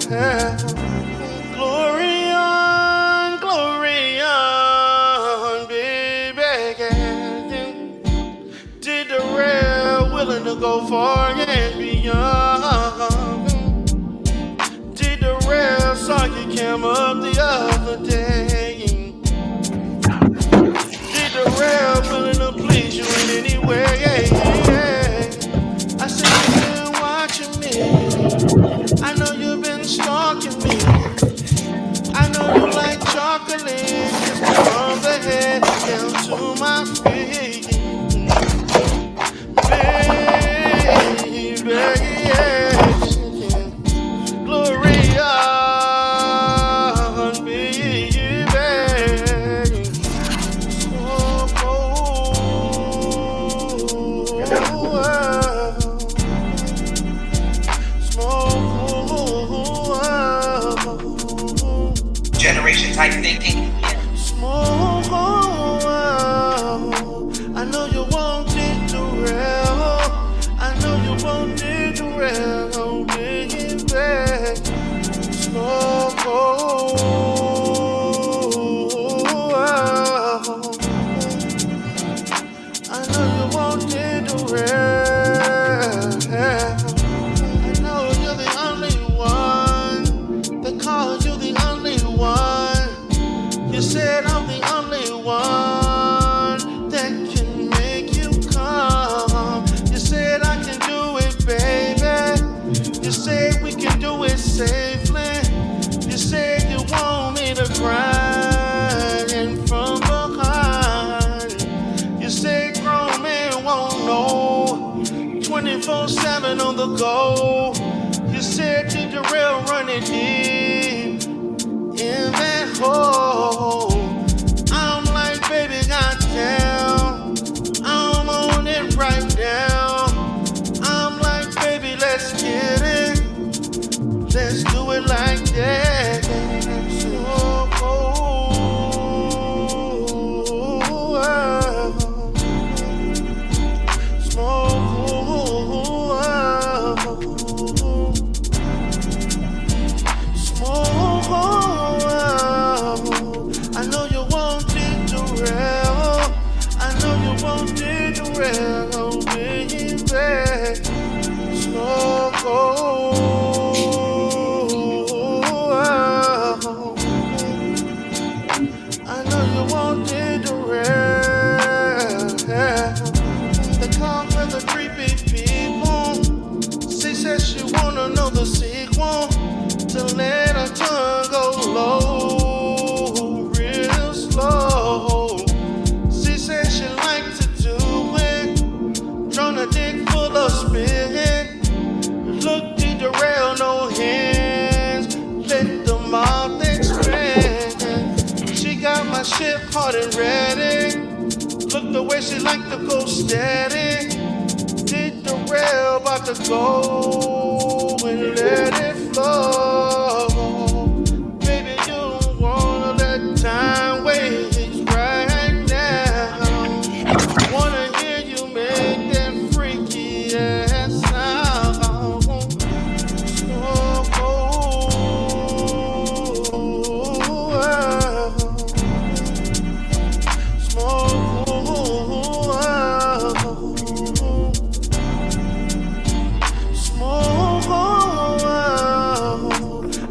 Glory on, baby. Did the real willing to go far and beyond? Did the real saw you came up the other day? Did the real willing to please you in any way? I see you've been watching me. I know you've been stalking me. I know you like chocolate, just from the head down to my feet. Baby, yes, glory on, baby. Generation type thinking. Smoke, I know you want it to real. I know you want it to real, baby. Smoke, I know you want it to real. I know you're the only one. They call you the only one. You said I'm the only one that can make you come. You said I can do it, baby. You said we can do it safely. You said you want me to grind and from behind. You said grown men won't know 24/7 on the go. You said did the real run it deep in that hole. I'm like, baby, goddamn, I'm on it right now. I'm like, baby, let's get it. Let's do it like that. So I know you want it to real. I know you want it to real, baby. So I know you want it to real. They call her the creepy people. She says she wanna know the sequel. To let her tongue go low, real slow. She says she likes to do it, drawn a dick full of spit. Look, did the rail, no hands, let the mouth expand. She got my shit hard and ready. Look the way she like to go steady. Did the rail about to go and let it flow. Baby, you don't wanna let time waste right now. Wanna hear you make that freaky ass sound.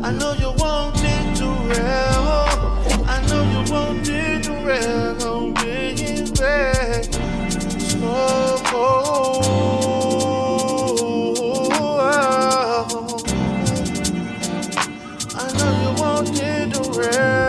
I know you want it to real. I know you want it to real, baby. I know you want it to real.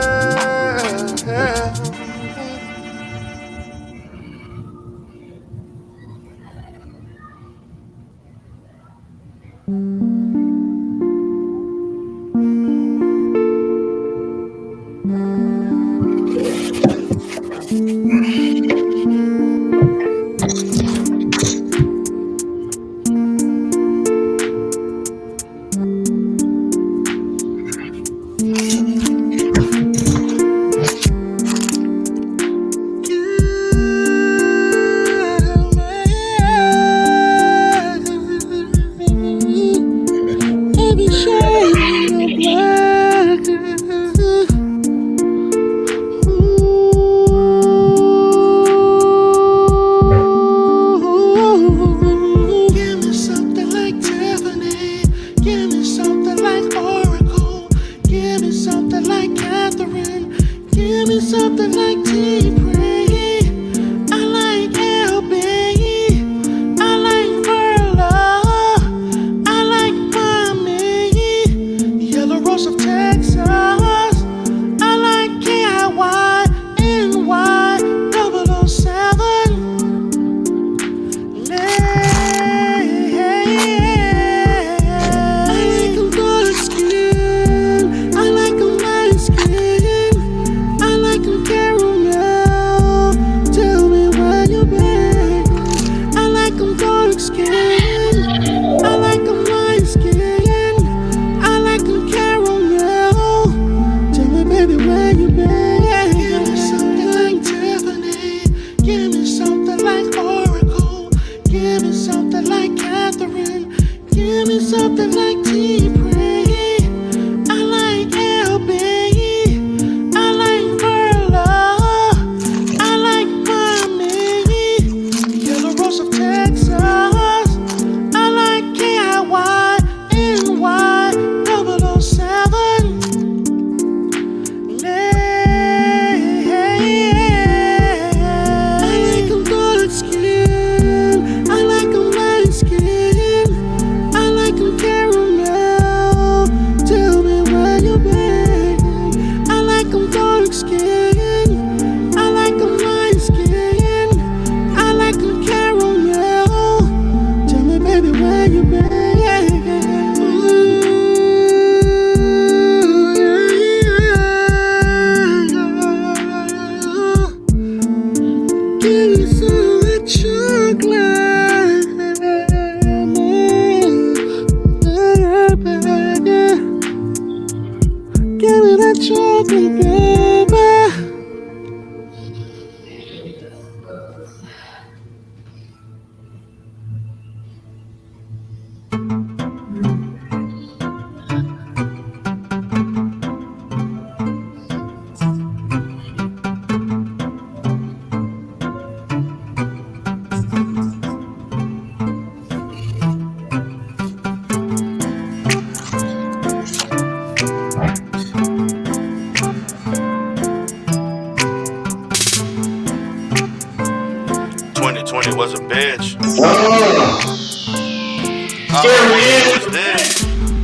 Who's this?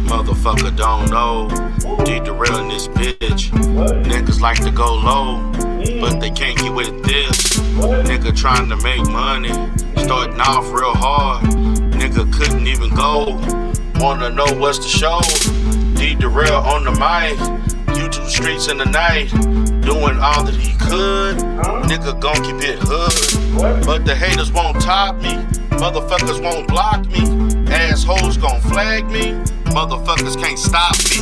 Motherfucker don't know. D-Durell in this bitch. Niggas like to go low, but they can't get with this. Nigga trying to make money, starting off real hard. Nigga couldn't even go. Wanna know what's the show? D-Durell on the mic. YouTube streets in the night, doing all that he could. Nigga gon' keep it hood, but the haters won't top me. Motherfuckers won't block me. Assholes gon' flag me. Motherfuckers can't stop me.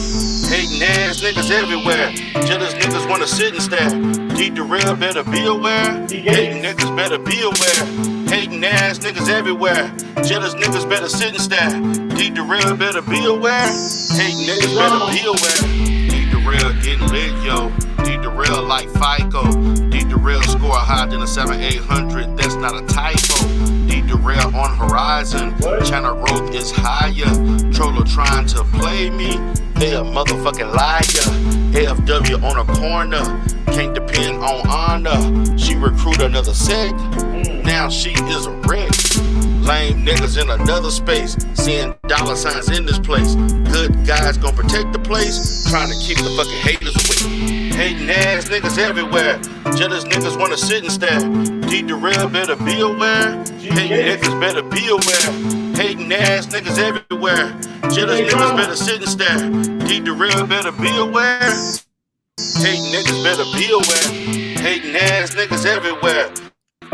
Hating ass niggas everywhere. Jealous niggas wanna sit and stare. D-Durell better be aware. Hating niggas better be aware. Hating ass niggas everywhere. Jealous niggas better sit and stare. D-Durell better be aware. Hating niggas better be aware. D-Durell getting lit, yo. D-Durell like FICO. D-Durell score higher than a 7-800. That's not a typo. D-Durell on horizon. Channel growth is higher. Troller trying to play me. They a motherfucking liar. AFW on a corner. Can't depend on honor. She recruit another sect. Now she is a wreck. Lame niggas in another space, seeing dollar signs in this place. Good guys gon' protect the place, trying to keep the fucking haters away. Hating ass niggas everywhere, jealous niggas wanna sit and stare. D-Durell better be aware, hating niggas better be aware. Hating ass niggas everywhere, jealous niggas better sit and stare. D-Durell better be aware, hating niggas better be aware. Hating ass niggas everywhere.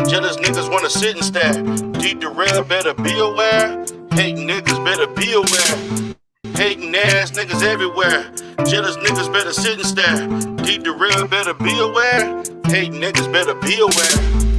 Jealous niggas wanna sit and stare. D-Durell better be aware. Hating niggas better be aware. Hating ass niggas everywhere. Jealous niggas better sit and stare. D-Durell better be aware. Hating niggas better be aware.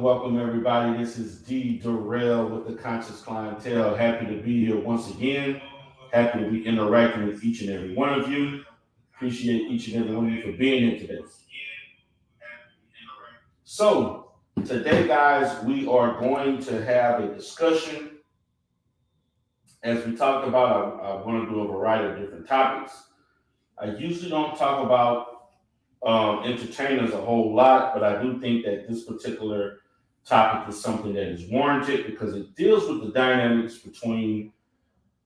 Welcome, everybody. This is D-Durell with the Conscious Clientele. Happy to be here once again. Happy to be interacting with each and every one of you. Appreciate each and every one of you for being here today. So, today, guys, we are going to have a discussion. As we talked about, I want to do a variety of different topics. I usually don't talk about entertainers a whole lot, but I do think that this particular topic is something that is warranted because it deals with the dynamics between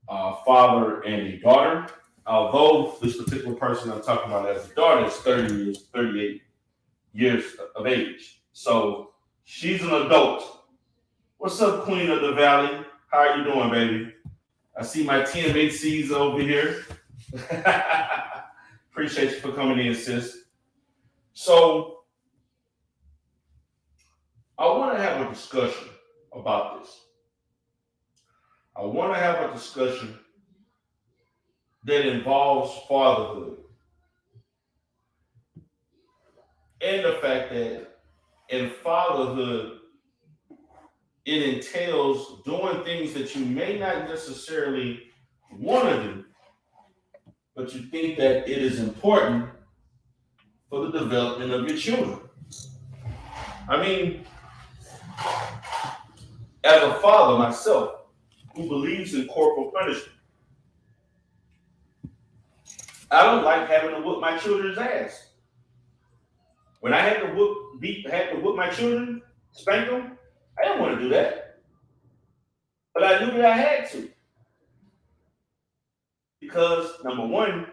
father and a daughter. Although this particular person I'm talking about as a daughter is 38 years of age. So she's an adult. What's up, Queen of the Valley? How are you doing, baby? I see my TMHCs over here. Appreciate you for coming in, sis. So I want to have a discussion about this. I I want to have a discussion that involves fatherhood and the fact that in fatherhood, it entails doing things that you may not necessarily want to do, but you think that it is important for the development of your children. I mean, as a father myself who believes in corporal punishment, I don't like having to whoop my children's ass. When I had to whoop my children, spank them, I didn't want to do that. But I knew that I had to. Because number one,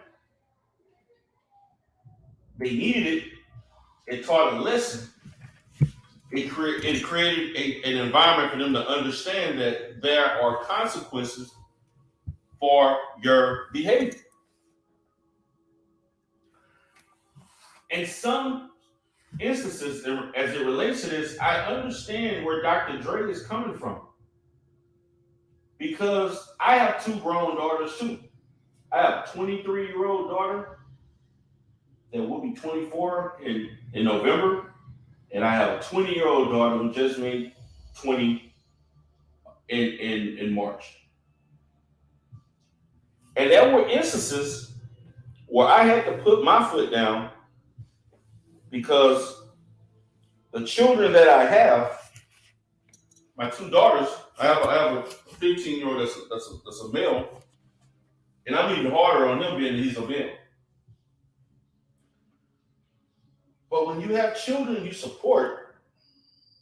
they needed it. It taught a lesson. It created an environment for them to understand that there are consequences for your behavior. In some instances, as it relates to this, I understand where Dr. Dre is coming from. Because I have two grown daughters too. I have a 23-year-old daughter that will be 24 in November. And I have a 20-year-old daughter who just made 20 in March. And there were instances where I had to put my foot down because the children that I have, my two daughters, I have a 15-year-old that's a male, and I'm even harder on him being he's a male. But when you have children you support,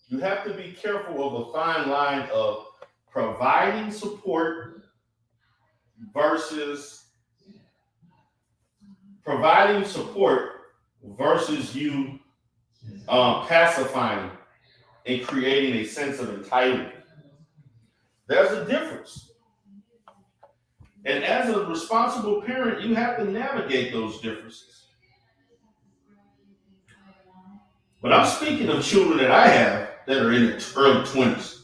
you have to be careful of a fine line of providing support versus you pacifying and creating a sense of entitlement. There's a difference. And as a responsible parent, you have to navigate those differences. But I'm speaking of children that I have that are in their early 20s.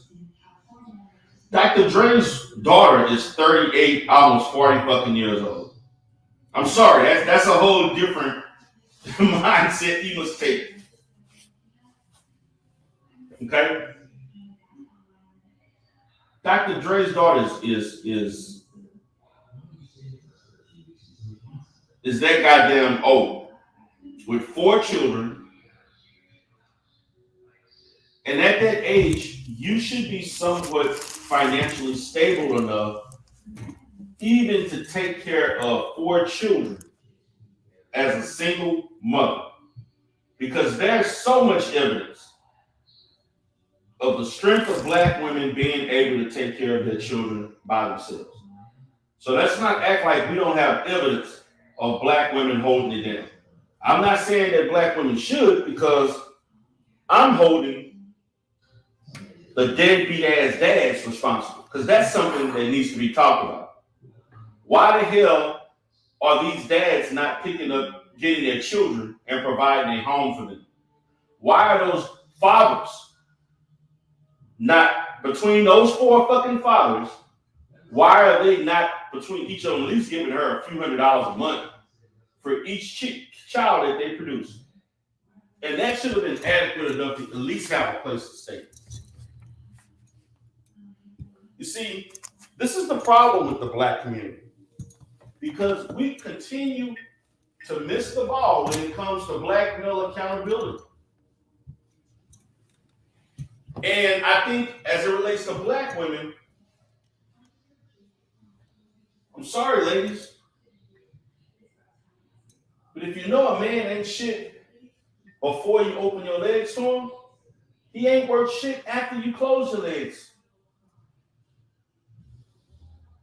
Dr. Dre's daughter is 38, almost 40 fucking years old. I'm sorry, that's a whole different mindset you must take. Okay? Dr. Dre's daughter is that goddamn old with 4 children. And at that age, you should be somewhat financially stable enough even to take care of 4 children as a single mother. Because there's so much evidence of the strength of Black women being able to take care of their children by themselves. So let's not act like we don't have evidence of Black women holding it down. I'm not saying that Black women should, because I'm holding the deadbeat ass dads responsible, because that's something that needs to be talked about. Why the hell are these dads not picking up, getting their children and providing a home for them? Why are those fathers not, between those 4 fucking fathers, why are they not between each of them at least giving her a few $100s a month for each child that they produce? And that should have been adequate enough to at least have a place to stay. You see, this is the problem with the Black community, because we continue to miss the ball when it comes to Black male accountability. And I think as it relates to Black women, I'm sorry, ladies, but if you know a man ain't shit before you open your legs to him, he ain't worth shit after you close your legs.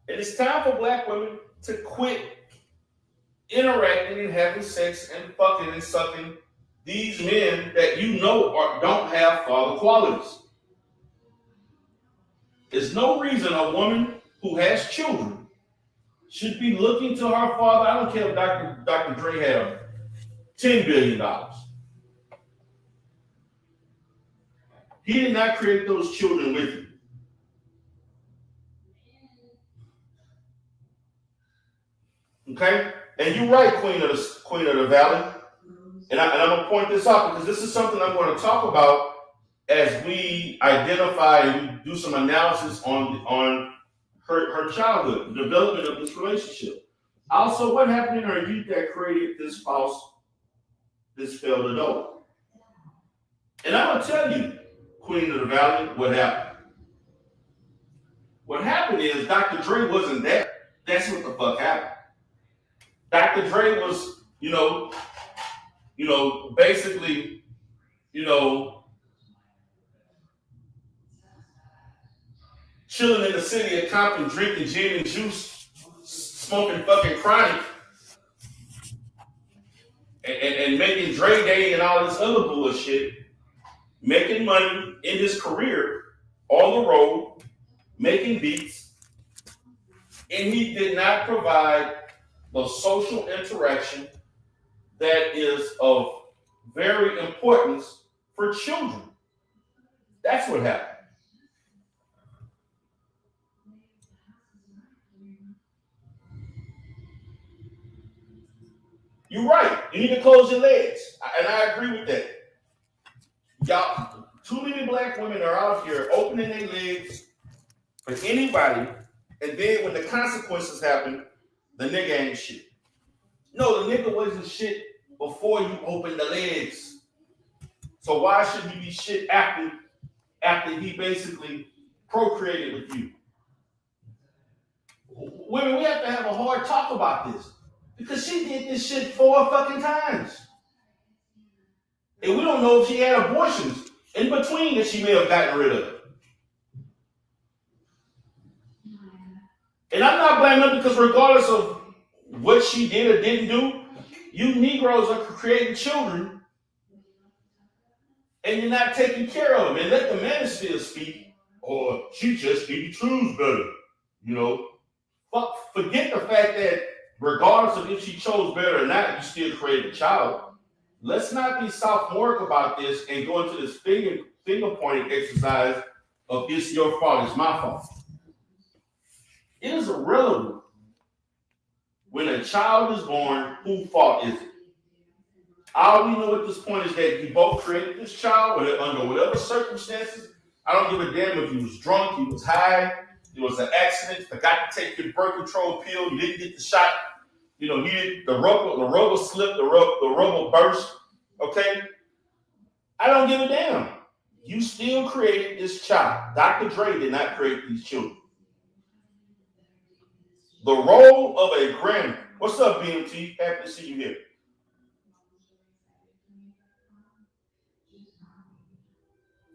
And it's time for Black women to quit interacting and having sex and fucking and sucking these men that you know don't have father qualities. There's no reason a woman who has children should be looking to her father. I don't care if Dr. Dre had $10 billion. He did not create those children with you. Okay? And you're right, Queen of the Valley. And I'm gonna point this out because this is something I'm going to talk about as we identify and we do some analysis on her childhood, the development of this relationship. Also, what happened in her youth that created this failed adult? And I'm gonna tell you, Queen of the Valley, what happened. What happened is Dr. Dre wasn't there. That's what the fuck happened. Dr. Dre was, basically, chilling in the city of Compton, drinking gin and juice, smoking fucking chronic, and making Dre Day and all this other bullshit, making money in his career on the road, making beats, and he did not provide the social interaction that is of very importance for children. That's what happened. You're right. You need to close your legs. And I agree with that. Y'all, too many black women are out here opening their legs for anybody, and then when the consequences happen, the nigga ain't shit. No, the nigga wasn't shit before you opened the legs. So why should he be shit after he basically procreated with you? Women, we have to have a hard talk about this. Because she did this shit 4 fucking times. And we don't know if she had abortions in between that she may have gotten rid of. And I'm not blaming her because regardless of what she did or didn't do, you Negroes are creating children and you're not taking care of them. And let the manosphere speak, or she just didn't choose better. Forget the fact that regardless of if she chose better or not, you still create a child. Let's not be sophomoric about this and go into this finger pointing exercise of it's your fault, it's my fault. It is irrelevant. When a child is born, whose fault is it? All we know at this point is that you both created this child under whatever circumstances. I don't give a damn if he was drunk, he was high, it was an accident, forgot to take your birth control pill, you didn't get the shot. The rubber slipped, the rubber burst, okay? I don't give a damn. You still created this child. Dr. Dre did not create these children. The role of a grandma. What's up, BMT? Happy to see you here.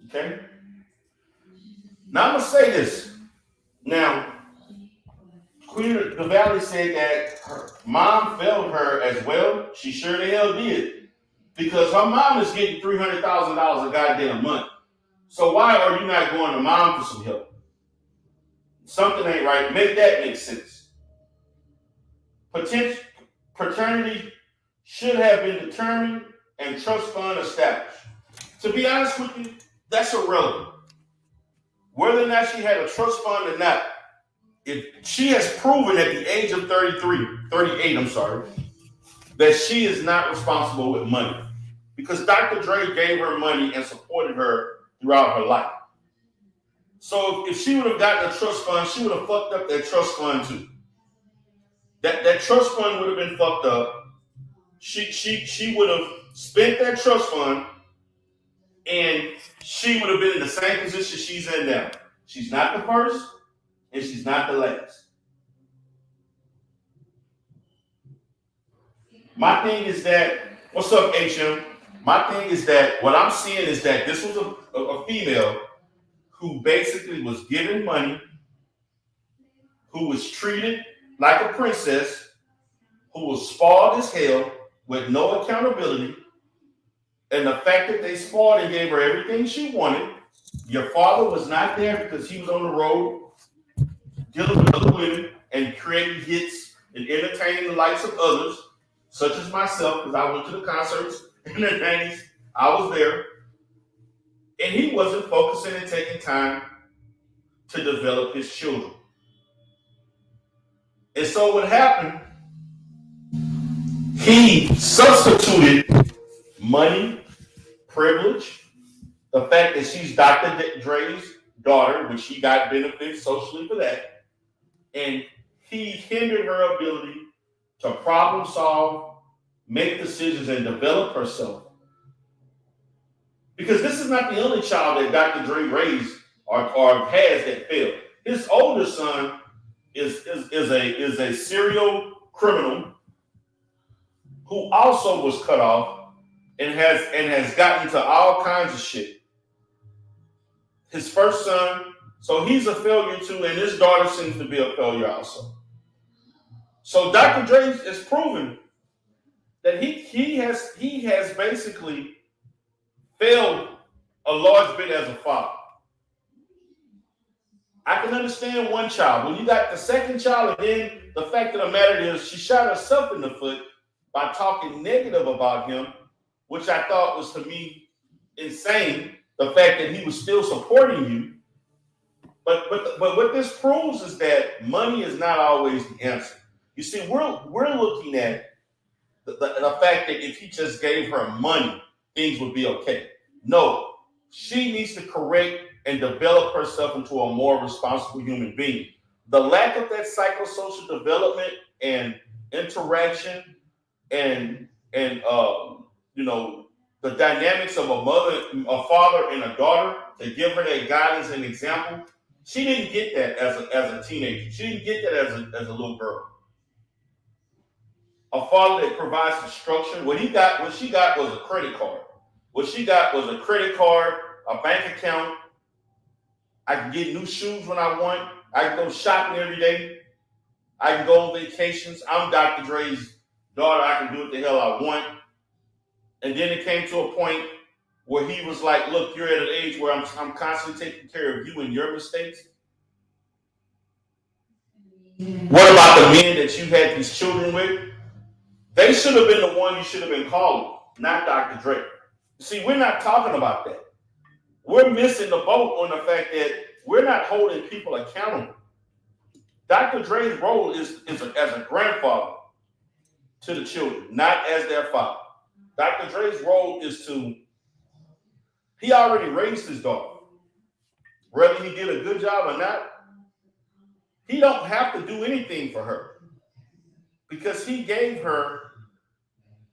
Okay? Now I'm going to say this. Now, Queen of the Valley said that her mom failed her as well. She sure the hell did. Because her mom is getting $300,000 a goddamn month. So why are you not going to mom for some help? Something ain't right. Make that make sense. Paternity should have been determined and trust fund established. To be honest with you, that's irrelevant. Whether or not she had a trust fund or not, if she has proven at the age of 38, that she is not responsible with money. Because Dr. Dre gave her money and supported her throughout her life. So if she would have gotten a trust fund, she would have fucked up that trust fund too. That trust fund would have been fucked up. She would have spent that trust fund and she would have been in the same position she's in now. She's not the first and she's not the last. My thing is that, what's up, HM? My thing is that what I'm seeing is that this was a female who basically was given money, who was treated like a princess, who was spoiled as hell with no accountability. And the fact that they spoiled and gave her everything she wanted, your father was not there because he was on the road dealing with other women and creating hits and entertaining the likes of others, such as myself, because I went to the concerts in the 90s. I was there. And he wasn't focusing and taking time to develop his children. And so what happened, he substituted money, privilege, the fact that she's Dr. Dre's daughter, which she got benefits socially for that, and he hindered her ability to problem solve, make decisions, and develop herself. Because this is not the only child that Dr. Dre raised or has that failed. His older son is a serial criminal who also was cut off and has gotten into all kinds of shit. His first son, so he's a failure too, and his daughter seems to be a failure also. So Dr. Dre is proven that he has basically failed a large bit as a father. I can understand one child. When you got the second child, and then the fact of the matter is she shot herself in the foot by talking negative about him, which I thought was, to me, insane. The fact that he was still supporting you. But what this proves is that money is not always the answer. You see, we're looking at the fact that if he just gave her money, things would be okay. No, she needs to correct and develop herself into a more responsible human being. The lack of that psychosocial development and interaction and the dynamics of a mother, a father, and a daughter to give her that guidance and example. She didn't get that as a teenager. She didn't get that as a little girl. A father that provides the structure. What she got was a credit card. What she got was a credit card, a bank account. I can get new shoes when I want. I can go shopping every day. I can go on vacations. I'm Dr. Dre's daughter. I can do what the hell I want. And then it came to a point where he was like, look, you're at an age where I'm constantly taking care of you and your mistakes. What about the men that you had these children with? They should have been the one you should have been calling, not Dr. Dre. See, we're not talking about that. We're missing the boat on the fact that we're not holding people accountable. Dr. Dre's role is as a grandfather to the children, not as their father. Dr. Dre's role is he already raised his daughter. Whether he did a good job or not, he don't have to do anything for her because he gave her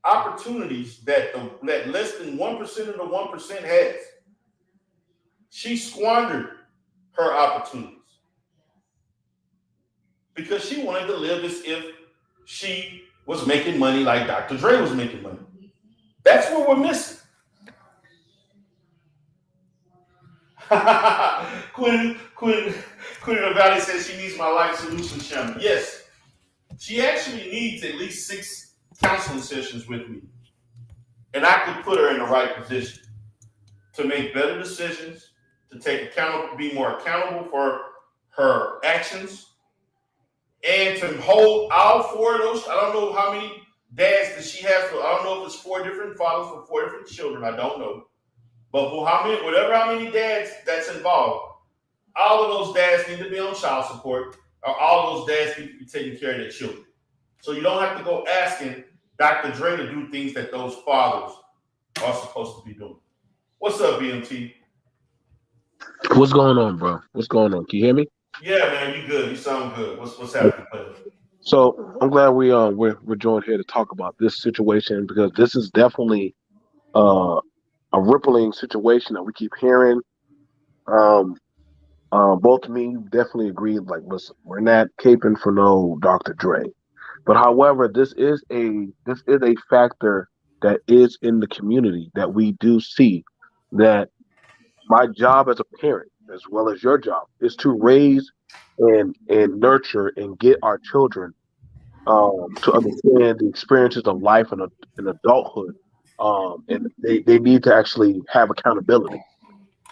opportunities that less than 1% of the 1% has. She squandered her opportunities because she wanted to live as if she was making money like Dr. Dre was making money. That's what we're missing. Quinn Valley says she needs my life solution channel. Yes, she actually needs at least 6 counseling sessions with me. And I could put her in the right position to make better decisions, to be more accountable for her actions, and to hold all 4 of those. I don't know how many dads that she has. I don't know if it's 4 different fathers for 4 different children. I don't know. But for how many dads that's involved, all of those dads need to be on child support, or all of those dads need to be taking care of their children. So you don't have to go asking Dr. Dre to do things that those fathers are supposed to be doing. What's up, BMT? What's going on, bro? What's going on? Can you hear me? Yeah, man, you good. You sound good. What's happening, player? So I'm glad we're joined here to talk about this situation because this is definitely a rippling situation that we keep hearing. Both of me definitely agreed. Like, listen, we're not caping for no Dr. Dre, but however, this is a factor that is in the community that we do see. That my job as a parent, as well as your job, is to raise and nurture and get our children to understand the experiences of life and adulthood. And they need to actually have accountability.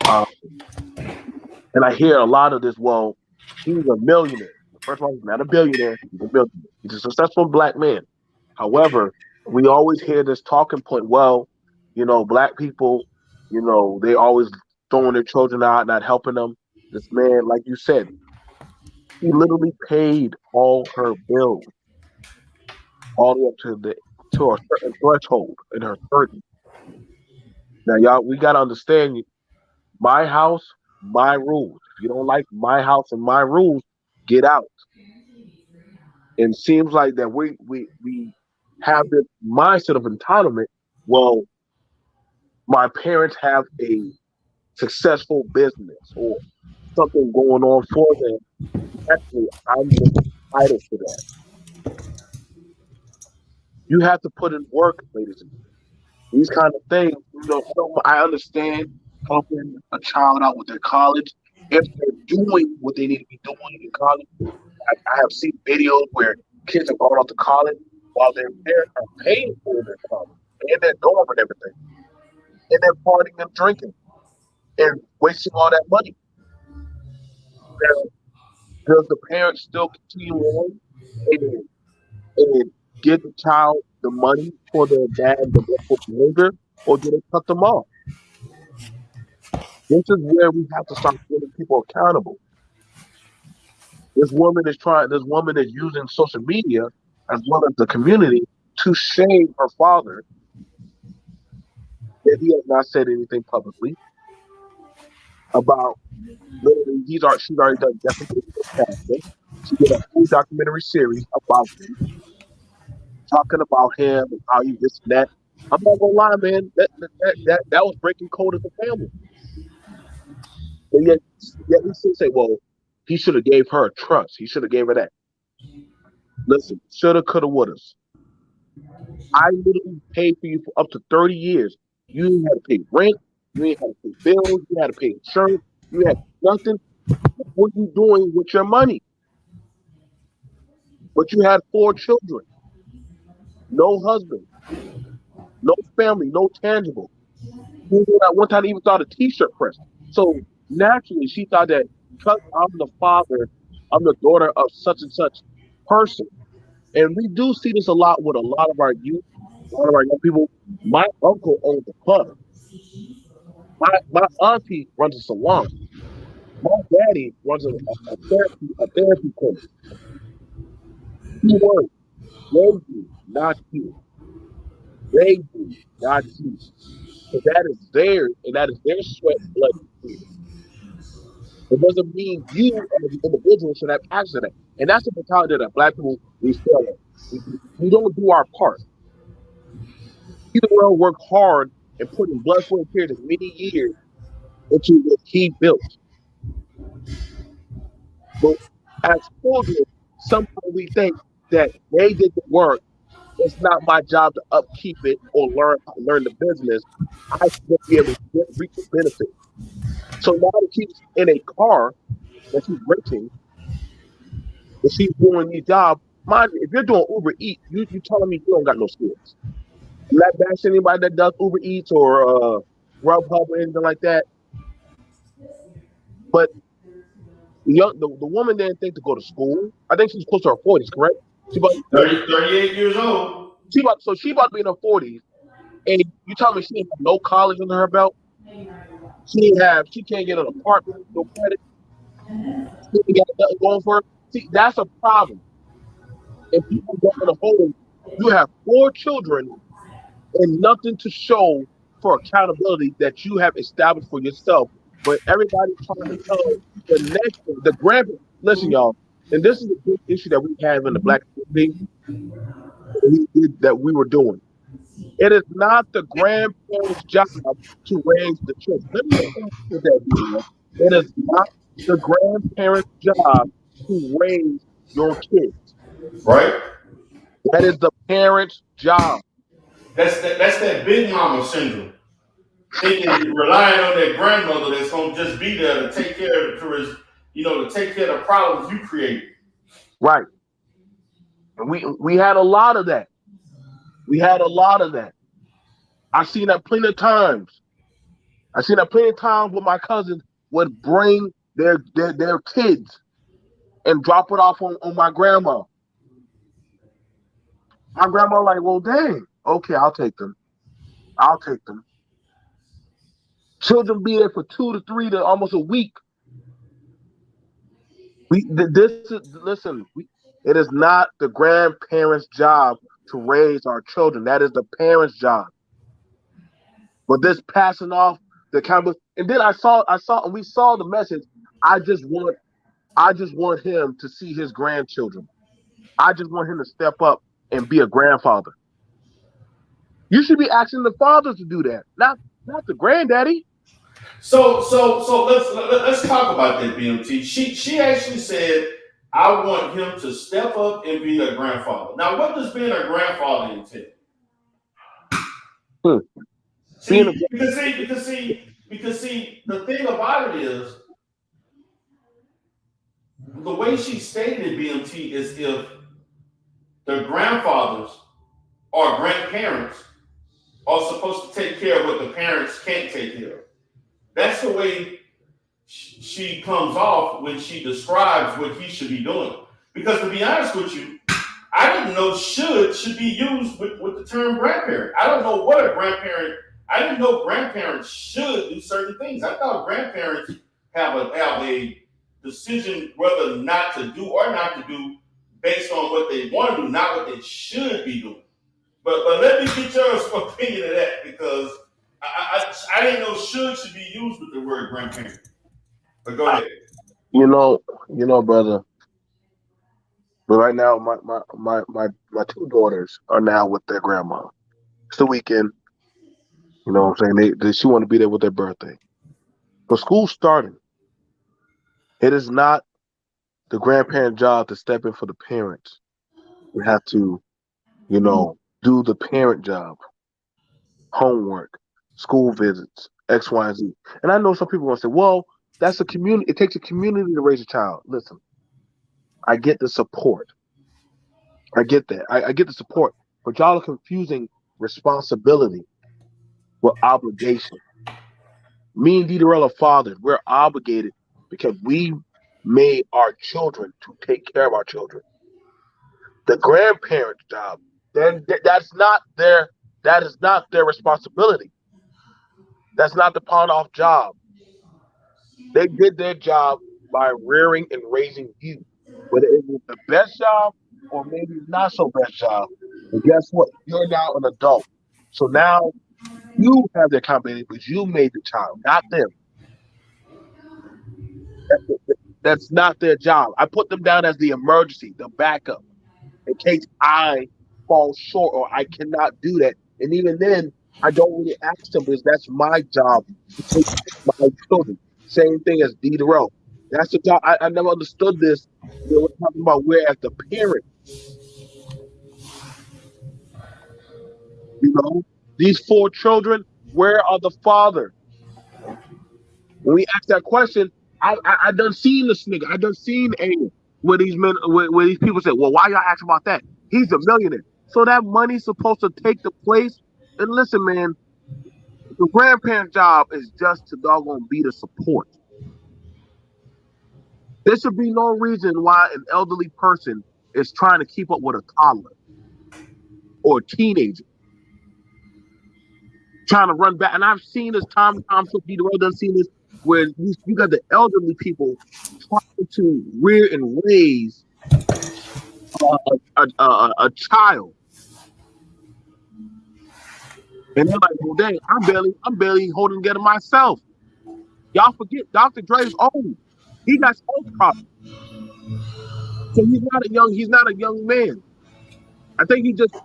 And I hear a lot of this, well, he's a millionaire. First of all, he's not a billionaire, he's a millionaire. He's a successful black man. However, we always hear this talking point, well, black people, they always throwing their children out, not helping them. This man, like you said, She literally paid all her bills all the way up to a certain threshold in her 30s. Now, y'all, we gotta understand my house, my rules. If you don't like my house and my rules, get out. And it seems like that we have this mindset of entitlement. Well, my parents have a successful business or something going on for them. Actually, I'm just entitled to that. You have to put in work, ladies and gentlemen. These kind of things, I understand helping a child out with their college if they're doing what they need to be doing in college. I have seen videos where kids have gone off to college while their parents are paying for their college and their dorm and everything, and they're partying and drinking and wasting all that money. Now, does the parent still continue on and, and give the child the money for their bad and neglectful behavior, or do they cut them off? This is where we have to start holding people accountable. This woman is using social media as well as the community to shame her father that he has not said anything publicly about. Literally, she's already done defamation of character. She did a full documentary series about him, talking about him and how he this and that. I'm not gonna lie, man. That was breaking code as a family. And yet we still say, well, he should have gave her a trust. He should have gave her that. Listen, shoulda, coulda, woulda. I literally paid for you for up to 30 years. You didn't have to pay rent. You didn't have to pay bills. You had to pay insurance. You had nothing. What are you doing with your money? But you had 4 children, no husband, no family, no tangible. At one time, even thought a T-shirt press. So naturally, she thought that because I'm the father, I'm the daughter of such and such person. And we do see this a lot with a lot of our youth, a lot of our young people. My uncle owns a pub. My auntie runs a salon. My daddy runs a therapy clinic. He works. They do, not you. They do, not you. So that is theirs, and that is their sweat, blood, and tears. It doesn't mean you as an individual should have access to that. And that's the mentality that Black people we fail at. We don't do our part. Either will work hard and put in blood, sweat, and tears of many years into what he built. But as children, sometimes we think that they did the work. It's not my job to upkeep it or learn the business. I should be able to reap the benefit. So now that she's in a car that she's renting, and she's doing these jobs, mind you, if you're doing Uber Eats, you telling me you don't got no skills. I'm not bashing anybody that does Uber Eats or Grubhub or anything like that. But the woman didn't think to go to school. I think she's close to her 40s, correct? She about 38 years old. She about to be in her 40s, and you tell me she didn't have no college under her belt. She can't get an apartment, no credit. She ain't got nothing going for her. See, that's a problem. And people go in a home, you have 4 children and nothing to show for accountability that you have established for yourself. But everybody's trying to tell the grandparents. Listen, y'all, and this is a big issue that we have in the Black community that we were doing. It is not the grandparents' job to raise the children. Let me say that. It is not the grandparents' job to raise your kids. Right. That is the parents' job. That's that big mama syndrome. Thinking relying on that grandmother that's gonna just be there to take care of to take care of the problems you create. Right. And we had a lot of that. I've seen that plenty of times. Where my cousins would bring their kids and drop it off on my grandma. My grandma like, well, dang, okay, I'll take them. Children be there for 2 to 3 to almost a week. This is listen. It is not the grandparents' job to raise our children. That is the parents' job. But this passing off the kind of, and then and we saw the message. I just want, I just want him to see his grandchildren. I just want him to step up and be a grandfather. You should be asking the fathers to do that, not the granddaddy. So let's talk about that, BMT. She actually said, "I want him to step up and be a grandfather." Now, what does being a grandfather entail? Hmm. See, because the thing about it is the way she stated BMT is if the grandfathers or grandparents are supposed to take care of what the parents can't take care of. That's the way she comes off when she describes what he should be doing. Because to be honest with you, I didn't know should be used with the term grandparent. I don't know what a grandparent. I didn't know grandparents should do certain things. I thought grandparents have a decision whether not to do or not to do based on what they want to do, not what they should be doing. But let me get your opinion of that because I didn't know should be used with the word grandparent. But go ahead. You know, brother. But right now, my two daughters are now with their grandma. It's the weekend. You know what I'm saying? She want to be there with their birthday. But school's starting. It is not the grandparent job to step in for the parents. We have to, do the parent job, homework, school visits, X, Y, and Z. And I know some people want to say, well, that's a community. It takes a community to raise a child. Listen, I get the support. I get that. I get the support. But y'all are confusing responsibility with obligation. Me and Diderella are fathers. We're obligated because we made our children to take care of our children. The grandparents' job, then that is not their responsibility. That's not the pawn off job. They did their job by rearing and raising you. Whether it was the best job or maybe not so best job. And guess what? You're now an adult. So now you have the accountability, but you made the child, not them. That's not their job. I put them down as the emergency, the backup, in case I fall short or I cannot do that. And even then, I don't really ask them because that's my job to take care of my children. Same thing as D. Darrell. That's the job. I never understood this. They were talking about where as the parent, these 4 children, where are the father? When we ask that question, I done seen this nigga. I done seen where these men, where these people say, well, why y'all asking about that? He's a millionaire. So that money's supposed to take the place. And listen, man, the grandparent's job is just to doggone be the support. There should be no reason why an elderly person is trying to keep up with a toddler or a teenager. Trying to run back. And I've seen this time and time, so Peter done seen this, where you got the elderly people trying to rear and raise a child. And they're like, well, dang, I'm barely holding together myself. Y'all forget Dr. Dre's old. He got health problems. So he's not a young man. I think he just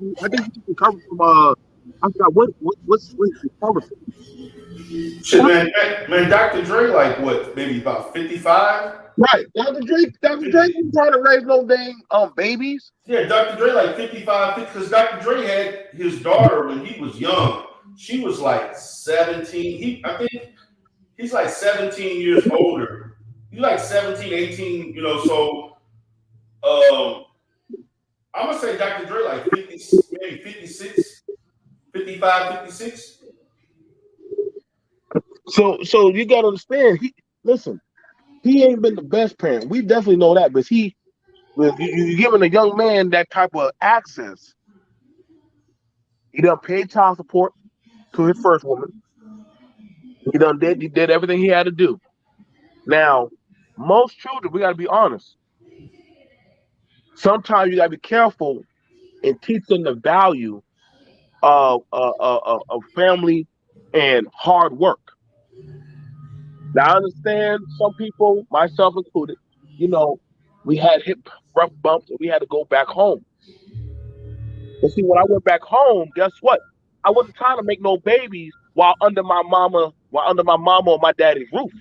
recovered from I forgot what's recovered from. Shit, man, Dr. Dre, like what, maybe about 55? Right. Dr. Dre ain't trying to raise no dang babies. Yeah, Dr. Dre like 55, because Dr. Dre had his daughter when he was young. She was like 17. I think he's like 17 years older. He's like 17, 18, so I'm gonna say Dr. Dre like 50, maybe 56, 55, 56. So you gotta understand, he ain't been the best parent. We definitely know that, but you're giving a young man that type of access. He done paid child support to his first woman. He did everything he had to do. Now, Most children, we got to be honest. Sometimes you got to be careful and teach them the value of family and hard work. Now, I understand some people, myself included, you know, we had hit rough bumps and we had to go back home. But see, when I went back home, guess what? I wasn't trying to make no babies while under my mama or my daddy's roof.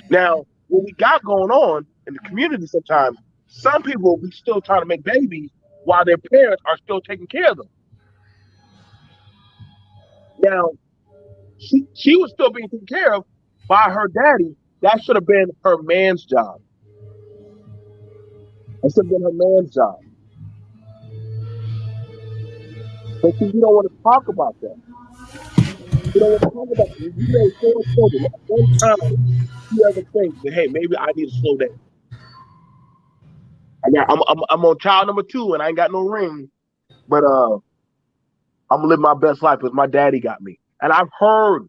Now, what we got going on in the community sometimes, some people will be still trying to make babies while their parents are still taking care of them. Now, she was still being taken care of by her daddy. That should have been her man's job. That should have been her man's job. But see, you don't want to talk about that. You don't want to talk about it. You may four children at one time. You ever think that, hey, maybe I need to slow down. I'm on child number 2 and I ain't got no ring, but I'm gonna live my best life because my daddy got me. And I've heard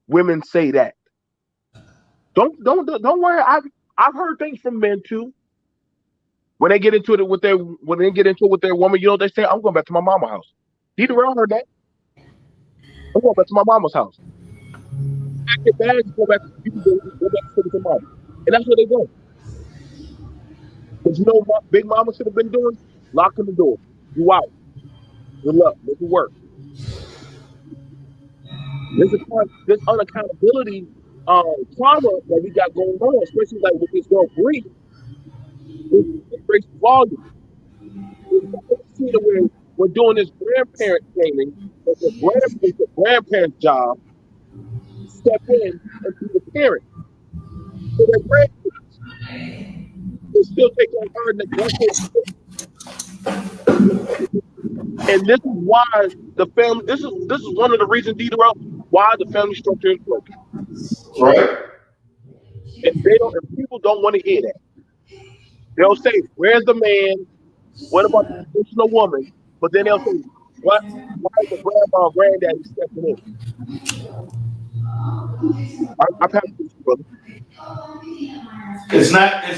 women say that. Don't worry. I've heard things from men too. When they get into it with their woman, you know they say, I'm going back to my mama's house. Dee Durrell heard that. I'm going back to my mama's house. Pack your bags, go back to the mama. And that's where they go. Because you know what Big Mama should have been doing? Locking the door. You out. Good luck. Make it work. This unaccountability trauma that we got going on, especially like with this girl Bree, it breaks volume. See the way we're doing this grandparent training. It's the grandparent's job to step in and be the parent for their grandkids. They still take on her neglected. And this is why the family. This is one of the reasons, Dito, why the family structure is broken. Right. And they don't. And people don't want to hear that. They'll say, "Where's the man? What about the traditional woman?" But then they'll say, "What? Why is the grandma or granddaddy stepping in?" I pass this, brother. It's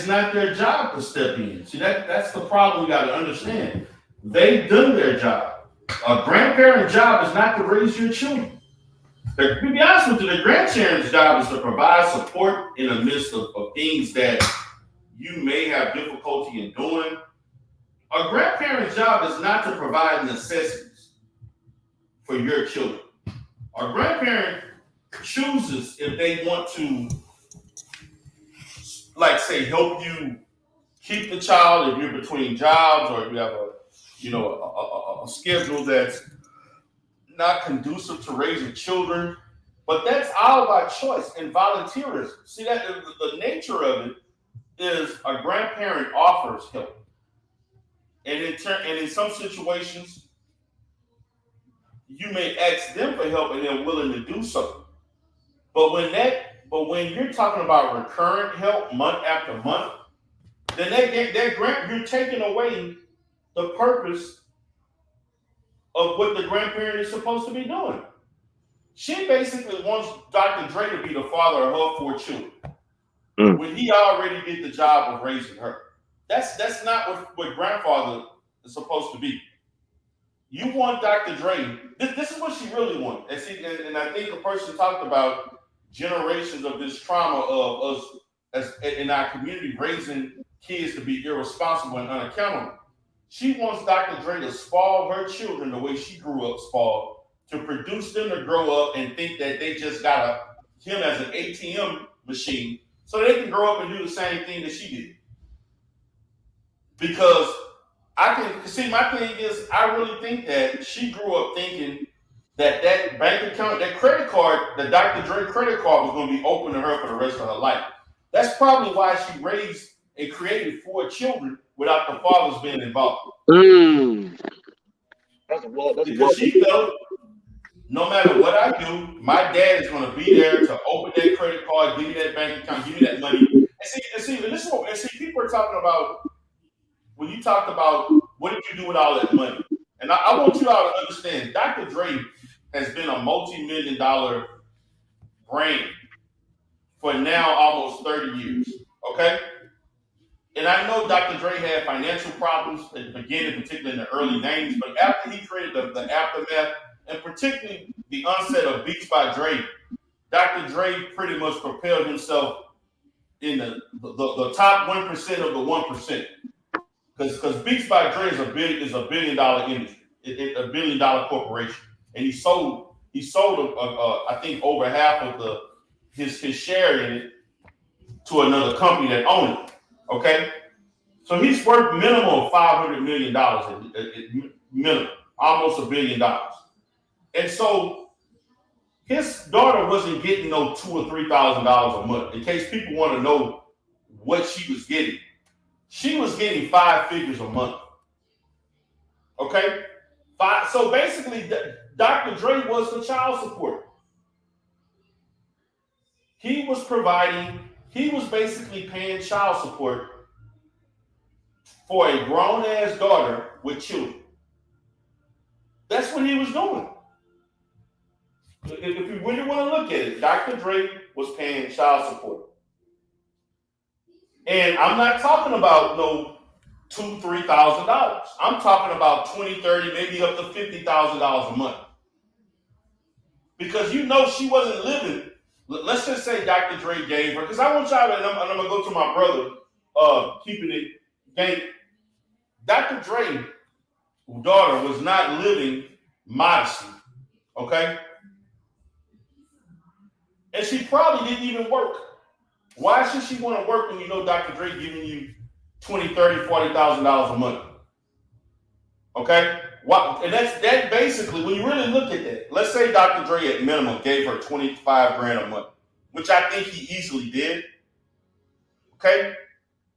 not their job to step in. See, that's the problem we got to understand. They've done their job. A grandparent's job is not to raise your children. To be honest with you, the grandparent's job is to provide support in the midst of things that you may have difficulty in doing. A grandparent's job is not to provide necessities for your children. A grandparent chooses if they want to, like, say, help you keep the child if you're between jobs or if you have a schedule that's not conducive to raising children. But that's all by choice and volunteerism. See, that the nature of it is a grandparent offers help, and in some situations, you may ask them for help and they're willing to do so. But when you're talking about recurrent help month after month, then you're taking away the purpose of what the grandparent is supposed to be doing. She basically wants Dr. Dre to be the father of her 4 children when he already did the job of raising her. That's not what grandfather is supposed to be. You want Dr. Dre. This is what she really wants. And I think the person talked about generations of this trauma of us as in our community raising kids to be irresponsible and unaccountable. She wants Dr. Dre to spoil her children the way she grew up spoiled, to produce them to grow up and think that they just got him as an ATM machine so they can grow up and do the same thing that she did. Because I can see, my thing is, I really think that she grew up thinking that bank account, that credit card, the Dr. Dre credit card was going to be open to her for the rest of her life. That's probably why she raised and created 4 children without the fathers being involved. Because she felt, no matter what I do, my dad is going to be there to open that credit card, give me that bank account, give me that money. And see, people are talking about, when you talked about what did you do with all that money? And I want you all to understand, Dr. Dre has been a multi-million-dollar brand for now almost 30 years. Okay? And I know Dr. Dre had financial problems at the beginning, particularly in the early 90s, but after he created the Aftermath, and particularly the onset of Beats by Dre, Dr. Dre pretty much propelled himself in the top 1% of the 1%. Because Beats by Dre is a $1 billion industry, a $1 billion corporation, and he sold I think over half of his share in it to another company that owned it. Okay, so he's worth minimum of $500 million, minimum, almost $1 billion, and so his daughter wasn't getting no $2,000 or $3,000 a month. In case people want to know what she was getting 5 figures a month. Okay, so basically, Dr. Dre was the child support. He was basically paying child support for a grown-ass daughter with children. That's what he was doing. If you really want to look at it, Dr. Dre was paying child support. And I'm not talking about no $2,000, $3,000. I'm talking about $20,000, $30,000, maybe up to $50,000 a month. Because she wasn't living. Let's just say Dr. Dre gave her, because I want y'all to, and I'm gonna go to my brother, keeping it gang. Dr. Dre's daughter was not living modestly, okay? And she probably didn't even work. Why should she want to work when you know Dr. Dre giving you $20,000, $30,000, $40,000 a month? Okay? And that basically, when you really look at that, let's say Dr. Dre at minimum gave her $25,000 a month, which I think he easily did. Okay?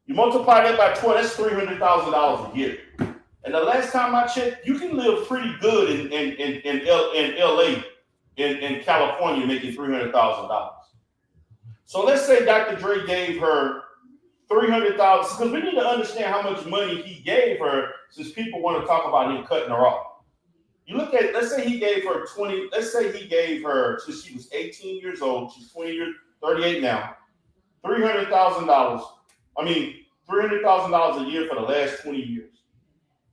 You multiply that by 12, that's $300,000 a year. And the last time I checked, you can live pretty good in LA, in California, making $300,000. So let's say Dr. Dre gave her $300,000, because we need to understand how much money he gave her, since people want to talk about him cutting her off. You look at, let's say he gave her since she was 18 years old, she's 38 now, $300,000. I mean, $300,000 a year for the last 20 years.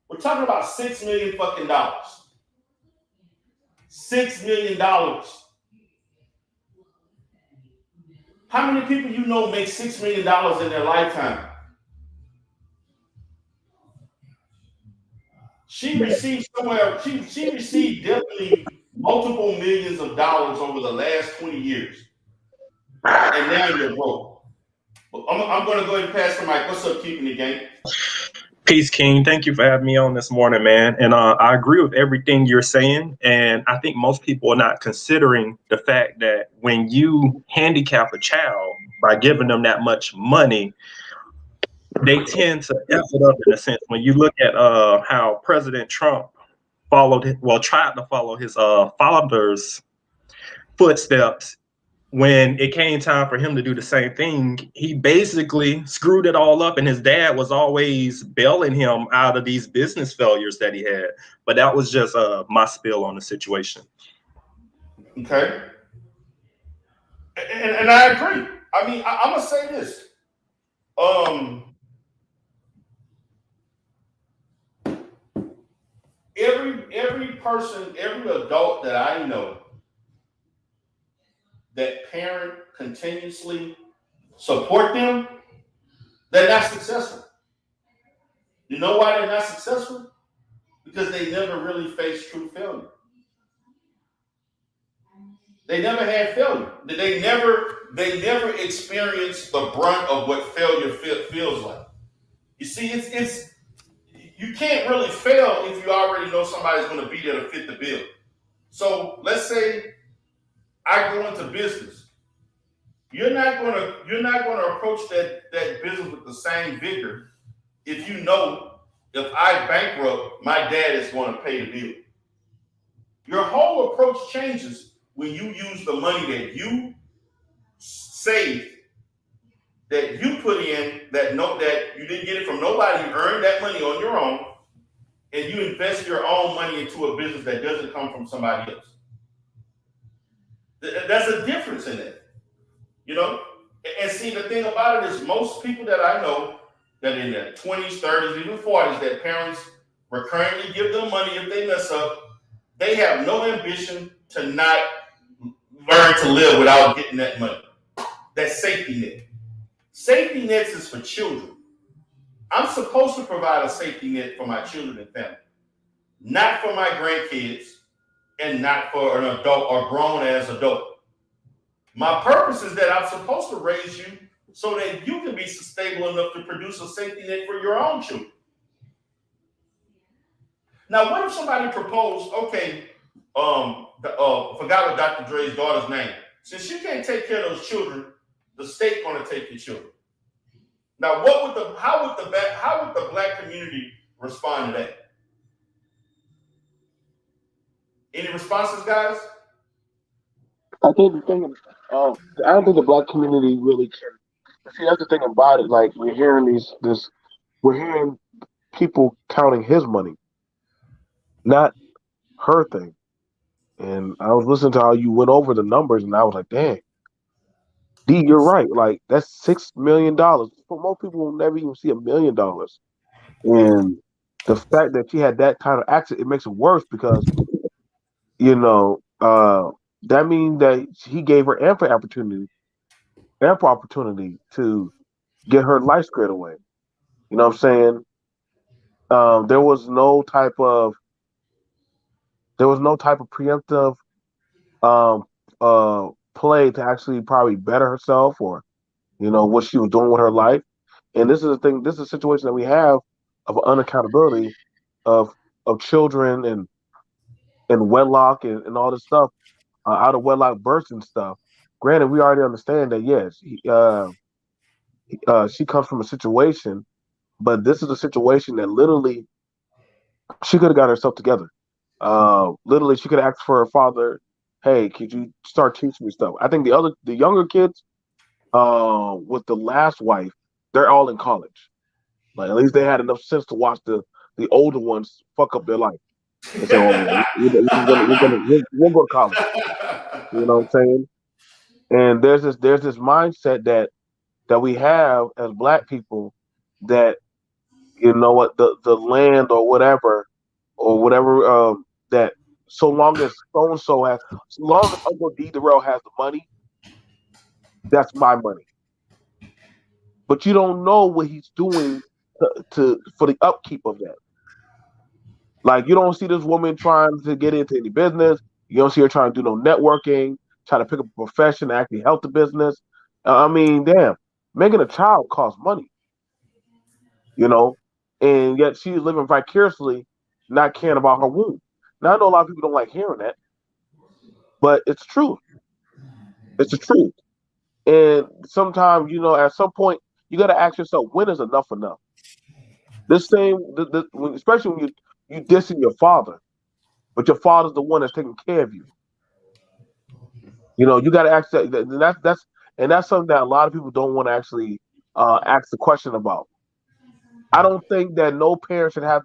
We're talking about $6 million fucking dollars. $6 million. How many people you know make $6 million in their lifetime? She received she received definitely multiple millions of dollars over the last 20 years. And now you're broke. I'm going to go ahead and pass the mic. What's up, Keeping the Game? Peace, King. Thank you for having me on this morning, man. And I agree with everything you're saying. And I think most people are not considering the fact that when you handicap a child by giving them that much money, they tend to F it up in a sense. When you look at how President Trump tried to follow his father's footsteps, when it came time for him to do the same thing, he basically screwed it all up, and his dad was always bailing him out of these business failures that he had. But that was just my spill on the situation. Okay. And I agree. I mean, I'm going to say this. Every person, every adult that I know that parent continuously support them, they're not successful. You know why they're not successful? Because they never really faced true failure. They never had failure. They never experienced the brunt of what failure feels like. You see, it's you can't really fail if you already know somebody's going to be there to fit the bill. So let's say I go into business. You're not going to approach that business with the same vigor if you know if I bankrupt, my dad is going to pay the bill. Your whole approach changes when you use the money that you saved, that you put in, that you didn't get it from nobody, you earned that money on your own, and you invest your own money into a business that doesn't come from somebody else. That's a difference in that, you know? And see, the thing about it is most people that I know that in their 20s, 30s, even 40s, that parents recurrently give them money if they mess up, they have no ambition to not learn to live without getting that money. That safety net. Safety nets is for children. I'm supposed to provide a safety net for my children and family, not for my grandkids and not for an adult or grown as adult. My purpose is that I'm supposed to raise you so that you can be stable enough to produce a safety net for your own children. Now, what if somebody proposed, okay, forgot what Dr. Dre's daughter's name. Since you can't take care of those children, the state gonna take your children. Now, how would the black community respond to that? Any responses, guys? I think the thing, I don't think the black community really can. See, that's the thing about it. Like we're hearing we're hearing people counting his money, not her thing. And I was listening to how you went over the numbers, and I was like, dang, D, you're right. Like that's $6 million. For most people, will never even see $1 million. And the fact that she had that kind of accent, it makes it worse because that means that he gave her ample opportunity to get her life squared away. You know what I'm saying? There was no type of preemptive play to actually probably better herself or what she was doing with her life. And this is the thing. This is a situation that we have of unaccountability of children and wedlock and all this stuff, out of wedlock births and stuff. Granted, we already understand that yes, she comes from a situation, but this is a situation that literally she could have got herself together. Literally, she could have asked for her father, "Hey, could you start teaching me stuff?" I think the younger kids, with the last wife, they're all in college. Like at least they had enough sense to watch the older ones fuck up their life. And say, "Oh, we'll go to college." You know what I'm saying? And there's this mindset that we have as black people that what the land or whatever that so long as Uncle D Darrell has the money, that's my money. But you don't know what he's doing for the upkeep of that. Like you don't see this woman trying to get into any business. You don't see her trying to do no networking, trying to pick up a profession, actually help the business. I mean, damn, making a child costs money, and yet she's living vicariously, not caring about her womb. Now I know a lot of people don't like hearing that, but it's true. It's the truth. And sometimes, at some point, you got to ask yourself, when is enough enough? This thing, especially when you dissing your father, but your father's the one that's taking care of you. You got to ask that. That's something that a lot of people don't want to actually ask the question about. I don't think that no parent should have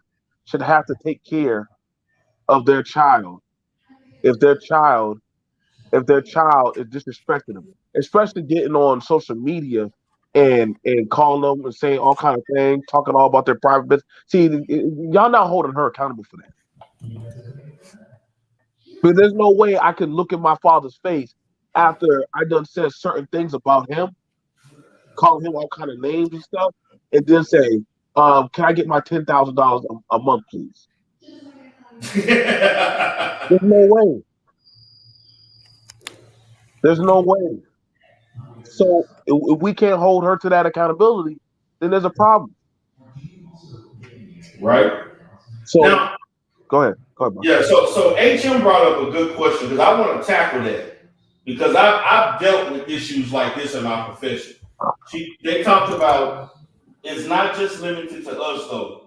to take care of their child if their child is disrespecting them, especially getting on social media and calling them and saying all kind of things, talking all about their private business. See, y'all not holding her accountable for that. But there's no way I can look at my father's face after I done said certain things about him, calling him all kind of names and stuff, and then say, "Can I get my $10,000 a month, please?" There's no way. There's no way. So if we can't hold her to that accountability, then there's a problem. Right. So now, go ahead. Yeah. So HM brought up a good question because I want to tackle that because I've dealt with issues like this in my profession. They talked about it's not just limited to us though.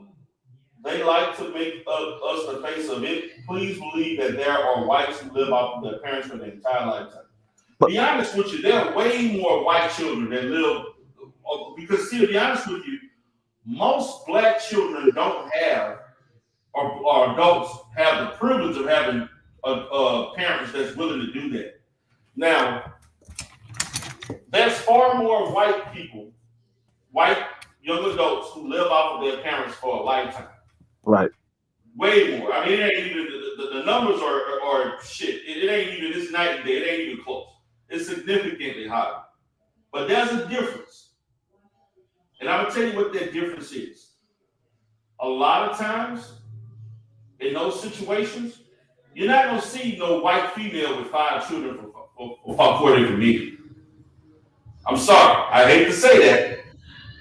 They like to make us the face of it. Please believe that there are whites who live off of their parents for their entire lifetime. Be honest with you, there are way more white children that live because see, to be honest with you, most black children don't have or adults have the privilege of having parents that's willing to do that. Now, There's far more white people, white young adults who live off of their parents for a lifetime. Right. Way more. I mean, it ain't even the numbers are shit. It ain't even this night and day. It ain't even close. It's significantly higher. But there's a difference. And I'm gonna tell you what that difference is. A lot of times in those situations, you're not gonna see no white female with 5 children before they can meet. I'm sorry, I hate to say that,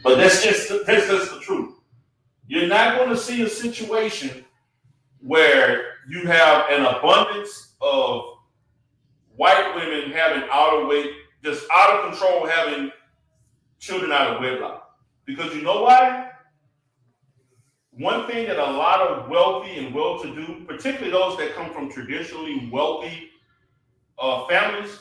but that's just the truth. You're not going to see a situation where you have an abundance of white women having out of weight, just out of control, having children out of wedlock. Because you know why? One thing that a lot of wealthy and well-to-do, particularly those that come from traditionally wealthy families,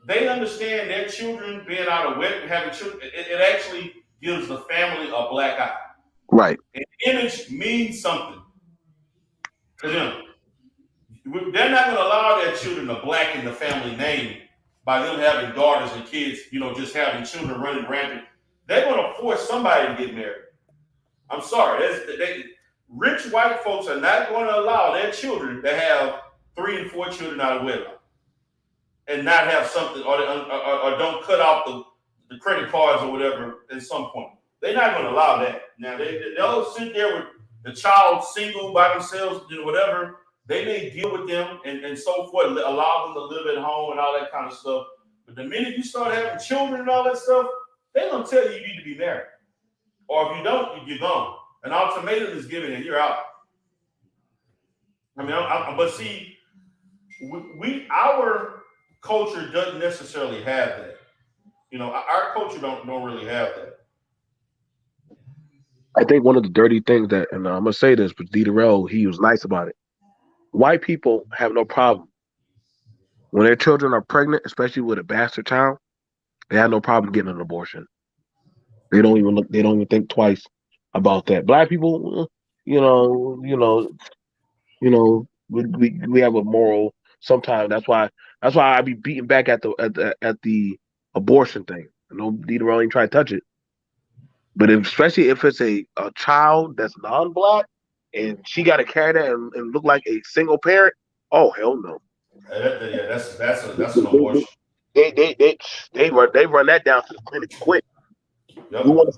they understand their children being out of wedlock, having children. It actually gives the family a black eye. Right. An image means something to them. They're not going to allow their children to blacken the family name by them having daughters and kids, just having children running rampant. They're going to force somebody to get married. I'm sorry. Rich white folks are not going to allow their children to have 3 and 4 children out of wedlock and not have something, or don't cut off the credit cards or whatever at some point. They're not going to allow that. Now, they'll sit there with the child single by themselves, whatever. They may deal with them and so forth, allow them to live at home and all that kind of stuff. But the minute you start having children and all that stuff, they're going to tell you need to be married. Or if you don't, you're gone. An ultimatum is given and you're out. I mean, but see, our culture doesn't necessarily have that. Our culture don't really have that. I think one of the dirty things that, and I'm gonna say this, but D. Darrell, he was nice about it. White people have no problem when their children are pregnant, especially with a bastard child. They have no problem getting an abortion. They don't even look. They don't even think twice about that. Black people, we have a moral. Sometimes that's why I be beating back at the abortion thing. I know D. Darrell ain't trying to touch it. But especially if it's a child that's non-black and she got to carry that and look like a single parent, oh hell no! Yeah, that's an abortion. They run that down to the clinic quick. Yep. You want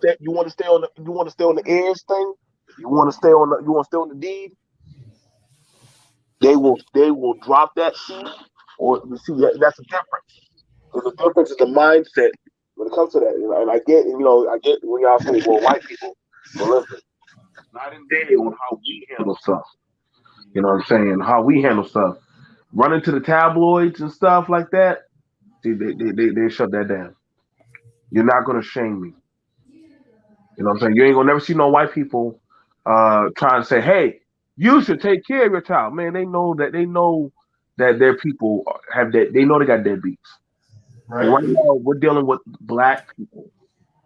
to stay on the heirs thing. You want to stay on the deed. They will drop that seed, or you see that's the difference. So the difference is the mindset. When it comes to that, and I get when y'all say, well, white people, but listen, night and day on how we handle stuff. You know what I'm saying? How we handle stuff. Running to the tabloids and stuff like that, see, they shut that down. You're not going to shame me. You know what I'm saying? You ain't going to never see no white people trying to say, hey, you should take care of your child. Man, they know that their people have that. They know they got deadbeats. Right now, we're dealing with black people,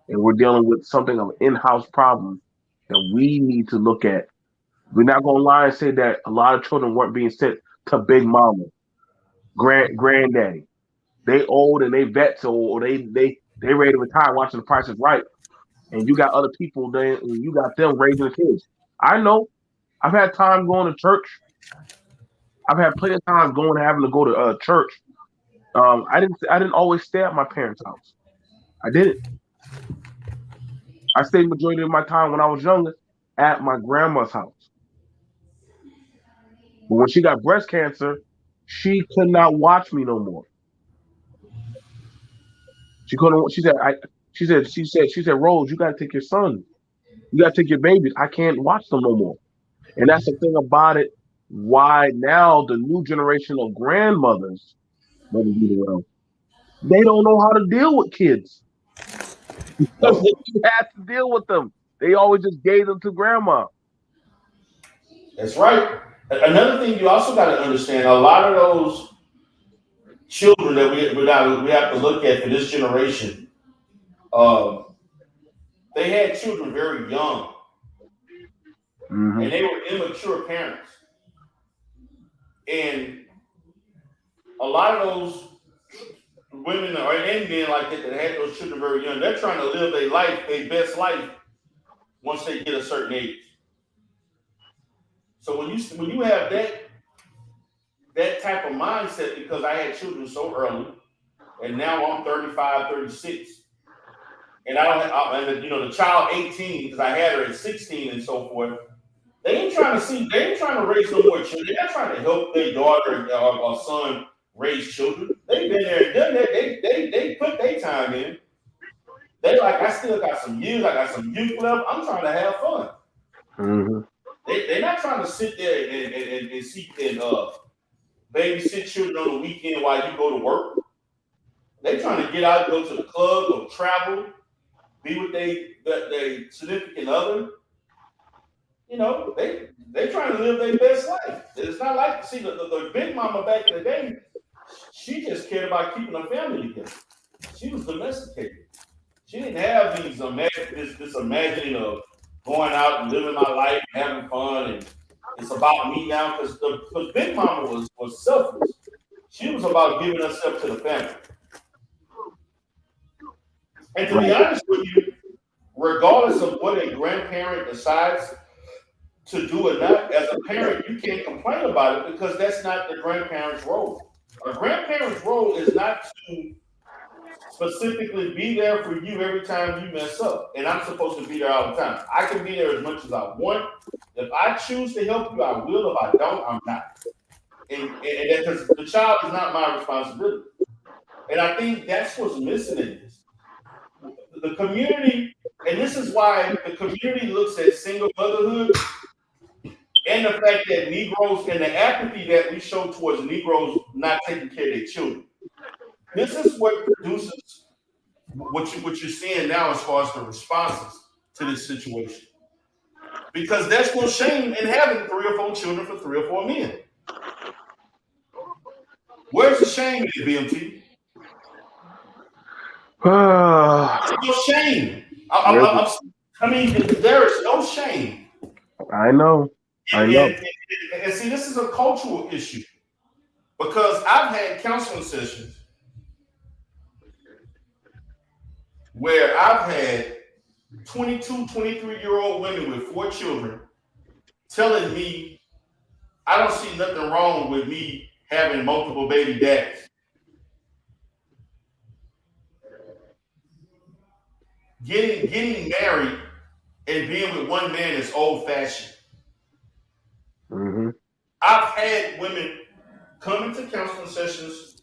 and we're dealing with something of an in-house problem that we need to look at. We're not going to lie and say that a lot of children weren't being sent to Big Mama, Granddaddy. They old and they vets, or they ready to retire watching The Price is Right, and you got other people there, and you got them raising the kids. I know. I've had time going to church. I've had plenty of times having to go to church. I didn't always stay at my parents' house. I didn't. I stayed majority of my time when I was younger at my grandma's house. But when she got breast cancer, she could not watch me no more. She couldn't. She said, Rose, you gotta take your son. You gotta take your babies. I can't watch them no more. And that's the thing about it. Why now the new generation of grandmothers, they don't know how to deal with kids. Because you have to deal with them. They always just gave them to grandma. That's right. Another thing you also got to understand, a lot of those children that we have to look at for this generation, they had children very young. Mm-hmm. And they were immature parents. And a lot of those women or and men like that that had those children very young, they're trying to live their life, their best life, once they get a certain age. So when you have that type of mindset, because I had children so early, and now I'm 35, 36, and I don't have, and the child 18, because I had her at 16 and so forth. They ain't trying to raise no more children. They're not trying to help their daughter or son raise children. They've been there and done that. They put their time in. They like, I still got some years. I got some youth left. I'm trying to have fun. Mm-hmm. They're not trying to sit there and see and babysit children on the weekend while you go to work. They're trying to get out, go to the club, go travel, be with their significant other. They trying to live their best life. It's not like, see, the big mama back in the day, she just cared about keeping her family together. She was domesticated. She didn't have this imagining of going out and living my life, and having fun, and it's about me now, because big mama was selfless. She was about giving herself to the family. And to be honest with you, regardless of what a grandparent decides to do or not, as a parent, you can't complain about it, because that's not the grandparent's role. A grandparent's role is not to specifically be there for you every time you mess up. And I'm supposed to be there all the time. I can be there as much as I want. If I choose to help you, I will. If I don't, I'm not. And because the child is not my responsibility. And I think that's what's missing in this. The community, and this is why the community looks at single motherhood and the fact that Negroes and the apathy that we show towards Negroes not taking care of their children. This is what produces what you're seeing now as far as the responses to this situation. Because there's no shame in having 3 or 4 children for 3 or 4 men. Where's the shame in BMT? There's no shame. I mean, there is no shame. I know. And see, this is a cultural issue, because I've had counseling sessions where I've had 22, 23-year-old women with 4 children telling me I don't see nothing wrong with me having multiple baby dads. Getting married and being with one man is old-fashioned. Mm-hmm. I've had women come into counseling sessions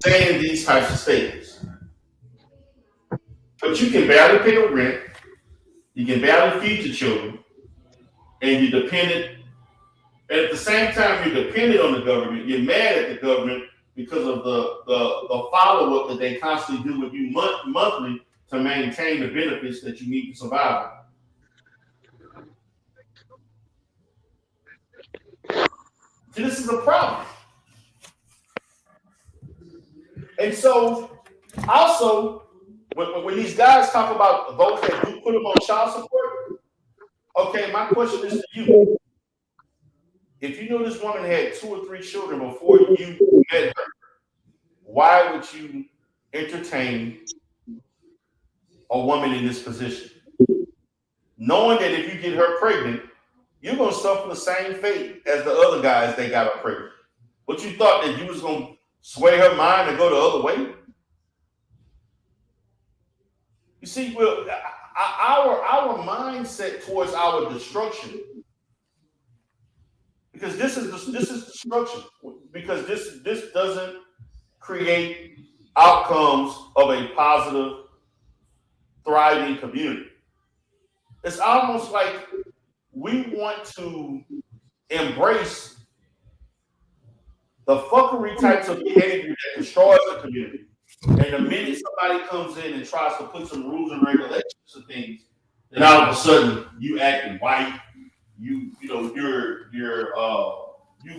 saying these types of statements. But you can barely pay the rent, you can barely feed your children, and you're dependent. And at the same time, you're dependent on the government. You're mad at the government because of the follow-up that they constantly do with you monthly to maintain the benefits that you need to survive. See, this is a problem. And so, also, when these guys talk about those that do put them on child support, okay, my question is to you. If you knew this woman had 2 or 3 children before you met her, why would you entertain a woman in this position? Knowing that if you get her pregnant, you're going to suffer the same fate as the other guys that got her pregnant. But you thought that you was going to sway her mind and go the other way? You see, well, our mindset towards our destruction, because this is destruction, because this doesn't create outcomes of a positive, thriving community. It's almost like we want to embrace the fuckery types of behavior that destroys the community. And the minute somebody comes in and tries to put some rules and regulations to things, then all of a sudden you acting white, you're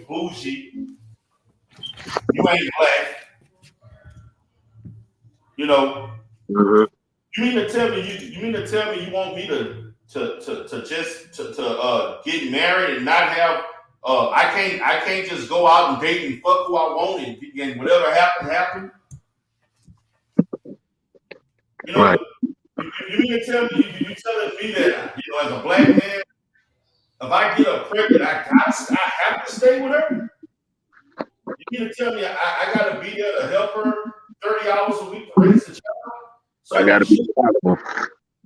bougie, you ain't black, Mm-hmm. You mean to tell me you want me to get married and not have I can't just go out and date and fuck who I want and whatever happen. You know, Right. you mean to tell me, you telling me that, you know, as a black man, if I get her pregnant, I have to stay with her? You mean to tell me I got to be there to help her 30 hours a week to raise a child? So I got to be responsible.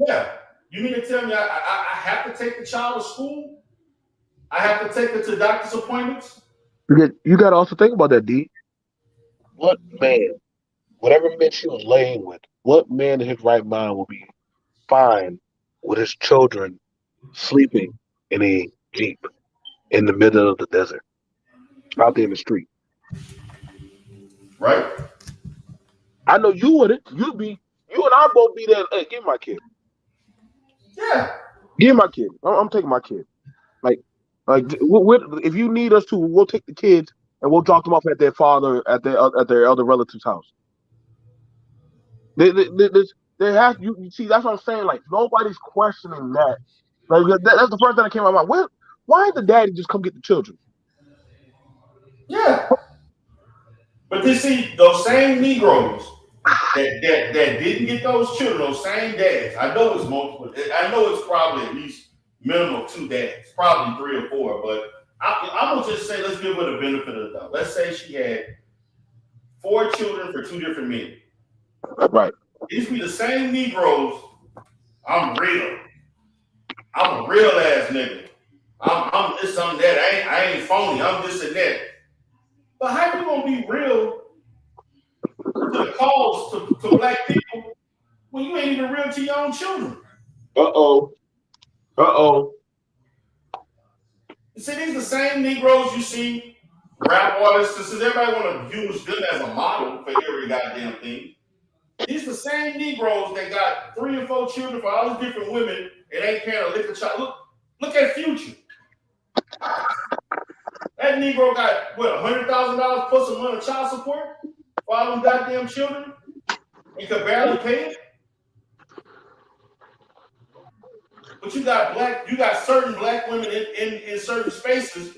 yeah. You mean to tell me I have to take the child to school? I have to take her to doctor's appointments? You got to also think about that, D. What man, whatever man she was laying with, what man in his right mind will be fine with his children sleeping in a Jeep in the middle of the desert, out there in the street? Right. I know you wouldn't. You and I both be there. Hey, give me my kid. Yeah. Give me my kid. I'm taking my kid. Like, if you need us to, we'll take the kids and we'll drop them off at their father at their other relative's house. They have you see. That's what I'm saying. Like, nobody's questioning that. Like, that's the first thing that came to my mind. Why did the daddy just come get the children? Yeah. But you see, those same Negroes that didn't get those children, those same dads, I know it's multiple. I know it's probably at least minimum 2 dads, probably 3 or 4. But I'm gonna just say, let's give her the benefit of the doubt. Let's say she had 4 children for 2 different men. Right. These be the same Negroes. I'm real. I'm a real ass nigga. I'm this, I'm that. I ain't phony. I'm this and that. But how you gonna be real to the cause to black people when you ain't even real to your own children? Uh-oh. You see, these are the same Negroes you see rap artists. Since everybody want to use them as a model for every goddamn thing. These the same Negroes that got 3 or 4 children for all these different women and ain't paying a lick child. Look at Future. That Negro got what, $100,000 plus a month of child support for all them goddamn children? He could barely pay it. But you got certain black women in certain spaces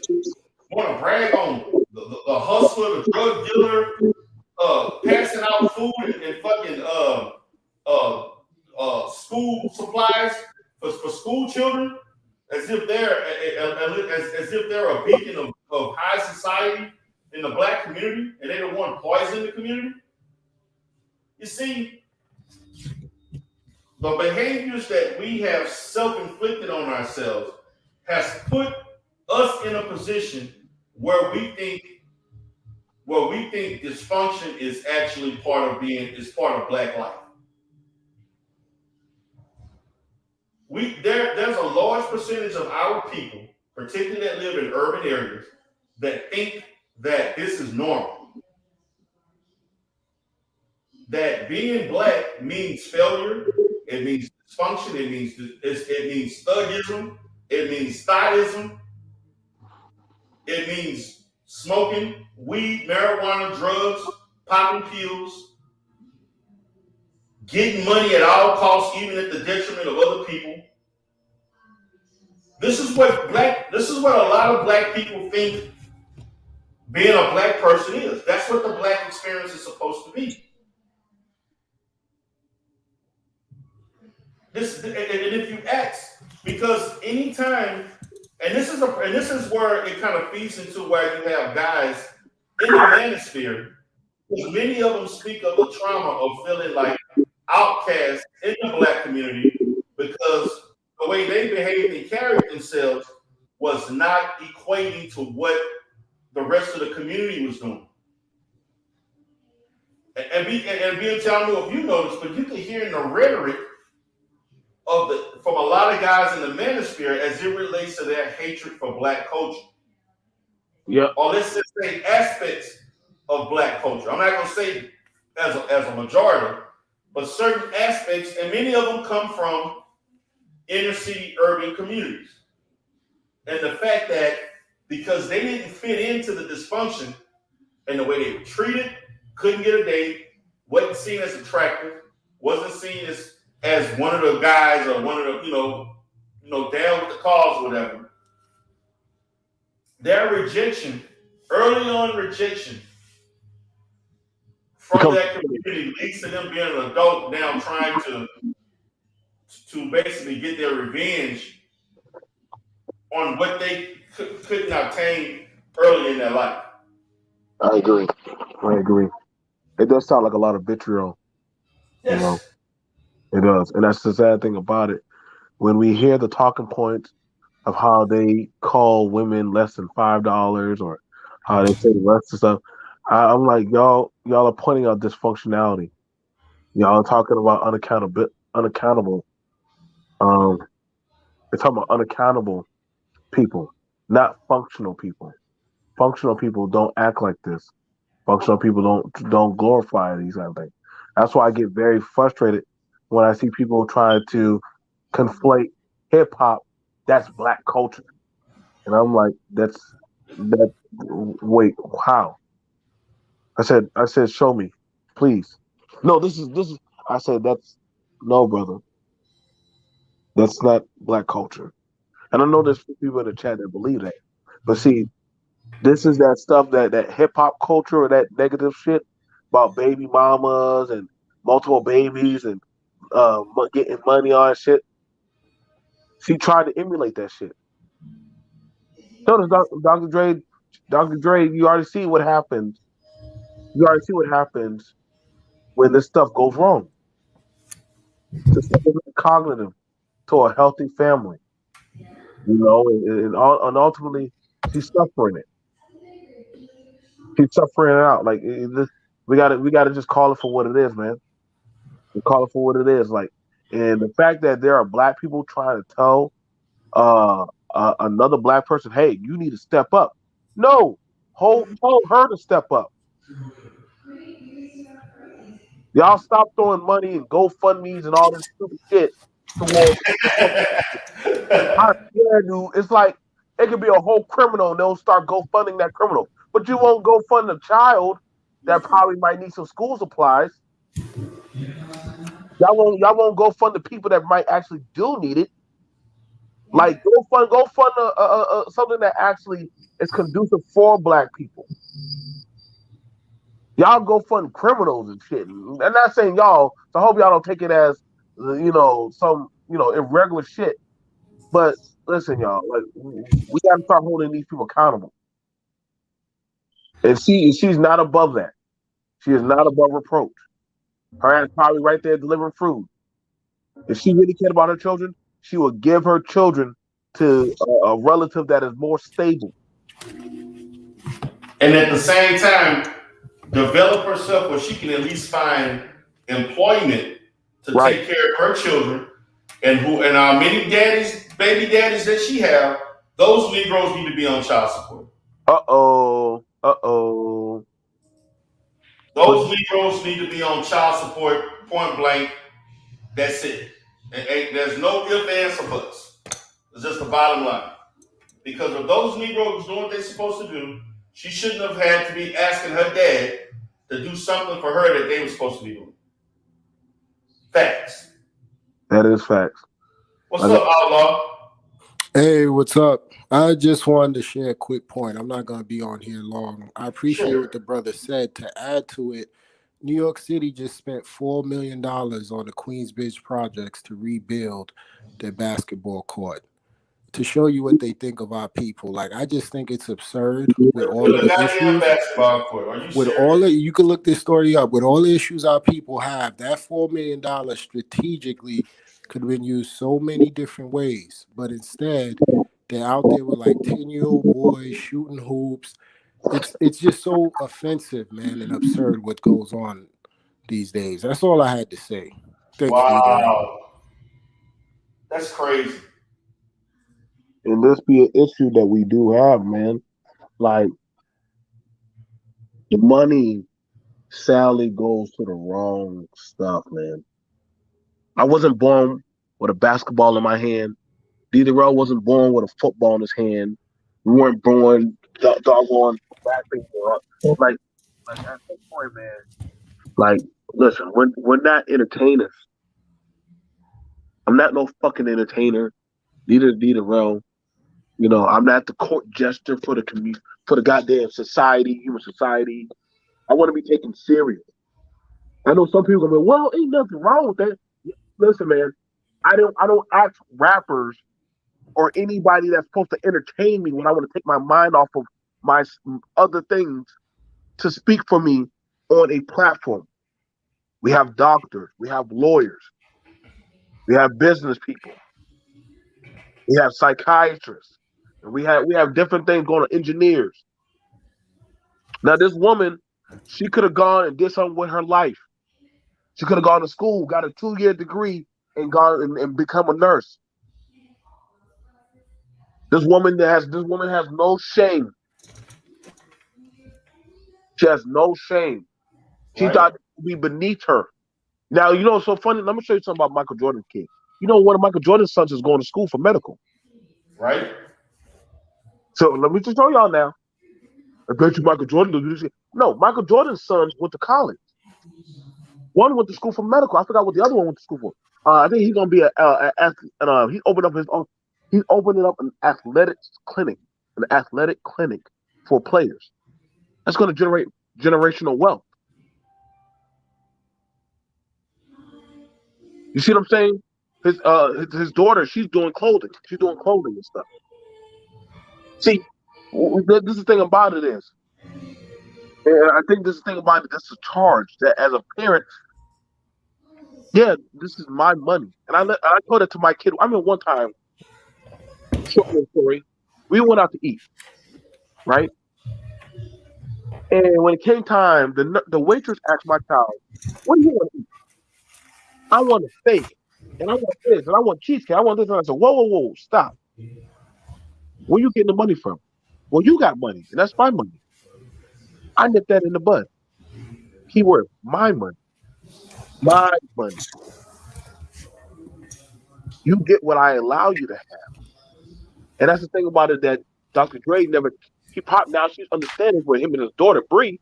want to brag on the hustler, the drug dealer, passing out food and fucking school supplies for school children, as if they're a beacon of high society in the black community, and they don't want to poison the community. You see, the behaviors that we have self-inflicted on ourselves has put us in a position where we think dysfunction is actually part of black life. There's a large percentage of our people, particularly that live in urban areas, that think that this is normal. That being black means failure, it means dysfunction, it means thugism, it means thotism, it means smoking weed, marijuana, drugs, popping pills, getting money at all costs, even at the detriment of other people. This is what a lot of black people think being a black person is. That's what the black experience is supposed to be. And if you ask, because anytime, and this is where it kind of feeds into where you have guys in the manosphere, because many of them speak of the trauma of feeling like outcasts in the black community because the way they behaved and carried themselves was not equating to what the rest of the community was doing. And BMT, I don't know if you noticed, but you can hear in the rhetoric from a lot of guys in the manosphere as it relates to their hatred for black culture. Yeah. Or let's just say aspects of black culture. I'm not going to say as a majority, but certain aspects, and many of them come from inner city urban communities. And the fact that because they didn't fit into the dysfunction and the way they were treated, couldn't get a date, wasn't seen as attractive, wasn't seen as one of the guys or one of the, down with the cause or whatever. Their rejection, early on rejection from that community community leads to them being an adult now trying to basically get their revenge on what they couldn't obtain early in their life. I agree. I agree. It does sound like a lot of vitriol. Yes. You know, it does, and that's the sad thing about it. When we hear the talking points of how they call women less than $5 or how they say less and stuff, I'm like, y'all are pointing out dysfunctionality. Y'all are talking about unaccountable. They're talking about unaccountable people, not functional people. Functional people don't act like this. Functional people don't glorify these kind of things. That's why I get very frustrated when I see people trying to conflate hip hop. That's black culture, and I'm like, that. Wait, how? I said, show me, please. No, this is. I said that's no, brother. That's not black culture. And I know there's people in the chat that believe that, but see, this is that stuff that hip hop culture or that negative shit about baby mamas and multiple babies and getting money on shit. She tried to emulate that shit. Notice Dr. Dre, you already see what happens. You already see what happens when this stuff goes wrong. This stuff isn't cognitive to a healthy family, you know, and ultimately she's suffering it. She's suffering it out. Like we gotta just call it for what it is, man. We call it for what it is. Like, and the fact that there are black people trying to tell another black person, hey, you need to step up. No, told her to step up. Y'all stop throwing money and GoFundMe's and all this stupid shit towards. I swear, dude, it's like it could be a whole criminal and they'll start GoFunding that criminal, but you won't GoFund a child that probably might need some school supplies. Y'all won't go fund the people that might actually do need it. Like go fund something that actually is conducive for black people. Y'all go fund criminals and shit. And I'm not saying y'all, so I hope y'all don't take it as some irregular shit. But listen, y'all, like we gotta start holding these people accountable. And she's not above that. She is not above reproach. Her ass probably right there delivering food. If she really cared about her children, she would give her children to a relative that is more stable. And at the same time, develop herself where she can at least find employment to take care of her children. And our many baby daddies that she have, those Negroes need to be on child support. Those Negroes need to be on child support, point blank. That's it. There's no ifs, ands, or buts. It's just the bottom line. Because if those Negroes doing what they're supposed to do, she shouldn't have had to be asking her dad to do something for her that they were supposed to be doing. Facts. That is facts. What's up, Outlaw? Hey, what's up? I just wanted to share a quick point. I'm not going to be on here long. I appreciate what the brother said. To add to it, New York City just spent $4 million on the Queensbridge projects to rebuild their basketball court. To show you what they think of our people. Like, I just think it's absurd with all of the issues. You can look this story up. With all the issues our people have, that $4 million strategically could have been used so many different ways. But instead, they're out there with like 10-year-old boys shooting hoops. It's just so offensive, man, and absurd what goes on these days. That's all I had to say. Thanks, wow. That's crazy. And this be an issue that we do have, man. Like the money sadly goes to the wrong stuff, man. I wasn't born with a basketball in my hand. D-Darrell wasn't born with a football in his hand. We weren't born doggone rapping. Like at some point, man. Like, listen, we're not entertainers. I'm not no fucking entertainer. Neither D-Darrell. You know, I'm not the court jester for the goddamn society, human society. I want to be taken serious. I know some people go, well, ain't nothing wrong with that. Listen, man, I don't ask rappers or anybody that's supposed to entertain me when I want to take my mind off of my other things to speak for me on a platform. We have doctors, we have lawyers, we have business people, we have psychiatrists, and we have different things going on, engineers. Now, this woman, she could have gone and did something with her life. She could have gone to school, got a 2-year degree, and gone and become a nurse. This woman has no shame. She has no shame. She thought it would be beneath her. Now, you know, it's so funny. Let me show you something about Michael Jordan's kid. You know, one of Michael Jordan's sons is going to school for medical. Right. So let me just show y'all now. I bet you Michael Jordan will do this. No, Michael Jordan's sons went to college. One went to school for medical. I forgot what the other one went to school for. I think he's gonna be an athlete. And he opened up his own. He's opening up an athletic clinic for players. That's going to generate generational wealth. You see what I'm saying? His daughter, she's doing clothing. She's doing clothing and stuff. See, this is the thing about it is, and I think this is the thing about it. This is a charge that as a parent, yeah, this is my money, and I told it to my kid. I mean, one time, short story, we went out to eat, right? And when it came time, the waitress asked my child, "What do you want to eat?" "I want a steak, and I want this, and I want cheesecake, I want this." And I said, whoa, stop. Where you getting the money from? Well, you got money, and that's my money. I nipped that in the bud. Keyword, my money. My money. You get what I allow you to have. And that's the thing about it that Dr. Dre never, he popped now, she's understanding for him and his daughter, Bree,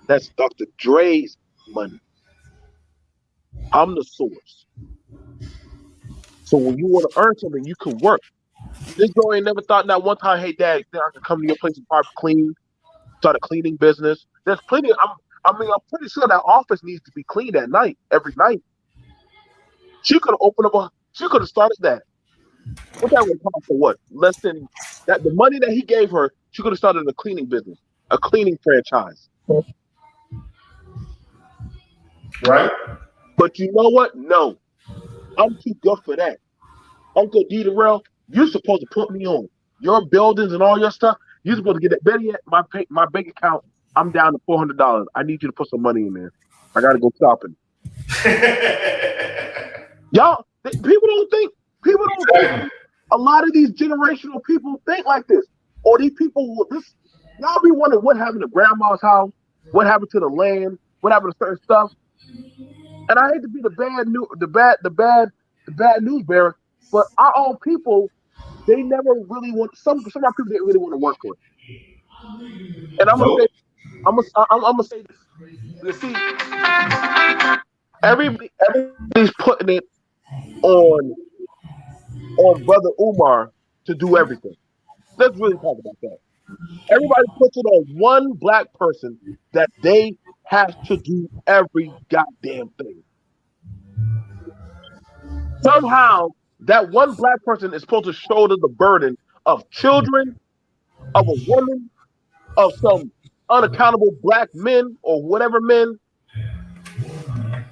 that's Dr. Dre's money. I'm the source. So when you want to earn something, you can work. This girl ain't never thought not one time, hey, Dad, I can come to your place and probably clean, start a cleaning business. There's plenty. I'm pretty sure that office needs to be cleaned at night, every night. She could have started that. What that would cost for what? Less than that. The money that he gave her, she could have started a cleaning business, a cleaning franchise. Right. But you know what? No. I'm too good for that. Uncle D. Darrell, you're supposed to put me on. Your buildings and all your stuff, you're supposed to get that. Better yet, my bank account, I'm down to $400. I need you to put some money in there. I got to go shopping. Y'all, people don't think. A lot of these generational people think like this. Or these people, y'all be wondering what happened to grandma's house, what happened to the land, what happened to certain stuff. And I hate to be the bad news bearer, but our own people, they never really want. Some of our people didn't really want to work for it. And I'm gonna say this. You see, everybody's putting it on Brother Umar to do everything. Let's really talk about that. Everybody puts it on one black person that they have to do every goddamn thing. Somehow, that one black person is supposed to shoulder the burden of children, of a woman, of some unaccountable black men or whatever men.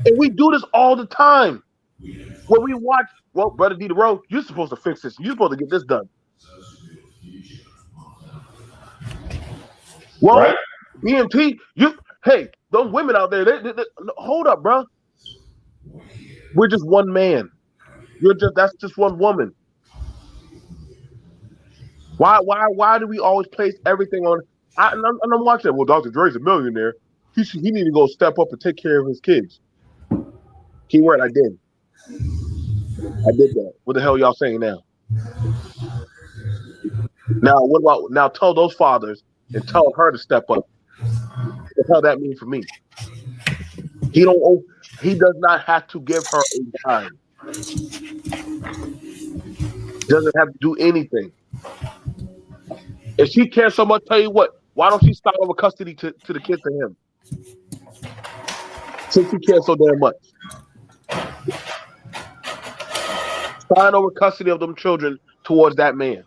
And we do this all the time. When we watch, well, Brother D. Darrell, you're supposed to fix this. You're supposed to get this done. Well, right. BMT, hey, those women out there, they, hold up, bro. We're just one man. That's just one woman. Why do we always place everything on? And I'm watching it. Well, Dr. Dre's a millionaire. He need to go step up and take care of his kids. Keyword, I did that. What the hell y'all saying now? Now tell those fathers and tell her to step up. What the hell that mean for me? He does not have to give her a dime. Doesn't have to do anything. If she cares so much, tell you what, why don't she start over custody to the kids to him? since he cares so damn much. Sign over custody of them children towards that man.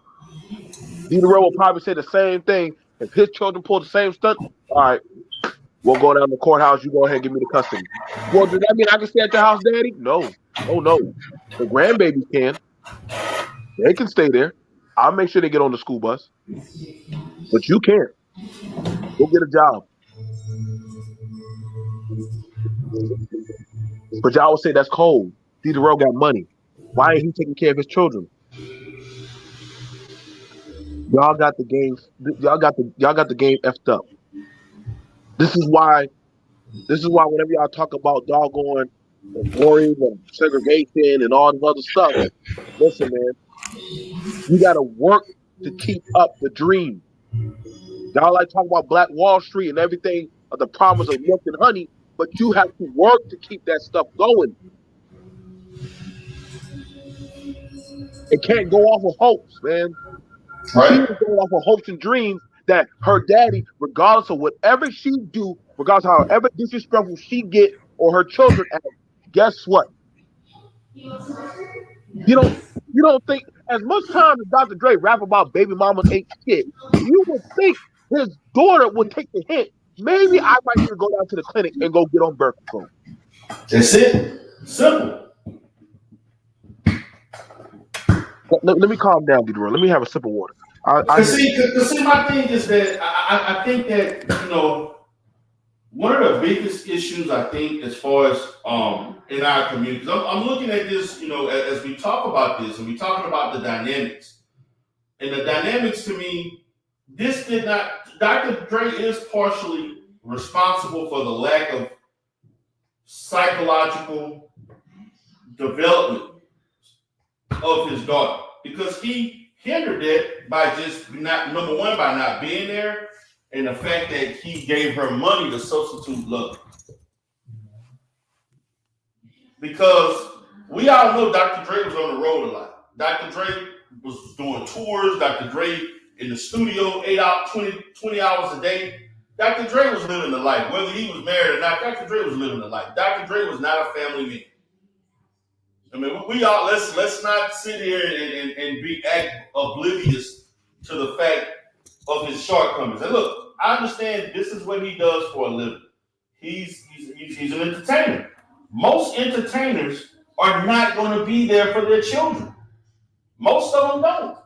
Diderot will probably say the same thing. If his children pull the same stunt, all right, we'll go down to the courthouse. You go ahead and give me the custody. Well, does that mean I can stay at your house, Daddy? No. Oh, no. The grandbabies can. They can stay there. I'll make sure they get on the school bus. But you can't. Go get a job. But y'all would say that's cold. Diderot got money. Why ain't he taking care of his children? Y'all got the game. Y'all got the game effed up. This is why whenever y'all talk about doggone glory and segregation and all this other stuff, listen, man, you got to work to keep up the dream. Y'all like talking about Black Wall Street and everything of the promise of milk and honey, but you have to work to keep that stuff going. It can't go off of hopes, man. Right. She was going off of hopes and dreams that her daddy, regardless of whatever she do, regardless of however disrespectful she get or her children act, guess what? You don't think, as much time as Dr. Dre rap about baby mamas ain't shit, you would think his daughter would take the hint. Maybe I might need to go down to the clinic and go get on birth control. That's it. Simple. Let me calm down, Diderot. Let me have a sip of water. See, my thing is that I think that, you know, one of the biggest issues, I think, as far as in our community, because I'm looking at this, you know, as we talk about this and we're talking about the dynamics. And the dynamics, to me, this did not, Dr. Dre is partially responsible for the lack of psychological development of his daughter, because he hindered it by just not, number one, by not being there, and the fact that he gave her money to substitute love. Because we all know Dr. Dre was on the road a lot. Dr. Dre was doing tours. Dr. Dre in the studio 20 hours a day. Dr. Dre was living the life. Whether he was married or not, Dr. Dre was living the life. Dr. Dre was not a family man. I mean, we all let's not sit here and be oblivious to the fact of his shortcomings. And look, I understand this is what he does for a living. He's an entertainer. Most entertainers are not going to be there for their children. Most of them don't.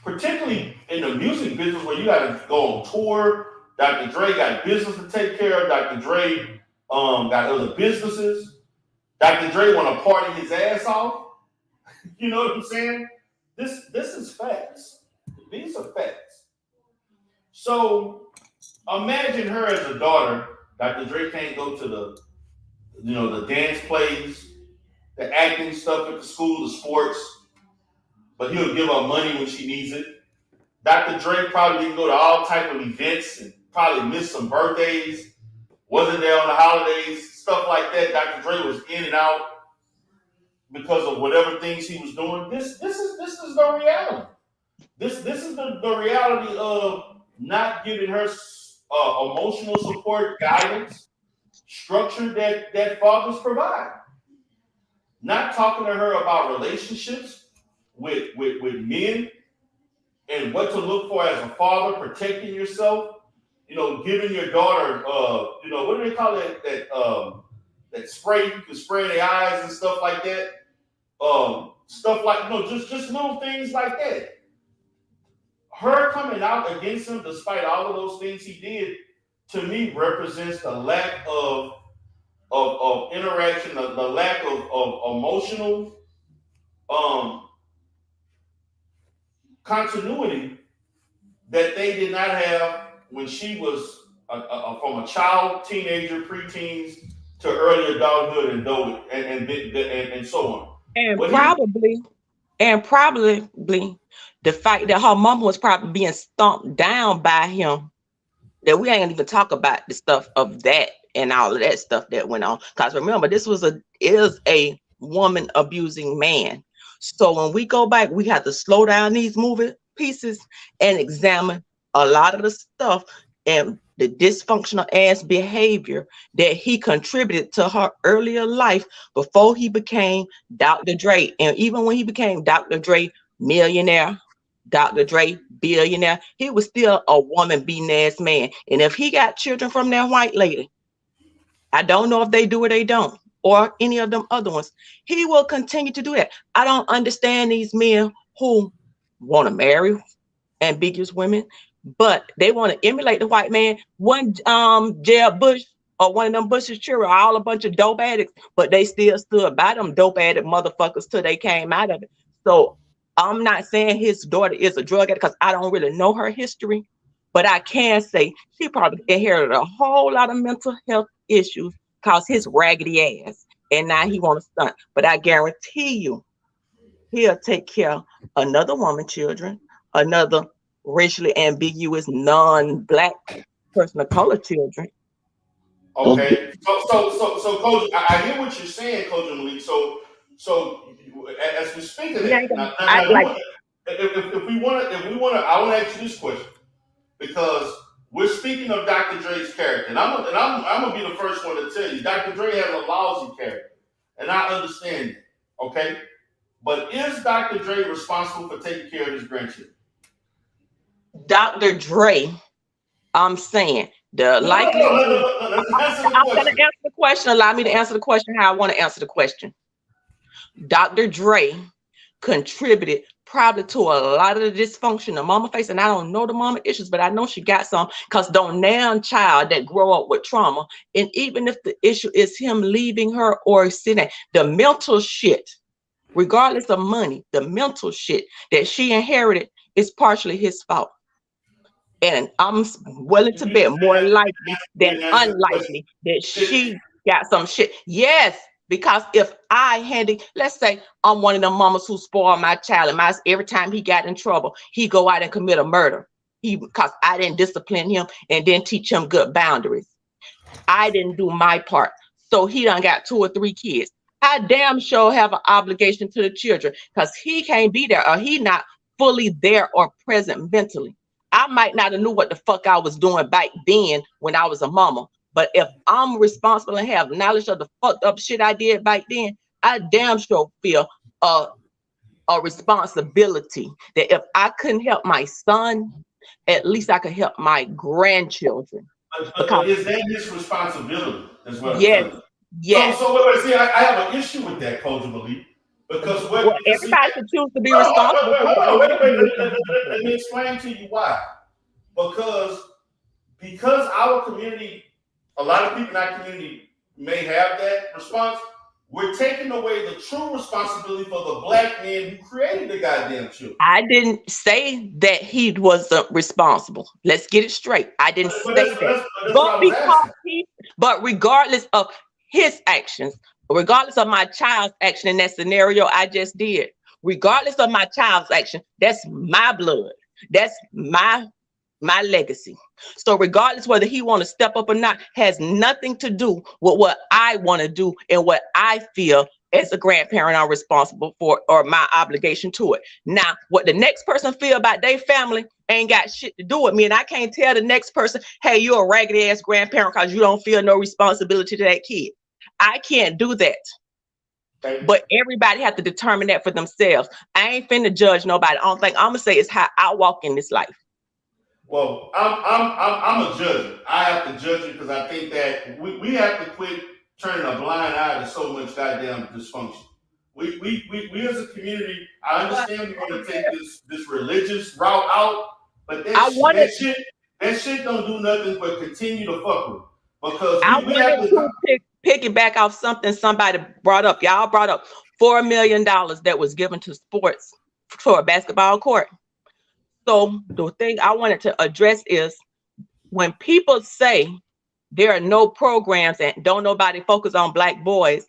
Particularly in the music business where you got to go on tour. Dr. Dre got business to take care of. Dr. Dre got other businesses. Dr. Dre want to party his ass off. You know what I'm saying? This is facts. These are facts. So imagine her as a daughter. Dr. Dre can't go to the dance plays, the acting stuff at the school, the sports, but he'll give her money when she needs it. Dr. Dre probably didn't go to all type of events and probably missed some birthdays. Wasn't there on the holidays, stuff like that. Dr. Dre was in and out because of whatever things he was doing. This is the reality. This is the reality of not giving her emotional support, guidance, structure that fathers provide. Not talking to her about relationships with men and what to look for as a father, protecting yourself. You know, giving your daughter, what do they call it? That spray you can spray in the eyes and stuff like that. Stuff like, just little things like that. Her coming out against him, despite all of those things he did, to me represents the lack of interaction, the lack of emotional continuity that they did not have when she was from a child, teenager, preteens to early adulthood and so on. And probably the fact that her mama was probably being stomped down by him, that we ain't gonna even talk about the stuff of that and all of that stuff that went on. Because remember, this is a woman abusing man. So when we go back, we have to slow down these movie pieces and examine a lot of the stuff and the dysfunctional ass behavior that he contributed to her earlier life before he became Dr. Dre. And even when he became Dr. Dre millionaire, Dr. Dre billionaire, he was still a woman beating ass man. And if he got children from that white lady, I don't know if they do or they don't, or any of them other ones, he will continue to do that. I don't understand these men who want to marry ambiguous women, but they want to emulate the white man. One Jeb Bush or one of them Bush's children are all a bunch of dope addicts, but they still stood by them dope addict motherfuckers till they came out of it. So I'm not saying his daughter is a drug addict because I don't really know her history, but I can say she probably inherited a whole lot of mental health issues cause his raggedy ass, and now he want to stunt. But I guarantee you, he'll take care of another woman, children, another racially ambiguous, non-black person of color children. Okay, so, Coach, I hear what you're saying, Coach Malik. So, as we speak of that, if we want to, I want to ask you this question because we're speaking of Dr. Dre's character, and I'm gonna be the first one to tell you, Dr. Dre has a lousy character, and I understand it. Okay, but is Dr. Dre responsible for taking care of his grandchildren? Dr. Dre, I'm saying the likely. I'm going to answer the question. Allow me to answer the question how I want to answer the question. Dr. Dre contributed probably to a lot of the dysfunction the mama face, and I don't know the mama issues, but I know she got some because don't now child that grow up with trauma, and even if the issue is him leaving her or sitting, the mental shit, regardless of money, the mental shit that she inherited is partially his fault. And I'm willing to bet more likely than unlikely that she got some shit. Yes, because if let's say I'm one of them mamas who spoiled my child, and every time he got in trouble, he go out and commit a murder. Because I didn't discipline him and then teach him good boundaries. I didn't do my part. So he done got 2 or 3 kids. I damn sure have an obligation to the children because he can't be there or he not fully there or present mentally. I might not have knew what the fuck I was doing back then when I was a mama. But if I'm responsible and have knowledge of the fucked up shit I did back then, I damn sure feel a responsibility that if I couldn't help my son, at least I could help my grandchildren. But is that his responsibility as well? Yes. Yes. So wait, see, I have an issue with that, Coach Malik. Because everybody should choose to be responsible. Let me explain to you why. Because our community, a lot of people in our community may have that response. We're taking away the true responsibility for the black man who created the goddamn children. I didn't say that he wasn't responsible. Let's get it straight. I didn't say that. But regardless of his actions, regardless of my child's action in that scenario I just did, regardless of my child's action, that's my blood. That's my legacy. So regardless whether he want to step up or not has nothing to do with what I want to do and what I feel as a grandparent I'm responsible for or my obligation to it. Now, what the next person feel about their family ain't got shit to do with me. And I can't tell the next person, hey, you're a raggedy ass grandparent because you don't feel no responsibility to that kid. I can't do that. But everybody have to determine that for themselves. I ain't finna judge nobody. The only thing I'm gonna say is how I walk in this life. Well, I'm a judge. I have to judge it because I think that we have to quit turning a blind eye to so much goddamn dysfunction. We as a community, I understand we want to take this religious route out, but that shit don't do nothing but continue to fuck with. Because we have to piggyback off something somebody brought up. Y'all brought up $4 million that was given to sports for a basketball court. So the thing I wanted to address is when people say there are no programs and don't nobody focus on black boys,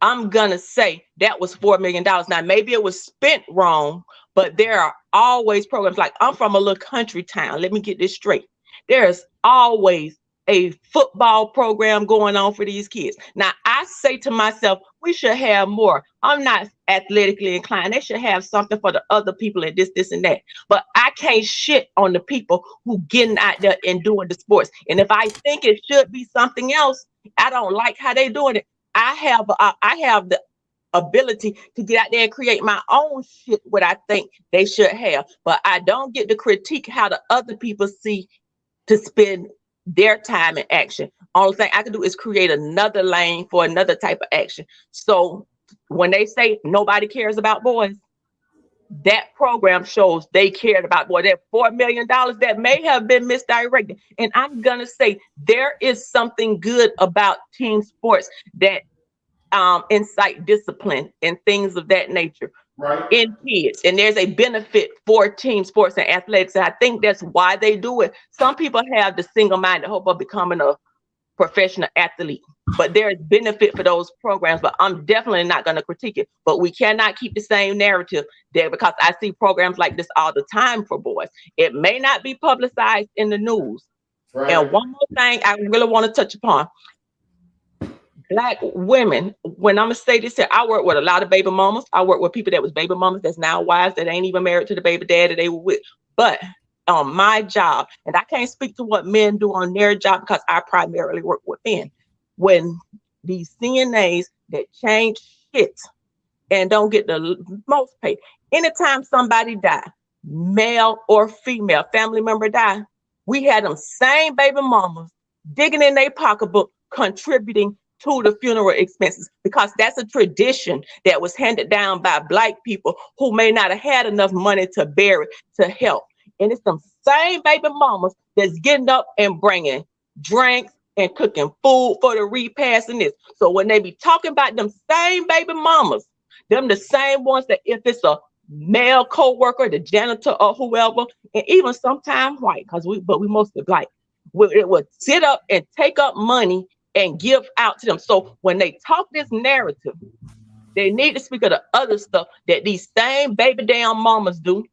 I'm gonna say that was $4 million. Now maybe it was spent wrong, but there are always programs. Like I'm from a little country town. Let me get this straight. There's always a football program going on for these kids. Now, I say to myself, we should have more. I'm not athletically inclined. They should have something for the other people and this, and that. But I can't shit on the people who getting out there and doing the sports. And if I think it should be something else, I don't like how they doing it. I have the ability to get out there and create my own shit, what I think they should have. But I don't get to critique how the other people see to spend their time in action. Only thing I can do is create another lane for another type of action. So when they say nobody cares about boys, that program shows they cared about boys. That $4 million that may have been misdirected. And I'm gonna say there is something good about team sports that incite discipline and things of that nature in kids. And there's a benefit for team sports and athletics. And I think that's why they do it. Some people have the single-minded hope of becoming a professional athlete, but there's benefit for those programs. But I'm definitely not going to critique it. But we cannot keep the same narrative there, because I see programs like this all the time for boys. It may not be publicized in the news. And one more thing I really want to touch upon. Black women, when I'm gonna say this here, I work with a lot of baby mamas. I work with people that was baby mamas that's now wives that ain't even married to the baby daddy they were with. But on my job, and I can't speak to what men do on their job because I primarily work with men. When these CNAs that change shit and don't get the most pay, anytime somebody die, male or female, family member die, we had them same baby mamas digging in their pocketbook, contributing to the funeral expenses, because that's a tradition that was handed down by Black people who may not have had enough money to bury to help. And it's them same baby mamas that's getting up and bringing drinks and cooking food for the repast and this. So when they be talking about them same baby mamas, them the same ones that if it's a male co-worker, the janitor or whoever, and even sometimes white, because we mostly Black, it would sit up and take up money and give out to them. So when they talk this narrative, they need to speak of the other stuff that these same baby damn mamas do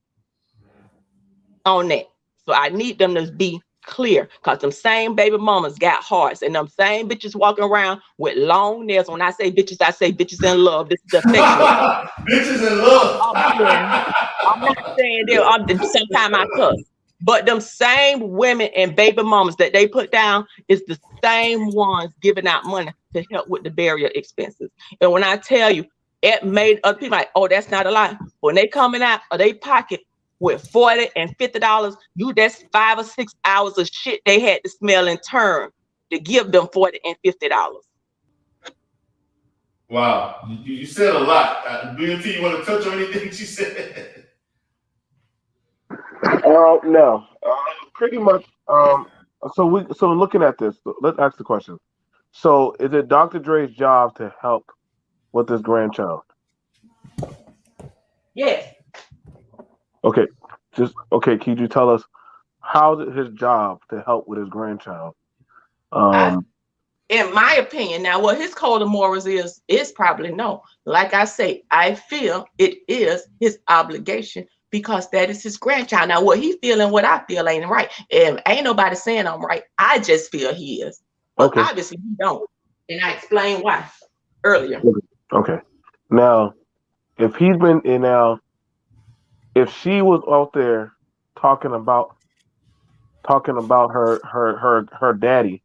on that. So I need them to be clear, because them same baby mamas got hearts, and them same bitches walking around with long nails. When I say bitches in love. This is the affection. Bitches in love. I'm not saying that. Sometimes I cuss. But them same women and baby mamas that they put down is the same ones giving out money to help with the burial expenses. And when I tell you, it made other people like, oh, that's not a lie. When they coming out of their pocket with $40 and $50, that's 5 or 6 hours of shit they had to smell in turn to give them $40 and $50. Wow, you said a lot. BNT, you want to touch on anything she said? No, pretty much. So looking at this, let's ask the question. So, is it Dr. Dre's job to help with this grandchild? Yes. Okay. Can you tell us how is it his job to help with his grandchild? In my opinion, now what his code of morals is probably no. Like I say, I feel it is his obligation, because that is his grandchild. Now, what he feel and what I feel ain't right. And ain't nobody saying I'm right. I just feel he is. But okay. Obviously he don't. And I explained why earlier. Okay. Now, if she was out there talking about her daddy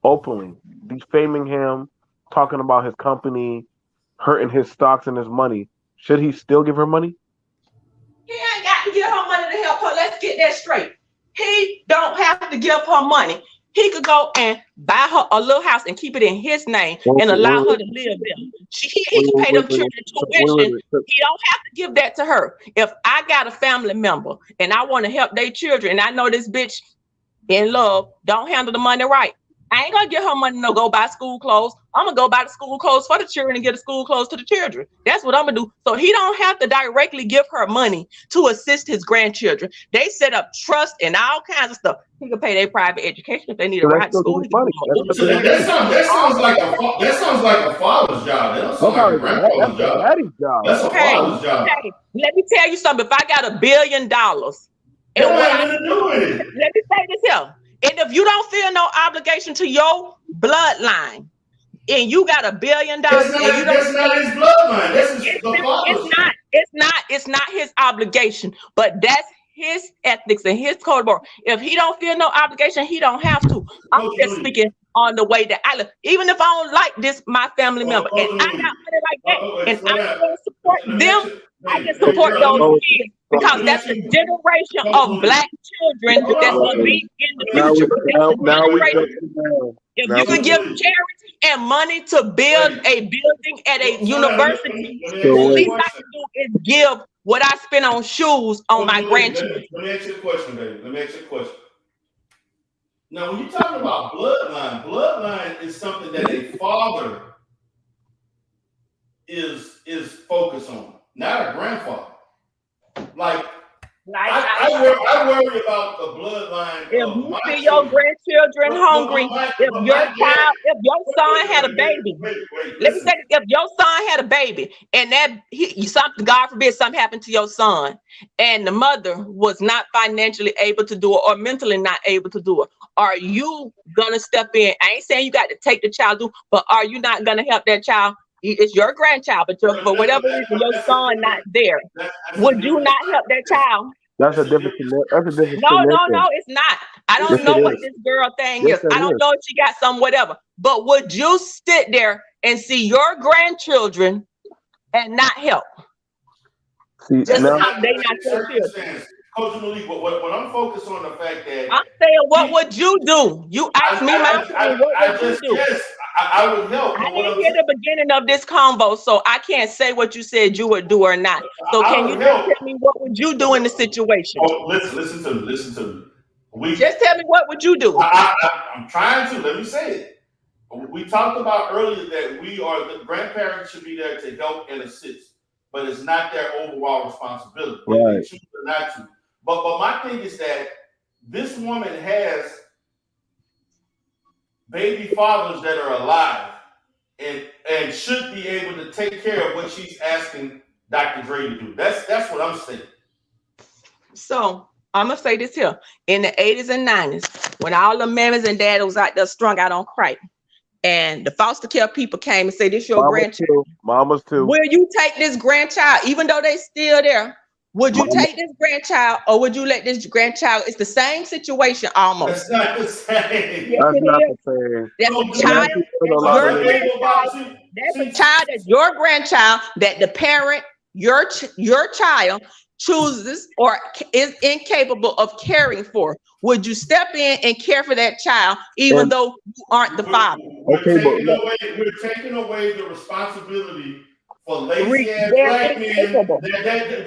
openly, defaming him, talking about his company, hurting his stocks and his money, should he still give her money? He ain't got to give her money to help her. Let's get that straight. He don't have to give her money. He could go and buy her a little house and keep it in his name and allow her to live there. He can pay them children tuition. He don't have to give that to her. If I got a family member and I want to help their children, and I know this bitch in love don't handle the money right, I ain't gonna give her money to go buy school clothes. I'm gonna go buy the school clothes for the children and get the school clothes to the children. That's what I'm gonna do. So he don't have to directly give her money to assist his grandchildren. They set up trust and all kinds of stuff. He can pay their private education if they need a ride to school. That sounds like a father's job. That don't sound like a grandfather's job. Daddy's job. That's a father's job. Okay. Let me tell you something. If I got $1 billion, let me say this here. And if you don't feel no obligation to your bloodline, and you got $1 billion, That's and you don't, not his bloodline. This is the father's. it's not his obligation, but that's his ethics and his code of moral. If he don't feel no obligation, he don't have to. I'm just speaking on the way that I live. Even if I don't like this, my family member, and I got money like that, and I don't support them, I can support those kids because that's a generation of Black children that's going to be in the future. If you can give charity and money to build a building at a university, the least I can do is give what I spend on shoes on my grandchildren. Let me ask you a question, baby. Let me ask you a question. Now, when you're talking about bloodline is something that a father is focused on, not a grandfather. Like, I worry about the bloodline. If you see your grandchildren hungry, if your son had a baby, let me say, if your son had a baby and something, God forbid, something happened to your son, and the mother was not financially able to do it or mentally not able to do it, are you gonna step in? I ain't saying you got to take the child through, but are you not gonna help that child? It's your grandchild, but for whatever reason, your son not there. Would you not help that child? That's a different. No, it's not. I don't know what this girl thing is. I don't know if she got some whatever. But would you sit there and see your grandchildren and not help? Just because they not your children. Coach Malik, what I'm focused on the fact that I'm saying, what would you do? You asked me my question. What would you do? Yes, I would help. I didn't hear the beginning of this convo, so I can't say what you said you would do or not. So can you just tell me what would you do in the situation? Oh, listen to me. Just tell me what would you do. I'm trying to. Let me say it. We talked about earlier that the grandparents should be there to help and assist, but it's not their overall responsibility. Right. They choose not to. But my thing is that this woman has baby fathers that are alive and should be able to take care of what she's asking Dr. Dre to do. That's what I'm saying. So I'm gonna say this here. In the 80s and 90s, when all the mammies and daddies was out there strung out on crack, and the foster care people came and said, "This your grandchild." Mamas too. Will you take this grandchild, even though they still there? Would you take this grandchild, or would you let this grandchild? It's the same situation almost. That's not the same. Yes, That's it not is. the same. That's a child. That's a child. That's your grandchild. That the parent, your child, chooses or is incapable of caring for. Would you step in and care for that child, even though you aren't the father? We're taking away the responsibility for lazy ass Black men.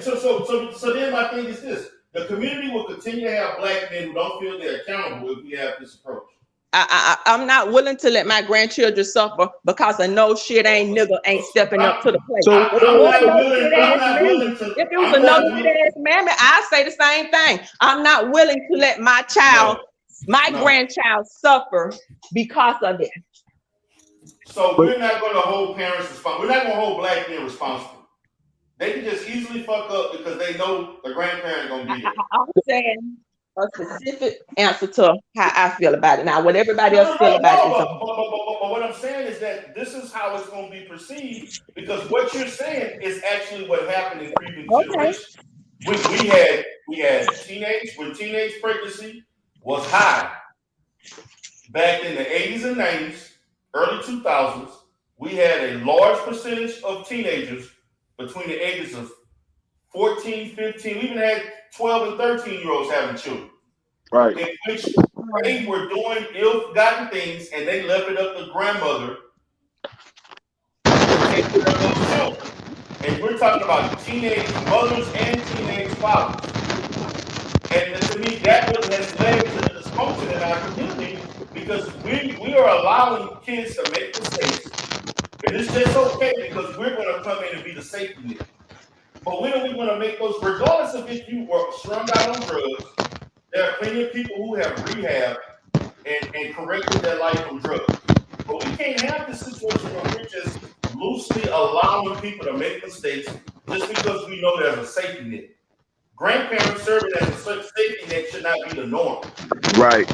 So then my thing is this: the community will continue to have Black men who don't feel they're accountable if we have this approach. I'm not willing to let my grandchildren suffer because a no shit ain't stepping up to the plate. So I'm not willing to. If it was a no shit ass mammy, I say the same thing. I'm not willing to let my child, grandchild, suffer because of it. So we're not going to hold parents responsible. We're not going to hold Black men responsible. They can just easily fuck up because they know the grandparent going to be there. I'm saying a specific answer to how I feel about it. Now, what everybody else feel about it. But what I'm saying is that this is how it's going to be perceived, because what you're saying is actually what happened in previous generations. We had teenage pregnancy was high back in the 80s and 90s. Early 2000s, we had a large percentage of teenagers between the ages of 14, 15. We even had 12 and 13-year-olds having children. Right. In which they were doing ill-gotten things, and they left it up to grandmother to take care of those children. And we're talking about teenage mothers and teenage fathers. And to me, that has led to the dysfunction in our community, because we are allowing kids to make mistakes, and it's just okay because we're going to come in and be the safety net. But when are we going to make those, regardless of if you were strung out on drugs? There are plenty of people who have rehab and corrected their life from drugs. But we can't have this situation where we're just loosely allowing people to make mistakes just because we know there's a safety net. grandparents serving as a such safety net should not be the norm. Right.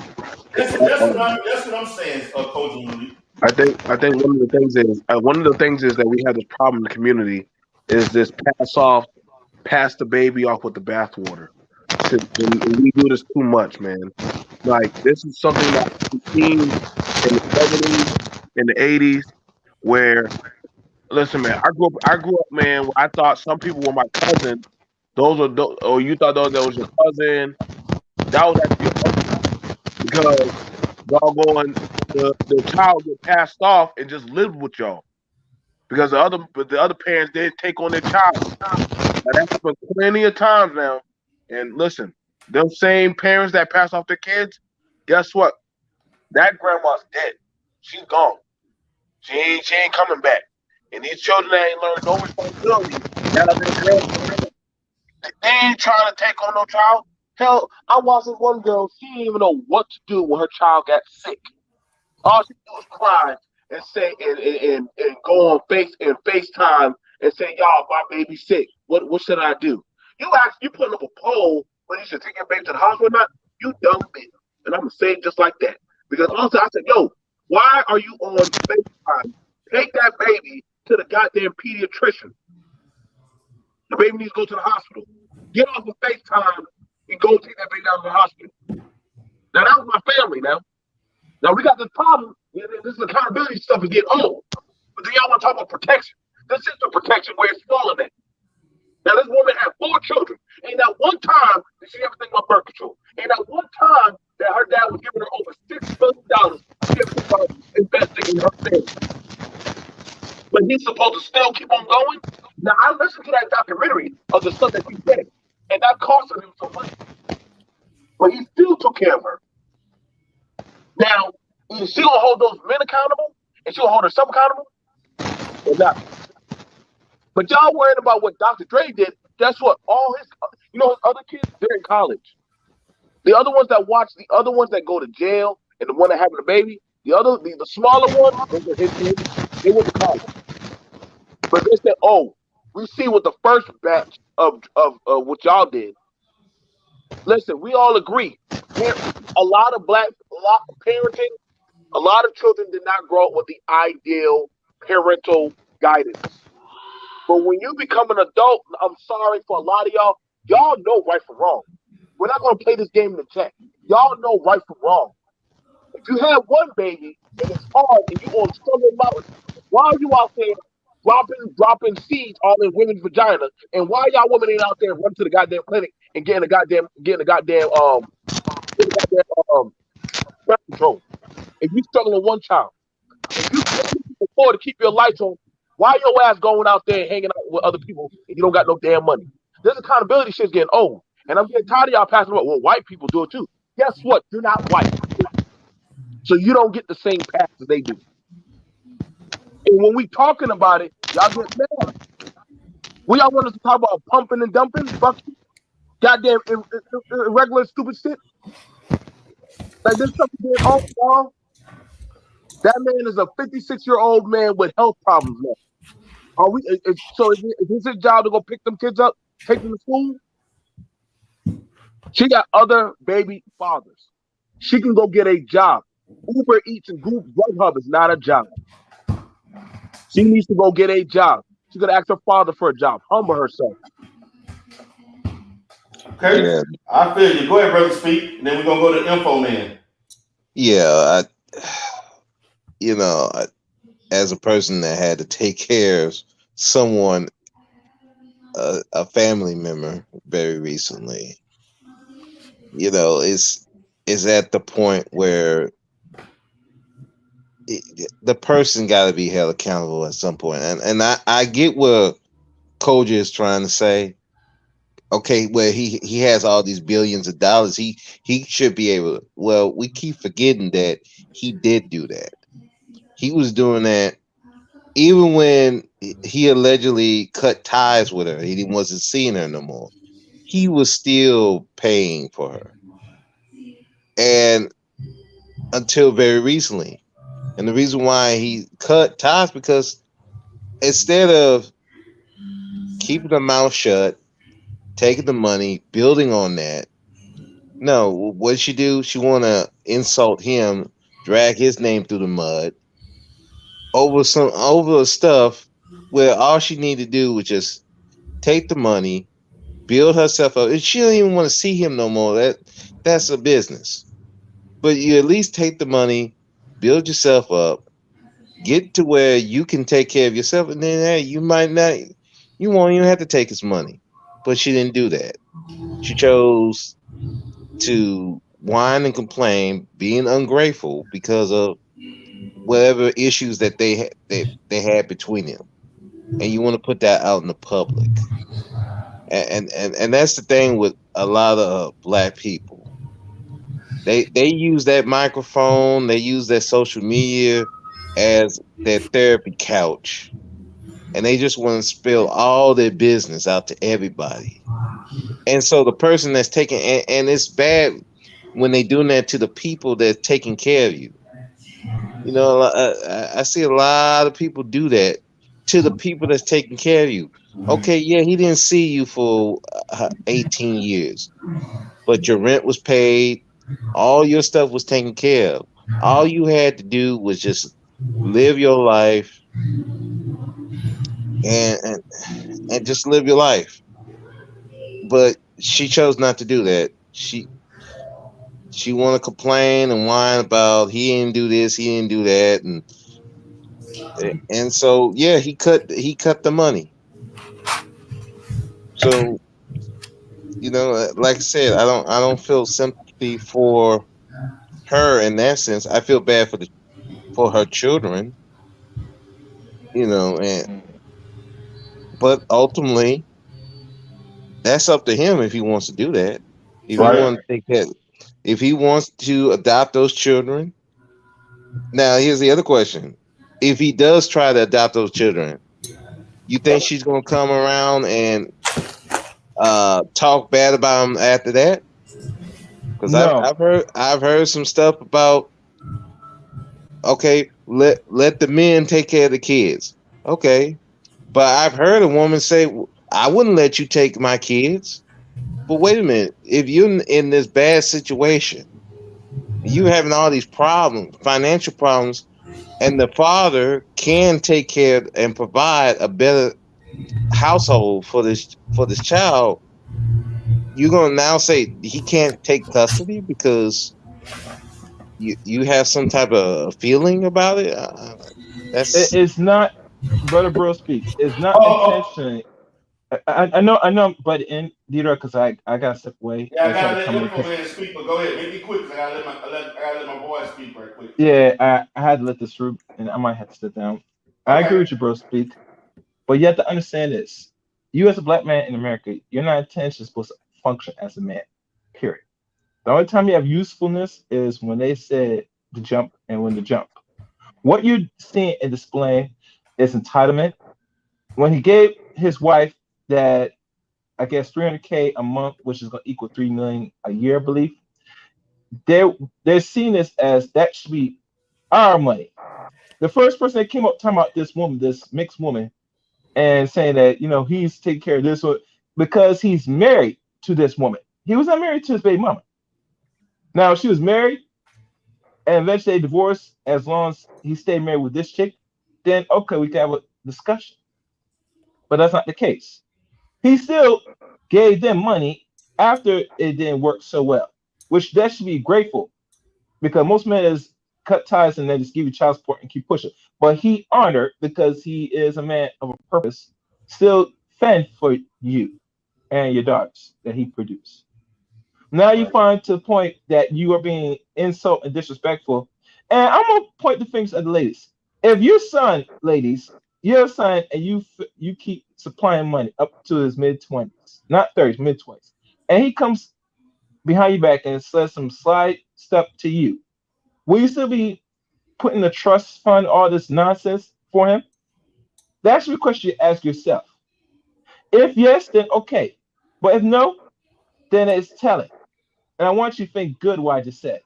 That's what I'm saying, Coach Louis. I think one of the things is that we have this problem in the community is this pass the baby off with the bathwater. And we do this too much, man. Like this is something that we've seen in the 70s, in the 80s, where listen, man, I grew up, man, where I thought some people were my cousin. Or you thought that was your cousin. That was actually your cousin. Because doggone the child get passed off and just lived with y'all. Because the other parents didn't take on their child. Now, that's happened plenty of times now. And listen, them same parents that pass off their kids, guess what? That grandma's dead. She's gone. She ain't coming back. And these children that ain't learned no responsibility, they ain't trying to take on no child. Hell, I watched this one girl. She didn't even know what to do when her child got sick. All she did was cry and say and go on FaceTime and say, "Y'all, my baby's sick. What should I do?" You putting up a poll when you should take your baby to the hospital or not? You dumb bitch. And I'm gonna say it just like that because also I said, "Yo, why are you on FaceTime? Take that baby to the goddamn pediatrician. The baby needs to go to the hospital. Get off of FaceTime and go take that baby down to the hospital." Now that was my family. Now we got this problem. This accountability stuff is getting old. But then y'all want to talk about protection. This is the protection where it's falling at. Now this woman had 4 children. Ain't that one time did she ever think about birth control? Ain't that one time that her dad was giving her over $6 million she ever think about investing in her family? But he's supposed to still keep on going? Now I listened to that documentary of the stuff that he did, and that costed him some money. But he still took care of her. Now, is she gonna hold those men accountable? And she gonna hold herself accountable? Or not? But y'all worried about what Dr. Dre did. Guess what? All his other kids, they're in college. The other ones that go to jail and the one that having a baby, the smaller ones, they went to college. But they said, "Oh, we see what the first batch of what y'all did." Listen, we all agree. A lot of parenting, a lot of children did not grow up with the ideal parental guidance. But when you become an adult, I'm sorry for a lot of y'all know right from wrong. We're not going to play this game in the chat. Y'all know right from wrong. If you have one baby and it's hard and you on Southern Mountain, why are you out there dropping seeds all in women's vagina? And why y'all women ain't out there running to the goddamn clinic and getting a goddamn birth control? If you struggling with one child, if you can't afford to keep your lights on, why your ass going out there and hanging out with other people if you don't got no damn money? This accountability shit's getting old. And I'm getting tired of y'all passing about, well, white people do it too. Guess what? You're not white. So you don't get the same pass as they do. And when we talking about it, y'all get mad. We all want us to talk about pumping and dumping, fuck you. Goddamn irregular stupid shit. Like this stuff is getting old, y'all. That man is a 56-year-old man with health problems now. Is his job to go pick them kids up, take them to school? She got other baby fathers. She can go get a job. Uber Eats and Grubhub is not a job. She needs to go get a job. She's gonna ask her father for a job. Humble herself. Okay, yeah. I feel you. Go ahead, brother. Speak. And then we're gonna go to Info Man. Yeah, as a person that had to take care of someone, a family member, very recently, it's at the point where the person got to be held accountable at some point. And I get what Koja is trying to say. Okay, well, he has all these billions of dollars. He should be able to. Well, we keep forgetting that he did do that. He was doing that even when he allegedly cut ties with her. He wasn't seeing her no more. He was still paying for her. And until very recently. And the reason why he cut ties, because instead of keeping her mouth shut taking the money, building on that. No, what did she do? She want to insult him, drag his name through the mud over stuff where all she needed to do was just take the money, build herself up. And she don't even want to see him no more. That's a business. But you at least take the money, build yourself up, get to where you can take care of yourself, and then hey, you won't even have to take his money. But she didn't do that. She chose to whine and complain, being ungrateful because of whatever issues that they had between them, and you want to put that out in the public. And that's the thing with a lot of black people. They use that microphone, they use that social media as their therapy couch, and they just want to spill all their business out to everybody. And so the person that's taking and it's bad when they doing that to the people that's taking care of you. You know, I see a lot of people do that to the people that's taking care of you. Okay, yeah, he didn't see you for 18 years, but your rent was paid, all your stuff was taken care of. All you had to do was just live your life and just live your life. But she chose not to do that. She want to complain and whine about he didn't do this, he didn't do that, and so yeah, he cut the money. So you know, like I said, I don't feel sympathy for her in that sense. I feel bad for her children, you know, but ultimately that's up to him if he wants to do that. If he Right. wants to take that, if he wants to adopt those children. Now here's the other question: if he does try to adopt those children, you think she's gonna come around and talk bad about him after that? Because No. I've heard some stuff about, okay, let the men take care of the kids. Okay, but I've heard a woman say, I wouldn't let you take my kids. But wait a minute, if you're in this bad situation, you having all these problems, financial problems, and the father can take care and provide a better household for this child, you're gonna now say he can't take custody because you have some type of feeling about it. That's It's not, brother bro speak. It's not Oh, intentionally. I know, but in Dieter, because I got to step away. yeah, I I try gotta to let come in him go because ahead and speak, but go ahead, make it quick. 'Cause I gotta let my boy speak right quick. yeah, I had to let this through, and I might have to sit down. I agree Okay. with you, bro speak, but you have to understand this. You as a black man in America, you're not intentionally supposed to function as a man. Period. The only time you have usefulness is when they said to jump and when to jump. What you're seeing and displaying is entitlement. When he gave his wife that, I guess, 300K a month, which is going to equal 3 million a year, I believe, they're they're seeing this as that should be our money. The first person that came up talking about this woman, this mixed woman, and saying that he's taking care of this one because he's married to this woman. He was not married to his baby mama. Now she was married, and eventually they divorced. As long as he stayed married with this chick, then okay, we can have a discussion. But that's not the case. He still gave them money after it didn't work so well, which that should be grateful because most men is cut ties and then just give you child support and keep pushing. But he honored because he is a man of a purpose, still fend for you and your daughters that he produced. Now you Right. find to the point that you are being insult and disrespectful. And I'm gonna point the fingers at the ladies. If your son, ladies, your son, and you keep supplying money up to his mid 20s, not 30s, mid 20s, and he comes behind your back and says some slight stuff to you, will you still be putting the trust fund all this nonsense for him? That's the question you ask yourself. If yes, then okay. But if no, then it's telling. And I want you to think good what I just said.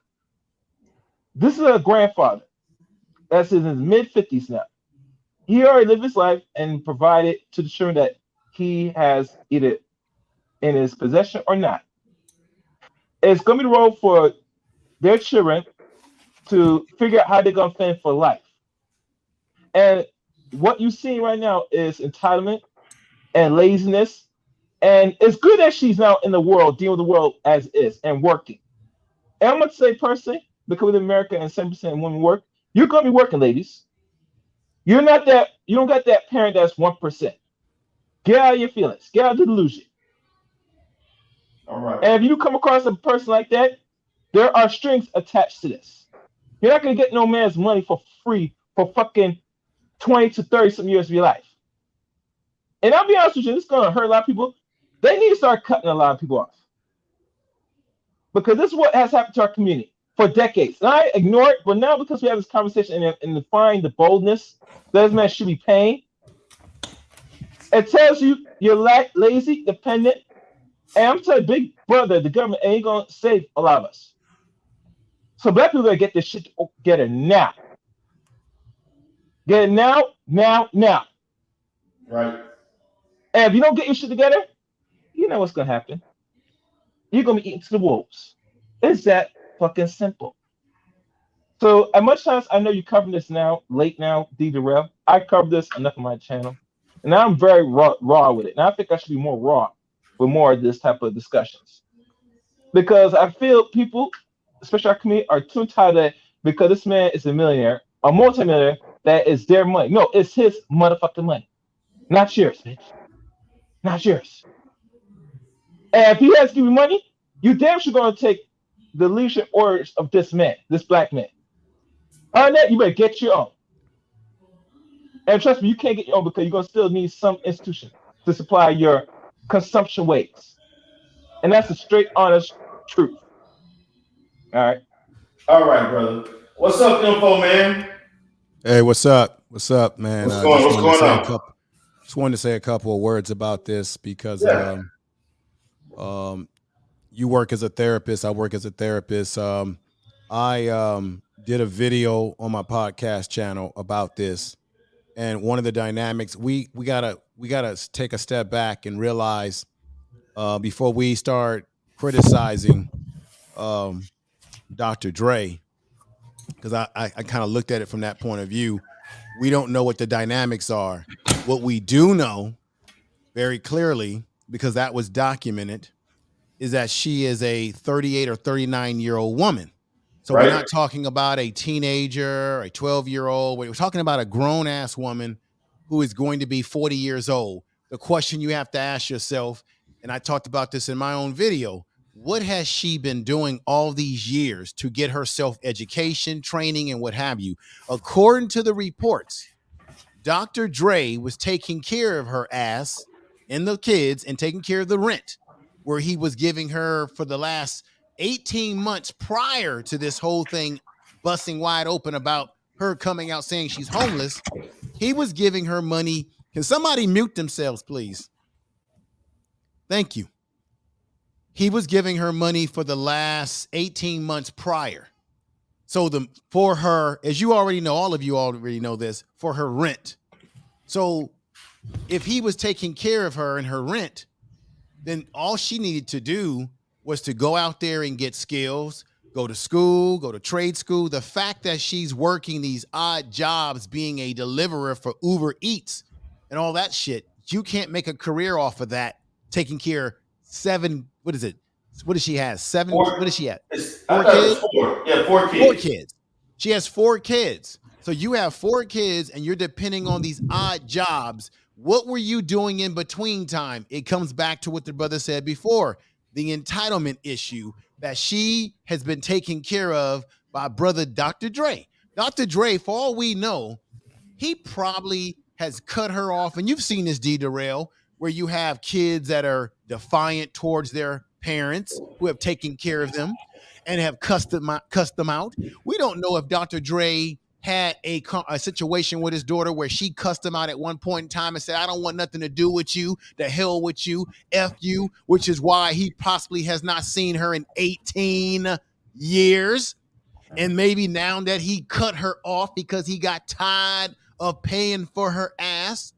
This is a grandfather that's in his mid 50s now. He already lived his life and provided to the children that he has either in his possession or not, it's going to be the role for their children to figure out how they're going to fend for life. And what you see right now is entitlement and laziness. And it's good that she's now in the world, dealing with the world as is and working. And I'm going to say personally, because with America and 7% of women work, you're going to be working, ladies. You're not that, you don't got that parent that's 1%. Get out of your feelings. Get out of the delusion. All right. And if you come across a person like that, there are strings attached to this. You're not going to get no man's money for free for fucking 20 to 30 some years of your life. And I'll be honest with you, this is going to hurt a lot of people. They need to start cutting a lot of people off. Because this is what has happened to our community for decades. And I ignore it, but now because we have this conversation and define the boldness that this man should be paying, it tells you you're lazy, dependent. And I'm telling you, big brother, the government ain't going to save a lot of us. So black people got to get this shit together now. Get it now. Right. And if you don't get your shit together, you know what's going to happen. You're going to be eaten to the wolves. It's that fucking simple. So as much as I know you're covering this now, late now, D. Darrell, I covered this enough on my channel. And I'm very raw with it. And I think I should be more raw with more of this type of discussions. Because I feel people, especially our community, are too entitled because this man is a millionaire, a multimillionaire, that is their money. No, it's his motherfucking money. Not yours, bitch. Not yours. And if he has to give you money, you damn sure going to take the leadership orders of this man, this black man. On that, you better get your own. And trust me, you can't get your own because you're going to still need some institution to supply your consumption ways. And that's the straight, honest truth. All right. All right, brother. What's up, Info Man? Hey, what's up? What's up, man? What's going on? Just wanted to say a couple of words about this because you work as a therapist. I work as a therapist. I did a video on my podcast channel about this, and one of the dynamics we gotta take a step back and realize before we start criticizing Dr. Dre, because I kind of looked at it from that point of view. We don't know what the dynamics are. What we do know very clearly, because that was documented, is that she is a 38 or 39-year-old woman. So We're not talking about a teenager, a 12-year-old. We're talking about a grown-ass woman who is going to be 40 years old. The question you have to ask yourself, and I talked about this in my own video, what has she been doing all these years to get herself education, training, and what have you? According to the reports, Dr. Dre was taking care of her ass and the kids and taking care of the rent, where he was giving her for the last 18 months prior to this whole thing busting wide open about her coming out saying she's homeless. He was giving her money. Can somebody mute themselves, please? Thank you. He was giving her money for the last 18 months prior. So for her, as you already know, all of you already know this, for her rent. So if he was taking care of her and her rent, then all she needed to do was to go out there and get skills, go to school, go to trade school. The fact that she's working these odd jobs, being a deliverer for Uber Eats and all that shit, you can't make a career off of that, taking care what is it? What does she have? What does she have? 4 kids? 4. Yeah, 4 kids. 4 kids. She has 4 kids. So you have 4 kids and you're depending on these odd jobs. What were you doing in between time? It comes back to what the brother said before, the entitlement issue that she has been taken care of by brother Dr. Dre. Dr. Dre, for all we know, he probably has cut her off. And you've seen this, D. Darrell, where you have kids that are defiant towards their parents who have taken care of them and have cussed them out. We don't know if Dr. Dre had a situation with his daughter where she cussed him out at one point in time and said, I don't want nothing to do with you, the hell with you, F you, which is why he possibly has not seen her in 18 years. And maybe now that he cut her off because he got tired of paying for her ass.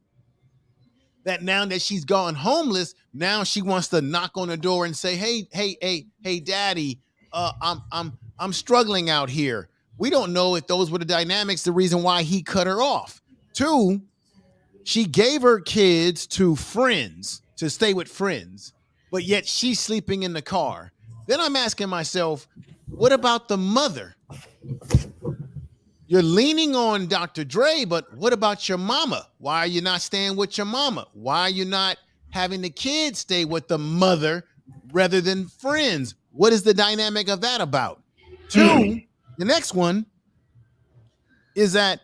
that now that she's gone homeless, now she wants to knock on the door and say, hey, daddy, I'm struggling out here. We don't know if those were the dynamics, the reason why he cut her off. 2, she gave her kids to friends to stay with friends, but yet she's sleeping in the car. Then I'm asking myself, what about the mother? You're leaning on Dr. Dre, but what about your mama? Why are you not staying with your mama? Why are you not having the kids stay with the mother rather than friends? What is the dynamic of that about? 2, the next one is that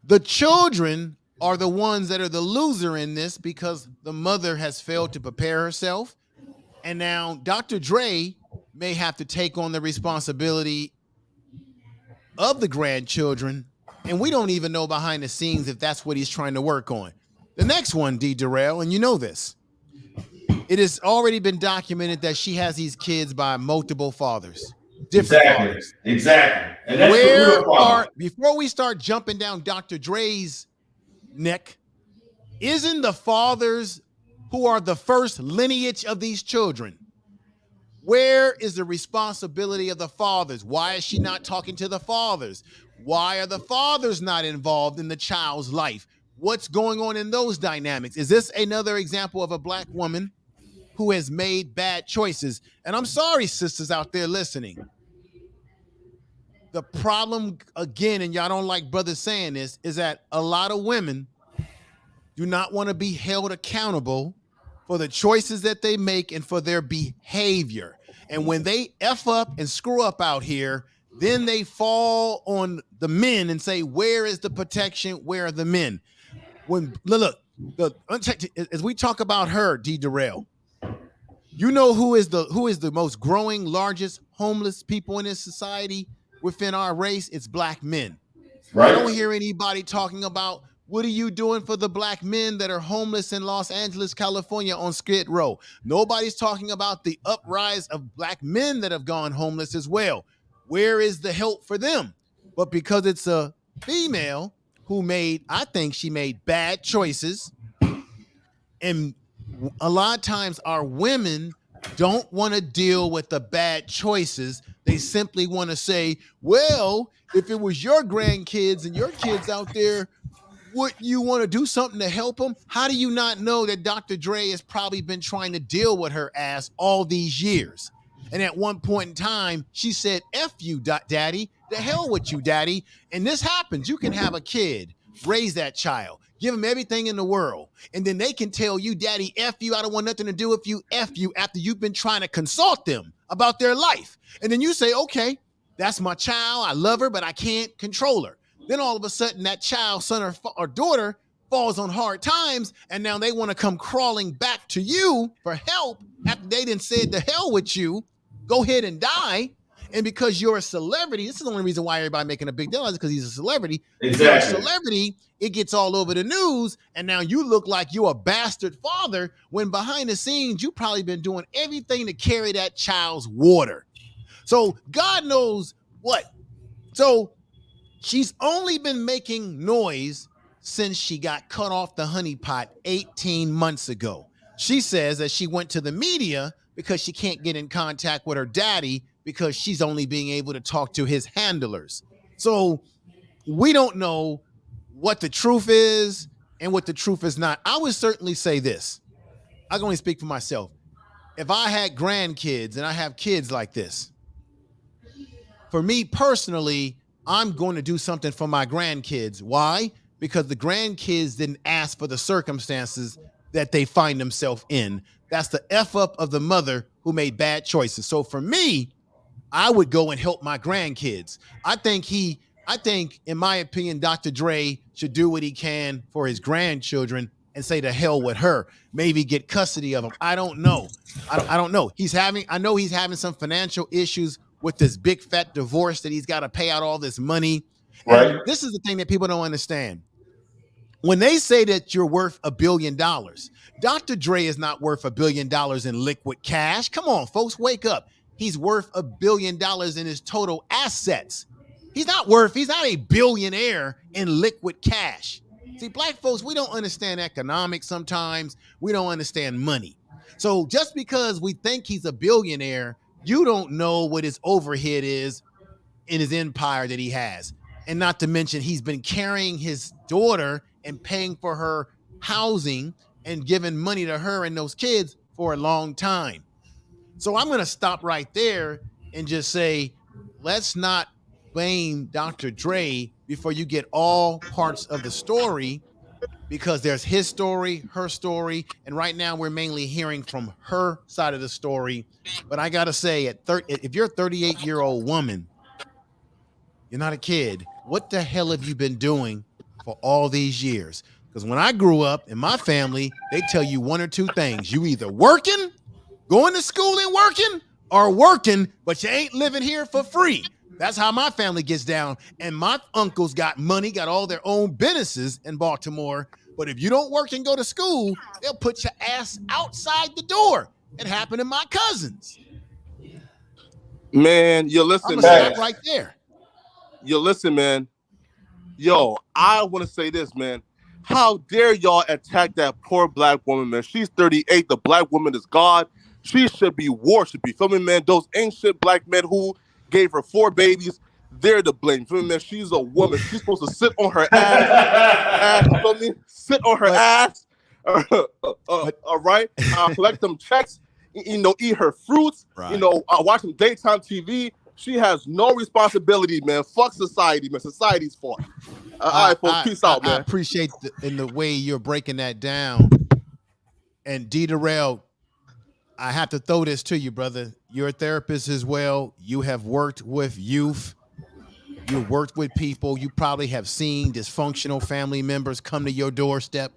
the children are the ones that are the loser in this because the mother has failed to prepare herself. And now Dr. Dre may have to take on the responsibility of the grandchildren. And we don't even know behind the scenes if that's what he's trying to work on. The next one, D. Durrell, and you know this, it has already been documented that she has these kids by multiple fathers. Different fathers. Exactly. And that's the real problem. Before we start jumping down Dr. Dre's neck, isn't the fathers who are the first lineage of these children? Where is the responsibility of the fathers? Why is she not talking to the fathers? Why are the fathers not involved in the child's life? What's going on in those dynamics? Is this another example of a Black woman who has made bad choices? And I'm sorry, sisters out there listening. The problem, again, and y'all don't like brothers saying this, is that a lot of women do not want to be held accountable for the choices that they make and for their behavior. And when they F up and screw up out here, then they fall on the men and say, where is the protection? Where are the men? When look, as we talk about her, D. Durrell, you know who is the most growing, largest homeless people in this society within our race? It's Black men. Right. I don't hear anybody talking about what are you doing for the Black men that are homeless in Los Angeles, California on Skid Row. Nobody's talking about the uprise of Black men that have gone homeless as well. Where is the help for them? But because it's a female who I think she made bad choices. And a lot of times our women don't want to deal with the bad choices. They simply want to say, well, if it was your grandkids and your kids out there, would you want to do something to help them? How do you not know that Dr. Dre has probably been trying to deal with her ass all these years? And at one point in time, she said, F you, daddy, the hell with you, daddy. And this happens. You can have a kid, raise that child, give them everything in the world. And then they can tell you, daddy, F you, I don't want nothing to do with you, F you, after you've been trying to consult them about their life. And then you say, okay, that's my child. I love her, but I can't control her. Then all of a sudden that child, son or daughter falls on hard times. And now they want to come crawling back to you for help after they done said the hell with you, go ahead and die. And because you're a celebrity, this is the only reason why everybody making a big deal is because he's a celebrity. Exactly. If you're a celebrity, it gets all over the news. And now you look like you're a bastard father when behind the scenes, you probably been doing everything to carry that child's water. So God knows what. So she's only been making noise since she got cut off the honeypot 18 months ago. She says that she went to the media because she can't get in contact with her daddy because she's only being able to talk to his handlers. So we don't know what the truth is and what the truth is not. I would certainly say this. I can only speak for myself. If I had grandkids and I have kids like this, for me personally, I'm going to do something for my grandkids. Why? Because the grandkids didn't ask for the circumstances that they find themselves in. That's the F up of the mother who made bad choices. So for me, I would go and help my grandkids. I think in my opinion, Dr. Dre should do what he can for his grandchildren and say to hell with her, maybe get custody of them. I don't know. I don't know. I know he's having some financial issues with this big fat divorce that he's got to pay out all this money. Right. And this is the thing that people don't understand. When they say that you're worth $1 billion, Dr. Dre is not worth $1 billion in liquid cash. Come on, folks, wake up. He's worth $1 billion in his total assets. He's not a billionaire in liquid cash. See, black folks, we don't understand economics sometimes. We don't understand money. So just because we think he's a billionaire, you don't know what his overhead is in his empire that he has. And not to mention, he's been carrying his daughter and paying for her housing and giving money to her and those kids for a long time. So I'm going to stop right there and just say, let's not blame Dr. Dre before you get all parts of the story, because there's his story, her story, and right now we're mainly hearing from her side of the story. But I got to say, if you're a 38-year-old woman, you're not a kid. What the hell have you been doing for all these years? Because when I grew up in my family, they tell you one or two things. You either working, going to school and working, or working, but you ain't living here for free. That's how my family gets down. And my uncles got money, got all their own businesses in Baltimore. But if you don't work and go to school, they'll put your ass outside the door. It happened to my cousins. Man, you I'm listen, going to man. stop right there. You listen, man. Yo, I want to say this, man. How dare y'all attack that poor black woman, man? She's 38. The black woman is God. She should be worshipped. You feel me, man? Those ancient black men who gave her 4 babies, they're to blame. You feel me, man? She's a woman. She's supposed to sit on her ass. You feel me? Sit on her ass. All right? Collect them checks. Eat her fruits. Right. Watch some daytime TV. She has no responsibility, man. Fuck society, man. Society's fault. All right, folks. Peace out, man. I appreciate in the way you're breaking that down. And D. Darrell, I have to throw this to you, brother. You're a therapist as well. You have worked with youth. You've worked with people. You probably have seen dysfunctional family members come to your doorstep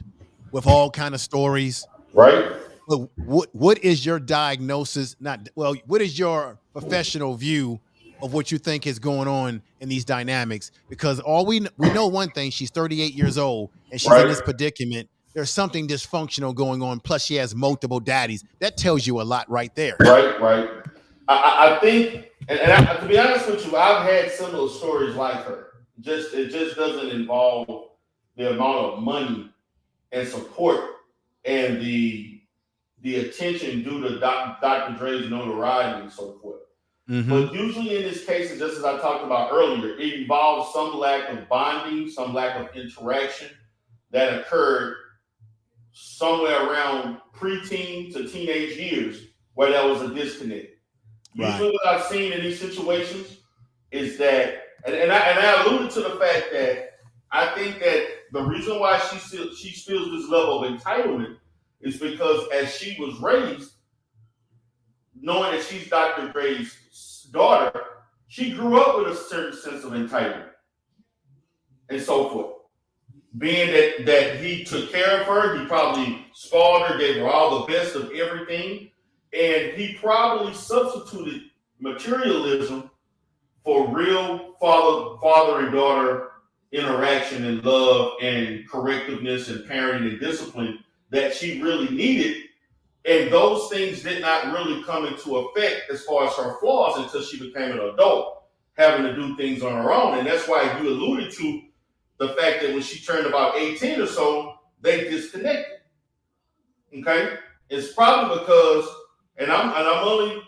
with all kind of stories. Right. But what is your diagnosis? What is your professional view of what you think is going on in these dynamics? Because we know one thing: she's 38 years old and she's in this predicament. There's something dysfunctional going on. Plus, she has multiple daddies. That tells you a lot right there. Right. I think, and to be honest with you, I've had similar stories like her. It just doesn't involve the amount of money and support and the attention due to Dr. Dre's notoriety and so forth. Mm-hmm. But usually in this case, just as I talked about earlier, it involves some lack of bonding, some lack of interaction that occurred somewhere around preteen to teenage years where there was a disconnect. Right. Usually what I've seen in these situations is that, and I alluded to the fact that I think that the reason why she feels this level of entitlement is because as she was raised, knowing that she's Dr. Dre's daughter, she grew up with a certain sense of entitlement and so forth. Being that he took care of her, he probably spoiled her, gave her all the best of everything, and he probably substituted materialism for real father and daughter interaction and love and correctiveness and parenting and discipline that she really needed. And those things did not really come into effect as far as her flaws until she became an adult, having to do things on her own. And that's why you alluded to the fact that when she turned about 18 or so, they disconnected. Okay? It's probably because, and I'm only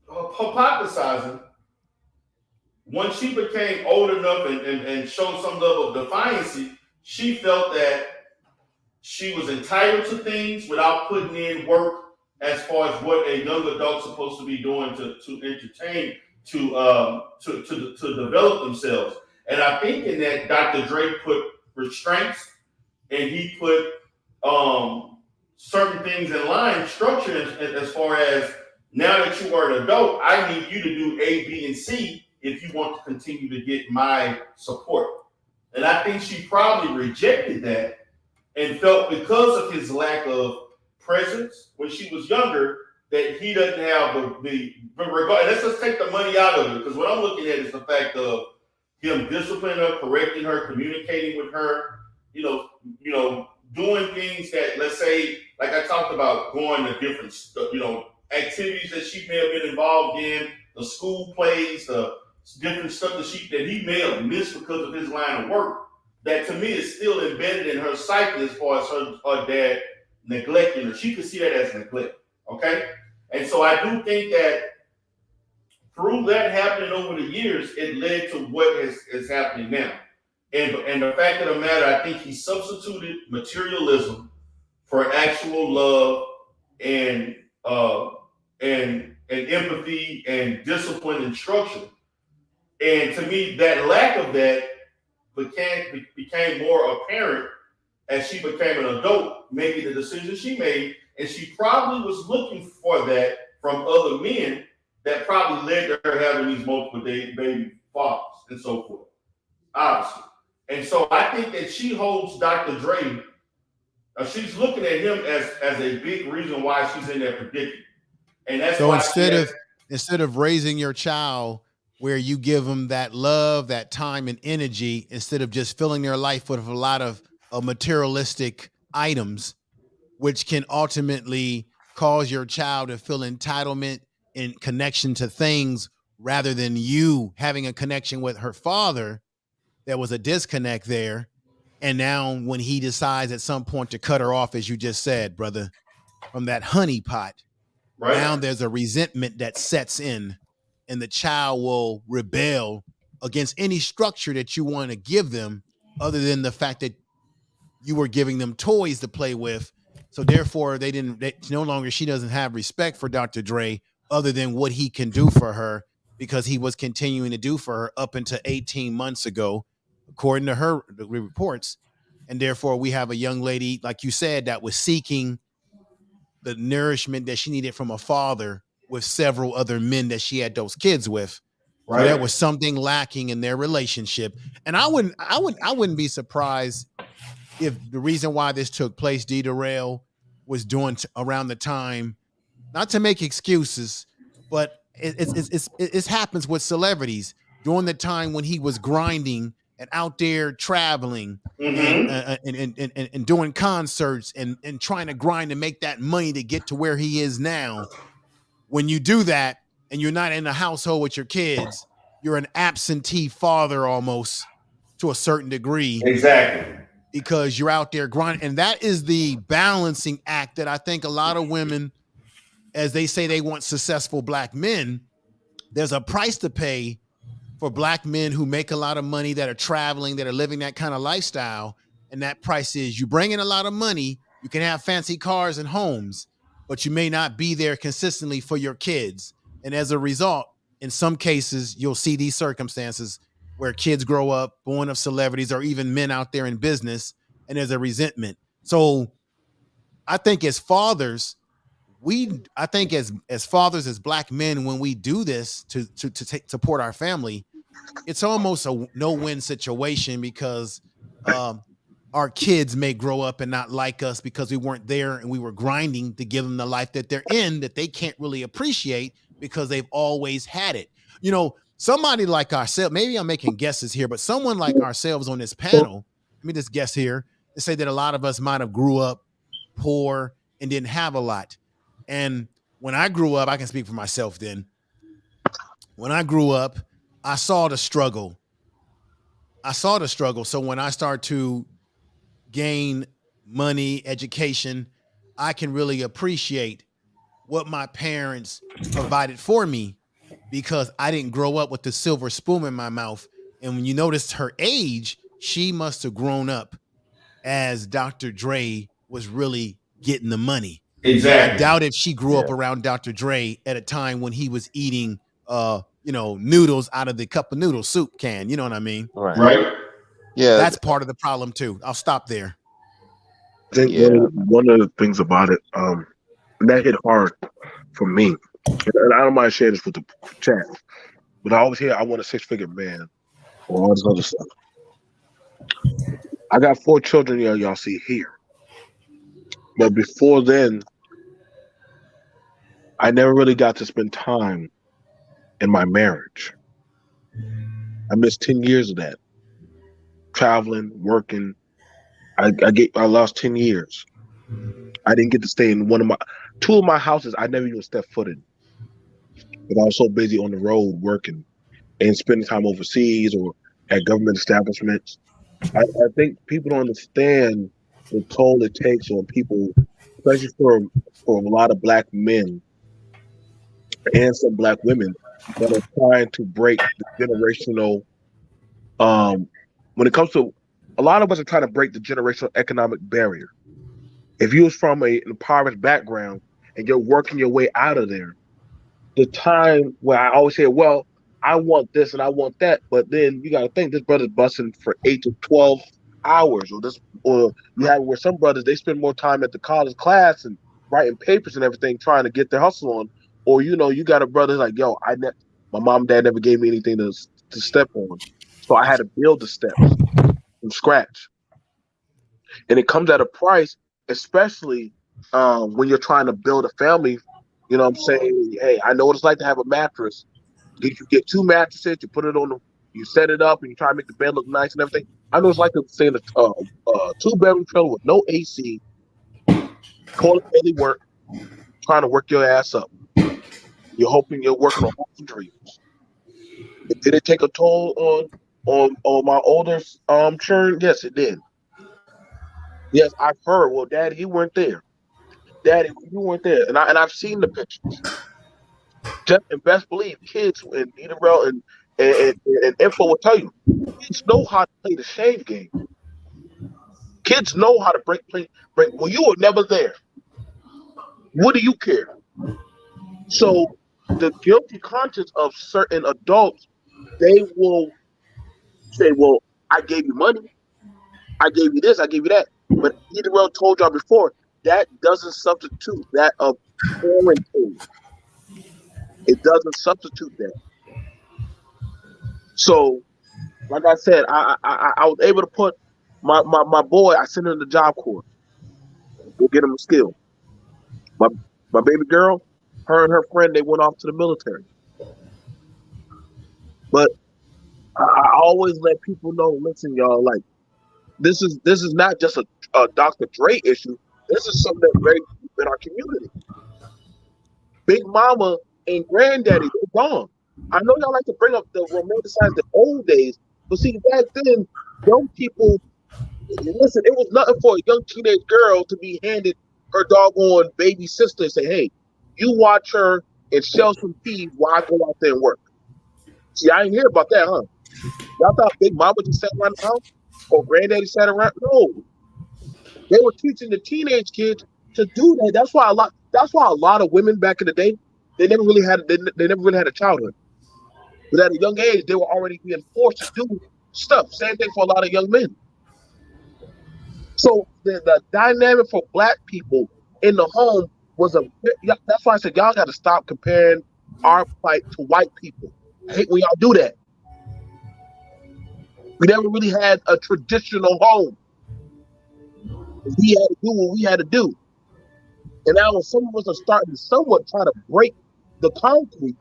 hypothesizing, once she became old enough and showed some level of defiancy, she felt that she was entitled to things without putting in work as far as what a young adult's supposed to be doing to entertain, to develop themselves. And I think in that Dr. Dre put restraints and he put certain things in line, structure as far as, now that you are an adult, I need you to do A, B, and C if you want to continue to get my support. And I think she probably rejected that and felt because of his lack of presence when she was younger, that he doesn't have the regard. Let's just take the money out of it, because what I'm looking at is the fact of him disciplining her, correcting her, communicating with her, doing things that, let's say, like I talked about, going to different, activities that she may have been involved in, the school plays, the different stuff that he may have missed because of his line of work. that to me is still embedded in her psyche as far as her dad neglecting her. She could see that as neglect. Okay. And so I do think that through that happening over the years, it led to what is happening now. And the fact of the matter, I think he substituted materialism for actual love and empathy and discipline and structure. And to me, that lack of that became more apparent as she became an adult, making the decision she made. And she probably was looking for that from other men that probably led to her having these multiple baby fathers and so forth, obviously. And so I think that she holds Dr. Dre, she's looking at him as a big reason why she's in that predicament. And that's so why instead of raising your child where you give them that love, that time and energy, instead of just filling their life with a lot of materialistic items, which can ultimately cause your child to feel entitlement and connection to things rather than you having a connection with her father, there was a disconnect there. And now when he decides at some point to cut her off, as you just said, brother, from that honey pot, right. Now there's a resentment that sets in, and the child will rebel against any structure that you want to give them other than the fact that you were giving them toys to play with. So therefore no longer, she doesn't have respect for Dr. Dre other than what he can do for her, because he was continuing to do for her up until 18 months ago, according to her reports. And therefore we have a young lady, like you said, that was seeking the nourishment that she needed from a father with several other men that she had those kids with. Right. So there was something lacking in their relationship. And I wouldn't be surprised if the reason why this took place, D. Darrell, was doing around the time, not to make excuses, but it happens with celebrities during the time when he was grinding and out there traveling and doing concerts and trying to grind to make that money to get to where he is now. When you do that and you're not in the household with your kids, you're an absentee father almost to a certain degree. Exactly. Because you're out there grinding. And that is the balancing act that I think a lot of women, as they say they want successful black men, there's a price to pay for black men who make a lot of money, that are traveling, that are living that kind of lifestyle. And that price is you bring in a lot of money, you can have fancy cars and homes, but you may not be there consistently for your kids. And as a result, in some cases, you'll see these circumstances where kids grow up born of celebrities or even men out there in business, and there's a resentment. So I think as fathers, as fathers, as black men, when we do this to support our family, it's almost a no-win situation, because our kids may grow up and not like us because we weren't there and we were grinding to give them the life that they're in, that they can't really appreciate because they've always had it. You know, somebody like ourselves, maybe I'm making guesses here, but someone like ourselves on this panel, let me just guess here, to say that a lot of us might have grew up poor and didn't have a lot. And when I grew up, I can speak for myself then. When I grew up, I saw the struggle. So when I start to gain money, education, I can really appreciate what my parents provided for me, because I didn't grow up with the silver spoon in my mouth. And when you notice her age, she must have grown up as Dr. Dre was really getting the money. Exactly. I doubt if she grew up around Dr. Dre at a time when he was eating, noodles out of the cup of noodle soup can. You know what I mean? Right. Yeah. That's part of the problem too. I'll stop there. I think one of the things about it, that hit hard for me, and I don't mind sharing this with the chat, but I always hear I want a six-figure man or all this other stuff. I got 4 children y'all see here. But before then, I never really got to spend time in my marriage. I missed 10 years of that. Traveling, working. I lost 10 years. I didn't get to stay in 2 of my houses I never even stepped foot in. But I was so busy on the road working and spending time overseas or at government establishments. I think people don't understand the toll it takes on people, especially for a lot of black men and some black women that are trying to break the generational. When it comes to a lot of us are trying to break the generational economic barrier. If you was from an impoverished background and you're working your way out of there, the time where I always say, well, I want this and I want that, but then you got to think this brother's busting for 8 to 12 hours, or you have where some brothers they spend more time at the college class and writing papers and everything trying to get their hustle on, or you got a brother like, yo, my mom and dad never gave me anything to step on, so I had to build the steps from scratch, and it comes at a price, especially when you're trying to build a family. You know what I'm saying? Hey, I know what it's like to have a mattress. You get 2 mattresses, you put it on you set it up, and you try to make the bed look nice and everything. I know it's like to stay in a 2-bedroom trailer with no AC, toilet daily work, trying to work your ass up. You're hoping you're working on hopes and dreams. Did it take a toll on my older children? Yes, it did. Yes, I've heard. Well, Daddy, you weren't there. Daddy, you weren't there, and I've seen the pictures. And best believe kids and Edenrel and Info will tell you, kids know how to play the shame game. Kids know how to break. Well, you were never there. What do you care? So the guilty conscience of certain adults, they will say, well, I gave you money. I gave you this. I gave you that. But Edenrel told y'all before, that doesn't substitute that of parenting. It doesn't substitute that. So, like I said, I was able to put my boy, I sent him to the Job Corps. We'll get him a skill. My baby girl, her and her friend, they went off to the military. But I always let people know, listen, y'all, like this is not just a Dr. Dre issue. This is something that's very deep in our community. Big Mama and Granddaddy, they're gone. I know y'all like to bring up the romanticize the old days, but see, back then, young people, listen, it was nothing for a young teenage girl to be handed her doggone baby sister and say, hey, you watch her and shell some peas while I go out there and work. See, I ain't hear about that, huh? Y'all thought Big Mama just sat around the house or Granddaddy sat around? No. They were teaching the teenage kids to do that. That's why a lot of women back in the day, they never really had a childhood. But at a young age, they were already being forced to do stuff. Same thing for a lot of young men. So the dynamic for black people in the home was that's why I said y'all got to stop comparing our plight to white people. I hate when y'all do that. We never really had a traditional home. We had to do what we had to do. And now when some of us are starting to somewhat try to break the concrete,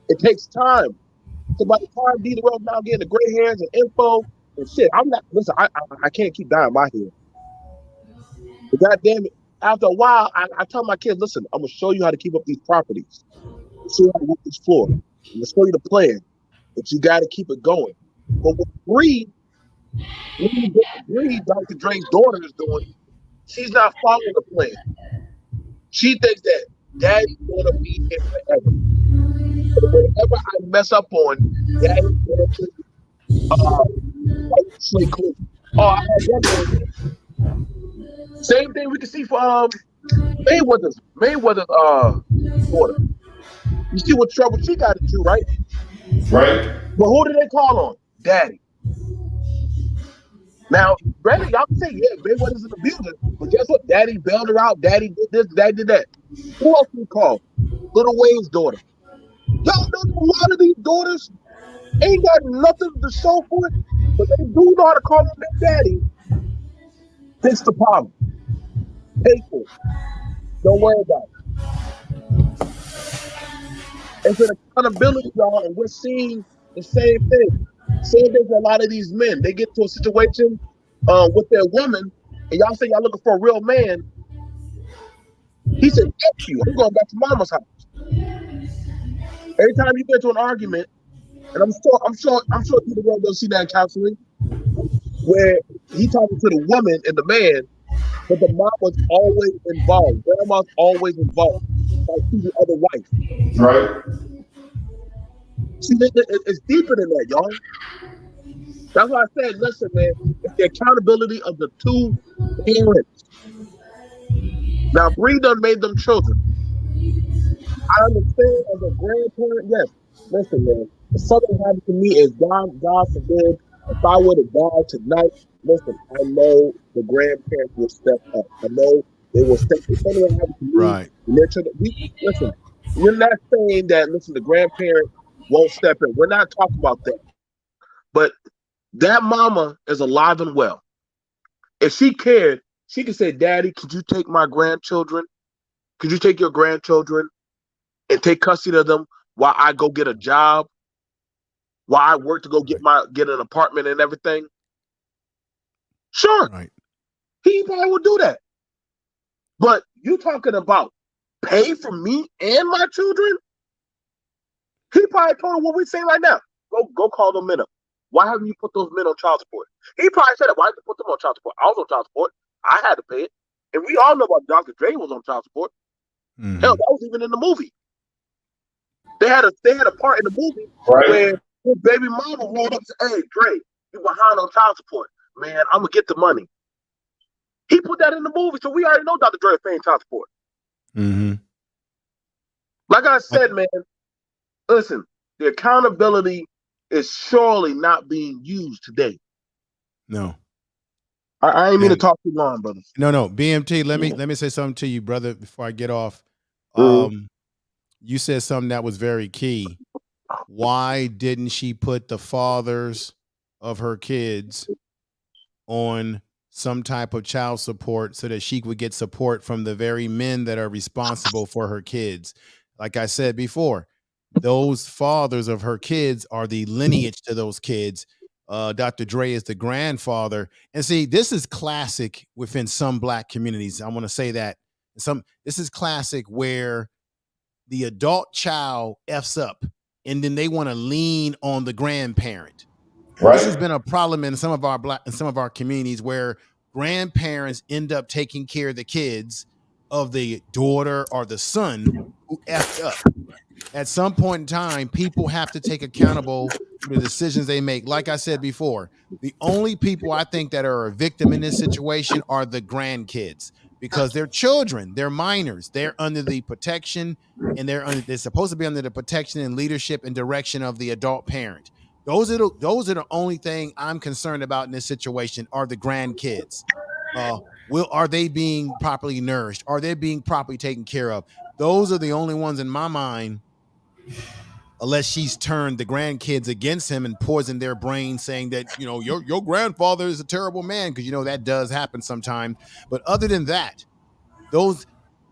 it takes time. So by the time Edenrel now getting the gray hairs and Info and shit, I can't keep dying my head. But goddamn it, after a while, I tell my kids, listen, I'm gonna show you how to keep up these properties. I'll show you how to work this floor. I'm gonna show you the plan, but you gotta keep it going. But with Bree, Dr. Dre's daughter is doing, she's not following the plan. She thinks that Daddy's gonna be here forever. So whatever I mess up on, Daddy's gonna slay clean. Oh, I had that one. Same thing we can see for Mayweather's daughter. You see what trouble she got into, right? Right. But who did they call on? Daddy. Now, granted, y'all can say, yeah, Mayweather's an abuser, but guess what? Daddy bailed her out. Daddy did this, Daddy did that. Who else we call? Little Wayne's daughter. Y'all know a lot of these daughters ain't got nothing to show for it, but they do know how to call on their daddy. Fix the problem. Pay for it. Don't worry about it. It's an accountability, y'all, and we're seeing the same thing. Same thing for a lot of these men. They get to a situation with their woman, and y'all say y'all looking for a real man. He said, F you, I'm going back to mama's house. Every time you get to an argument, And I'm sure people don't see that in counseling where he talking to the woman and the man, but the mom was always involved. Grandma's always involved. Like she's the other wife. Right. See, it's deeper than that, y'all. That's why I said, listen, man, it's the accountability of the two parents. Now, Bree done made them children. I understand as a grandparent, yes. Listen, man, if something happened to me, is God forbid, if I were to die tonight, listen, I know the grandparents will step up. I know they will step. If something happened to me, Right. and their children, listen, we're not saying that. Listen, the grandparent won't step in. We're not talking about that. But that mama is alive and well. If she cared, she could say, "Daddy, could you take my grandchildren? Could you take your grandchildren and take custody of them while I go get a job, while I work to go get an apartment and everything?" Sure, Right. he probably would do that. But you talking about pay for me and my children? He probably told him what we saying right now. Go call them men up. Why haven't you put those men on child support? He probably said it. Why did you put them on child support? I was on child support. I had to pay it. And we all know about Dr. Dre was on child support. Mhm. Hell, that was even in the movie. They had a part in the movie Right. where his baby mama rolled up and said, "Hey, Dre, you behind on child support. Man, I'm gonna get the money." He put that in the movie, so we already know Dr. Dre is paying child support. Mm-hmm. Like I said, man, listen, the accountability is surely not being used today. No. I ain't mean to And- talk too long, brother. No. BMT, let me say something to you, brother, before I get off. Mhm. You said something that was very key. Why didn't she put the fathers of her kids on some type of child support so that she would get support from the very men that are responsible for her kids? Like I said before, those fathers of her kids are the lineage to those kids. Dr. Dre is the grandfather. And see, this is classic within some black communities. I want to say that. This is classic where the adult child F's up and then they want to lean on the grandparent. Right. This has been a problem in some of our communities where grandparents end up taking care of the kids of the daughter or the son who effed up. At some point in time, people have to take accountable for the decisions they make. Like I said before, the only people I think that are a victim in this situation are the grandkids because they're children, they're minors, they're under the protection and they're supposed to be under the protection and leadership and direction of the adult parent. Those are the only thing I'm concerned about in this situation are the grandkids. Are they being properly nourished? Are they being properly taken care of? Those are the only ones in my mind, unless she's turned the grandkids against him and poisoned their brain saying that, your grandfather is a terrible man, because that does happen sometimes. But other than that, those,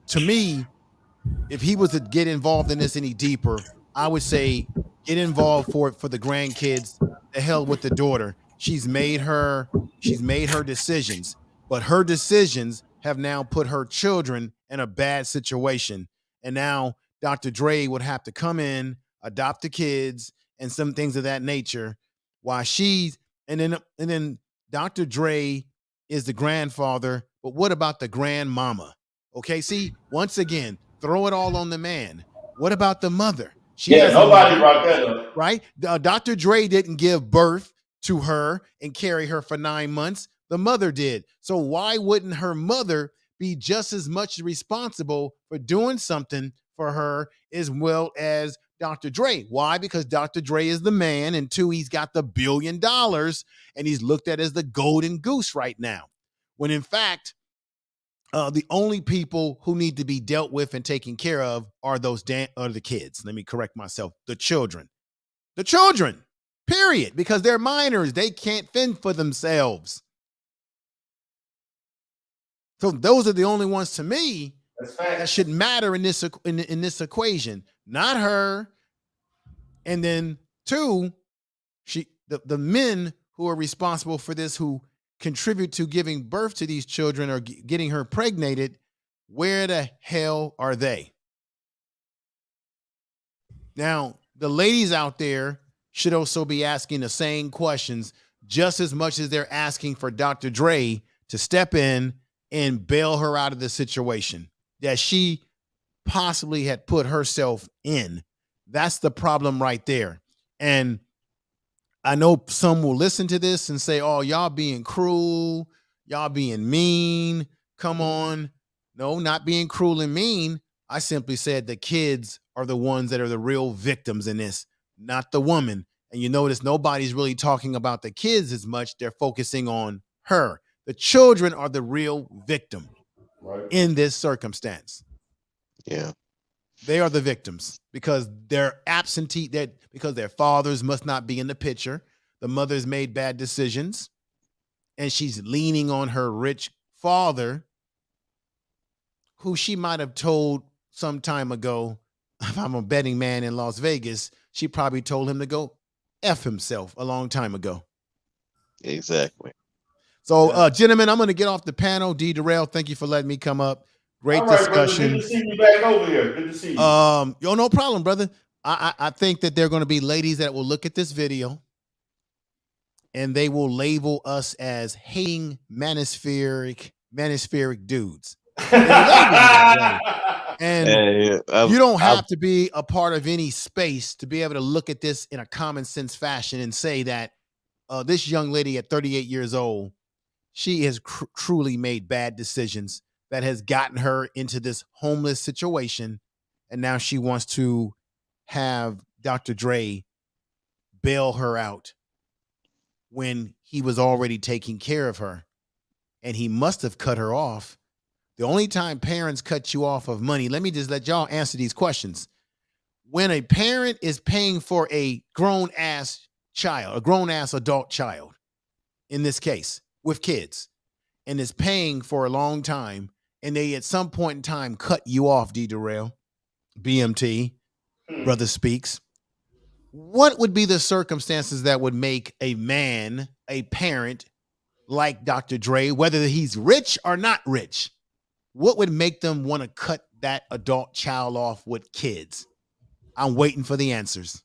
to me, if he was to get involved in this any deeper, I would say get involved for the grandkids. The hell with the daughter. She's made her decisions, but her decisions have now put her children in a bad situation. And now Dr. Dre would have to come in, adopt the kids, and some things of that nature. While and then Dr. Dre is the grandfather, but what about the grandmama? Okay, see, once again, throw it all on the man. What about the mother? She has Nobody brought that up. Right? Dr. Dre didn't give birth to her and carry her for 9 months. The mother did. So why wouldn't her mother be just as much responsible for doing something for her as well as Dr. Dre? Why? Because Dr. Dre is the man, and two, he's got the $1 billion and he's looked at as the golden goose right now. When in fact, the only people who need to be dealt with and taken care of are the kids. Let me correct myself. The children, period, because they're minors. They can't fend for themselves. So those are the only ones to me that should matter in this equation, not her. And then two, the men who are responsible for this, who contribute to giving birth to these children or getting her pregnated, where the hell are they? Now, the ladies out there should also be asking the same questions just as much as they're asking for Dr. Dre to step in and bail her out of the situation that she possibly had put herself in. That's the problem right there. And I know some will listen to this and say, oh, y'all being cruel, y'all being mean. Come on. No, not being cruel and mean. I simply said the kids are the ones that are the real victims in this, not the woman. And you notice nobody's really talking about the kids as much. They're focusing on her. The children are the real victim in this circumstance. Yeah. They are the victims because they're absentee, because their fathers must not be in the picture. The mother's made bad decisions and she's leaning on her rich father, who she might have told some time ago, if I'm a betting man in Las Vegas, she probably told him to go F himself a long time ago. Exactly. So, gentlemen, I'm going to get off the panel. D. Durrell, thank you for letting me come up. Great All right, discussion. brother. Good to see you back over here. Good to see you. Yo, no problem, brother. I think that there are going to be ladies that will look at this video and they will label us as hating manospheric dudes. And you don't have to be a part of any space to be able to look at this in a common sense fashion and say that this young lady at 38 years old, she has truly made bad decisions that has gotten her into this homeless situation. And now she wants to have Dr. Dre bail her out when he was already taking care of her. And he must have cut her off. The only time parents cut you off of money, let me just let y'all answer these questions. When a parent is paying for a grown-ass child, a grown-ass adult child, in this case, with kids, and is paying for a long time, and they at some point in time cut you off, D. Durrell, BMT, Brother Speaks, what would be the circumstances that would make a man, a parent like Dr. Dre, whether he's rich or not rich, what would make them want to cut that adult child off with kids? I'm waiting for the answers.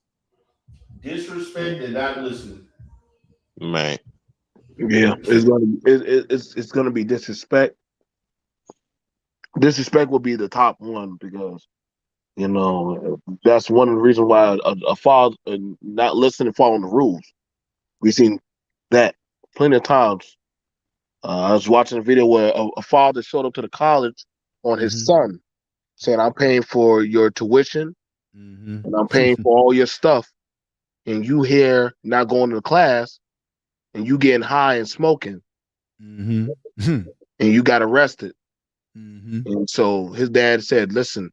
Disrespect and not listening. Man. Yeah, it's gonna be disrespect. Disrespect will be the top one because that's one of the reasons why a father not listening and following the rules. We've seen that plenty of times. I was watching a video where a father showed up to the college on his son, saying, "I'm paying for your tuition and I'm paying for all your stuff, and you here not going to the class, and you getting high and smoking, and you got arrested." And so his dad said, "Listen,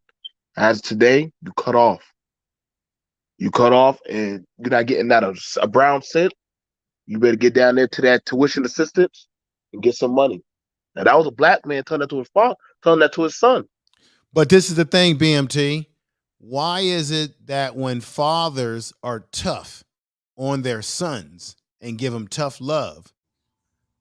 as today, you cut off. You cut off, and you're not getting that a brown cent. You better get down there to that tuition assistance and get some money." Now that was a black man telling that to his father, telling that to his son. But this is the thing, BMT. Why is it that when fathers are tough on their sons and give them tough love,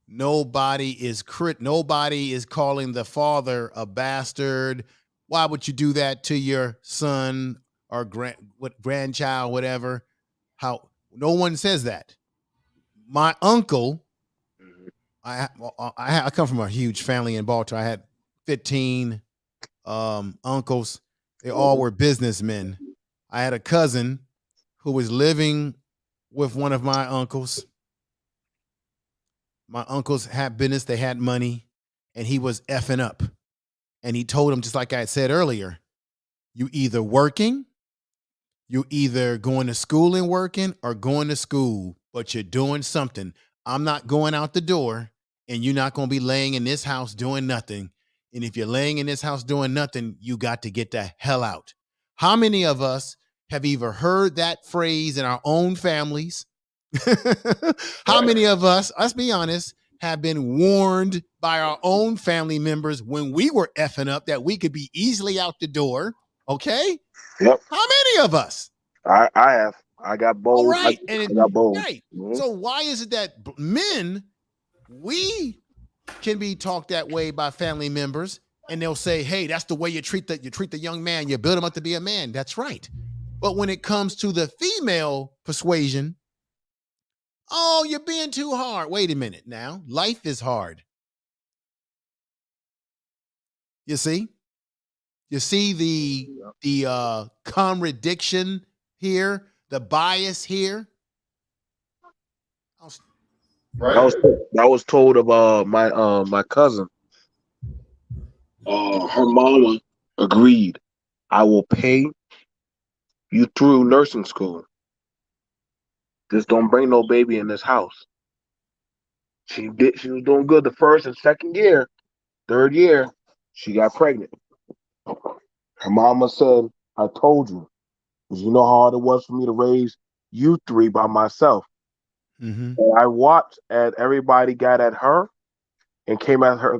nobody is calling the father a bastard? Why would you do that to your son or grandchild, whatever? How no one says that. My uncle, I come from a huge family in Baltimore. I had 15 uncles. They all were businessmen. I had a cousin who was living with one of my uncles. My uncles had business, they had money, and he was effing up. And he told him, just like I said earlier, you either working, you either going to school and working or going to school, but you're doing something. I'm not going out the door, and you're not going to be laying in this house doing nothing. And if you're laying in this house doing nothing, you got to get the hell out. How many of us have either heard that phrase in our own families? How many of us, let's be honest, have been warned by our own family members when we were effing up that we could be easily out the door? Okay. Yep. How many of us? I have. I got both. All right. I got both. Right. So why is it that men, we can be talked that way by family members, and they'll say, "Hey, that's the way you treat the young man. You build him up to be a man." That's right. But when it comes to the female persuasion, oh, you're being too hard. Wait a minute now. Life is hard. You see? You see the contradiction here, the bias here. Right. That was told of my cousin. Her mama agreed. I will pay you through nursing school. Just don't bring no baby in this house. She was doing good the first and second year. Third year, she got pregnant. Her mama said, I told you. Because you know how hard it was for me to raise you three by myself. Mm-hmm. And I watched as everybody got at her and came at her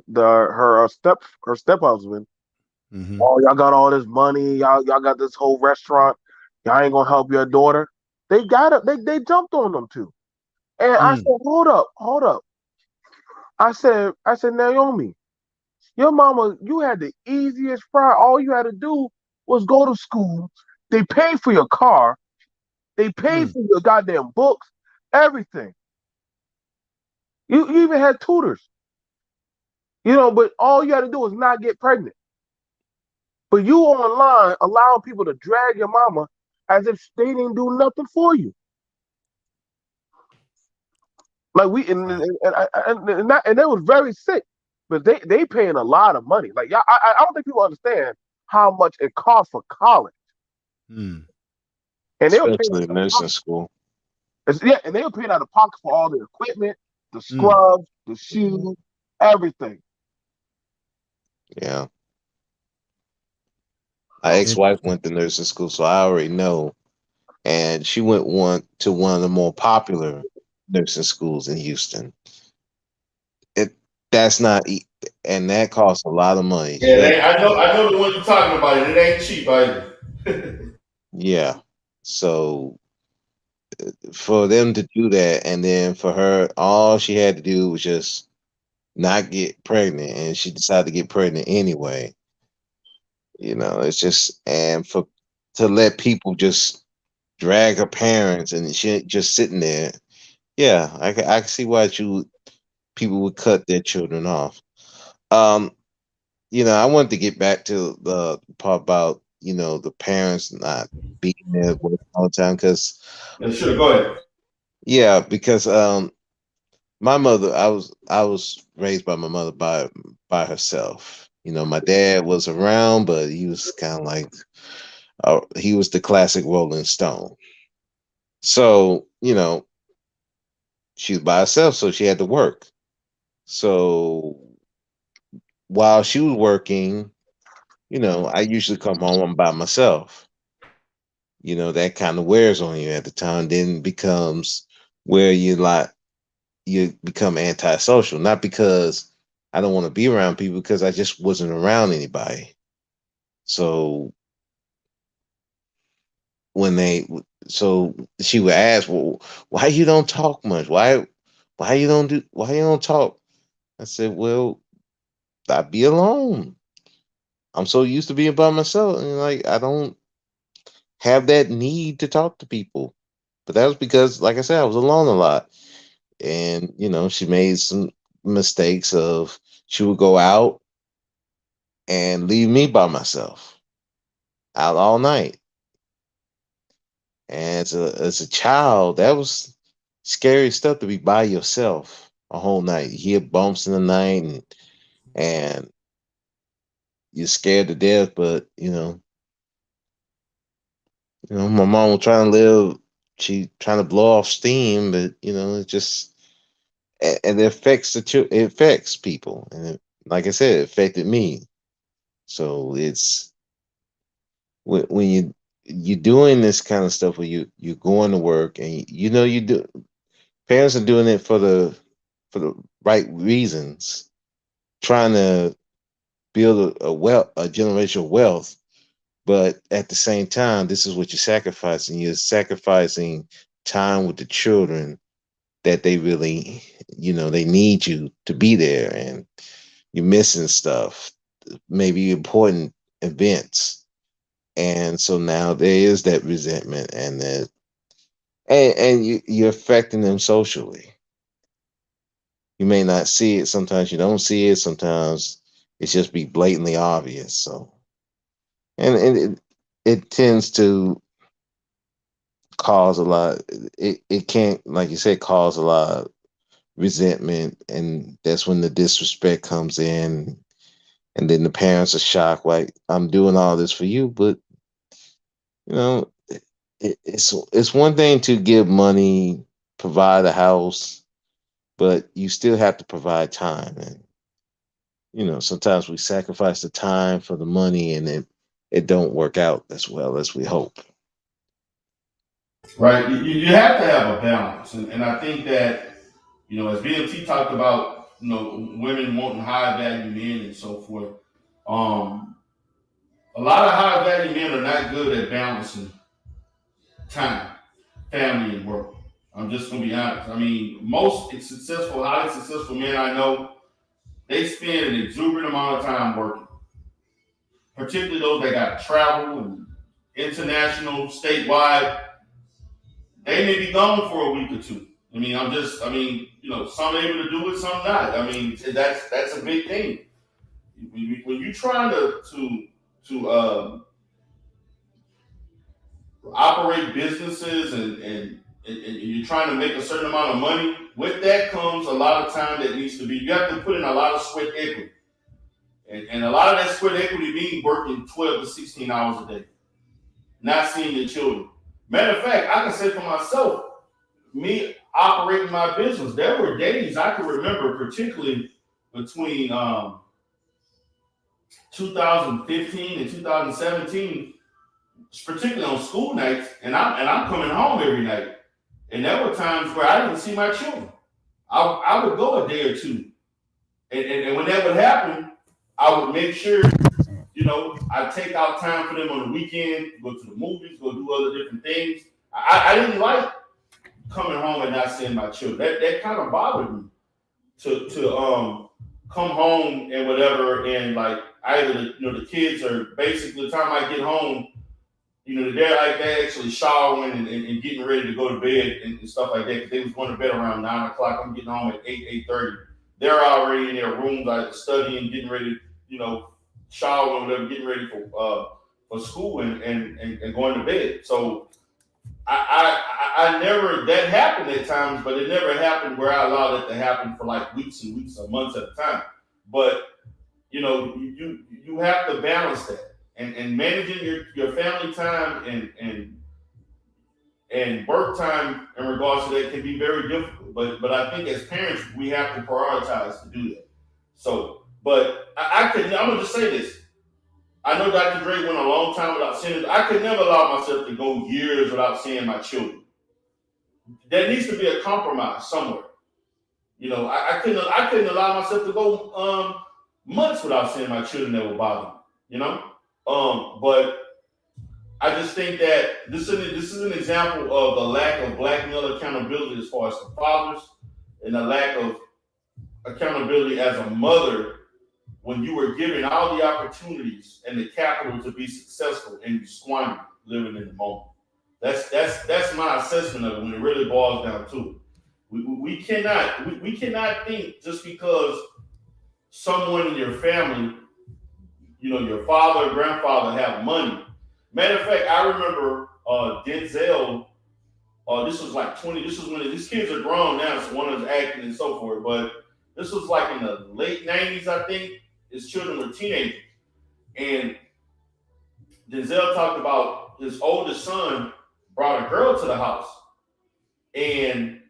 step husband. Mm-hmm. Oh, y'all got all this money, y'all got this whole restaurant, y'all ain't gonna help your daughter. They got it, they jumped on them too. And I said, hold up. I said, Naomi, your mama, you had the easiest fry. All you had to do was go to school. They paid for your car. They paid for your goddamn books, everything. You even had tutors. But all you had to do was not get pregnant. But you online allowing people to drag your mama as if they didn't do nothing for you. Like and that was very sick. But they paying a lot of money. Like I don't think people understand how much it costs for college. And they were Especially paying nursing school. and they were paying out of pocket for all the equipment, the scrubs, the shoes, everything. Yeah. My ex-wife went to nursing school, so I already know. And she went to one of the more popular nursing schools in Houston. That's not, and that costs a lot of money. Yeah, I know the one you're talking about. It ain't cheap either. Yeah. So for them to do that, and then for her, all she had to do was just not get pregnant, and she decided to get pregnant anyway. It's just, and to let people just drag her parents, and she just sitting there. Yeah, I can see why people would cut their children off. I wanted to get back to the part about the parents not being there all the time because. Sure, go ahead. Yeah, because my mother, I was raised by my mother by herself. My dad was around, but he was kind of like he was the classic Rolling Stone. So she was by herself, so she had to work. So while she was working, I usually come home by myself. That kind of wears on you at the time. Then becomes where you become antisocial, not because I don't want to be around people, because I just wasn't around anybody. So so she would ask, well, why you don't talk much? Why you don't talk? I said, well, I be alone. I'm so used to being by myself, and I don't have that need to talk to people. But that was because, like I said, I was alone a lot. And she made some mistakes of she would go out and leave me by myself out all night. And as a child, that was scary stuff, to be by yourself a whole night. You hear bumps in the night, and you're scared to death. But my mom was trying to live. She trying to blow off steam, but it just, and it affects people, and like I said, it affected me. So it's when you're doing this kind of stuff, where you're going to work, and you do, parents are doing it for the right reasons, trying to build a generational wealth. But at the same time, this is what you're sacrificing. You're sacrificing time with the children that they really, they need you to be there, and you're missing stuff, maybe important events. And so now there is that resentment, and that, and you're affecting them socially. You may not see it. Sometimes you don't see it. Sometimes it's just be blatantly obvious. So, and it tends to cause a lot. It can't, like you said, cause a lot of resentment, and that's when the disrespect comes in, and then the parents are shocked, like, I'm doing all this for you, but you know, it's one thing to give money, provide a house, but you still have to provide time. And sometimes we sacrifice the time for the money, and it don't work out as well as we hope. Right. You have to have a balance. And I think that, as BMT talked about, women wanting high value men and so forth, a lot of high value men are not good at balancing time, family, and work. I'm just going to be honest. I mean, most highly successful men I know, they spend an exuberant amount of time working, particularly those that got to travel and international, statewide. They may be gone for a week or two. I mean, some able to do it, some not. I mean, that's a big thing. When you're trying to operate businesses and you're trying to make a certain amount of money, with that comes a lot of time that needs to be. You have to put in a lot of sweat equity, and a lot of that sweat equity means working 12 to 16 hours a day, not seeing your children. Matter of fact, I can say for myself, me operating my business, there were days I can remember, particularly between 2015 and 2017, particularly on school nights, and I'm coming home every night, and there were times where I didn't see my children. I would go a day or two, and when that would happen, I would make sure, I take out time for them on the weekend, go to the movies, go do other different things. I didn't like coming home and not seeing my children. That kind of bothered me to come home and whatever, and like either the kids are basically, the time I get home, they're actually showering and getting ready to go to bed and stuff like that, because they was going to bed around 9 o'clock. I'm getting home at 8:30. They're already in their rooms, like studying, getting ready, showering, whatever, getting ready for school and going to bed. So I never, that happened at times, but it never happened where I allowed it to happen for like weeks and weeks or months at a time. But you have to balance that, and managing your family time and work time in regards to that can be very difficult. But I think as parents, we have to prioritize to do that. So, but I'm gonna just say this. I know Dr. Dre went a long time without seeing it. I could never allow myself to go years without seeing my children. There needs to be a compromise somewhere. I couldn't allow myself to go months without seeing my children. That would bother me. But I just think that this is an example of the lack of black male accountability as far as the fathers, and the lack of accountability as a mother, when you were given all the opportunities and the capital to be successful, and you squandered living in the moment. That's my assessment of it when it really boils down to it. We cannot think just because someone in your family, your father or grandfather have money. Matter of fact, I remember Denzel. This was like this was when these kids are grown now, so one is acting and so forth. But this was like in the late 90s, I think. His children were teenagers. And Denzel talked about his oldest son brought a girl to the house. And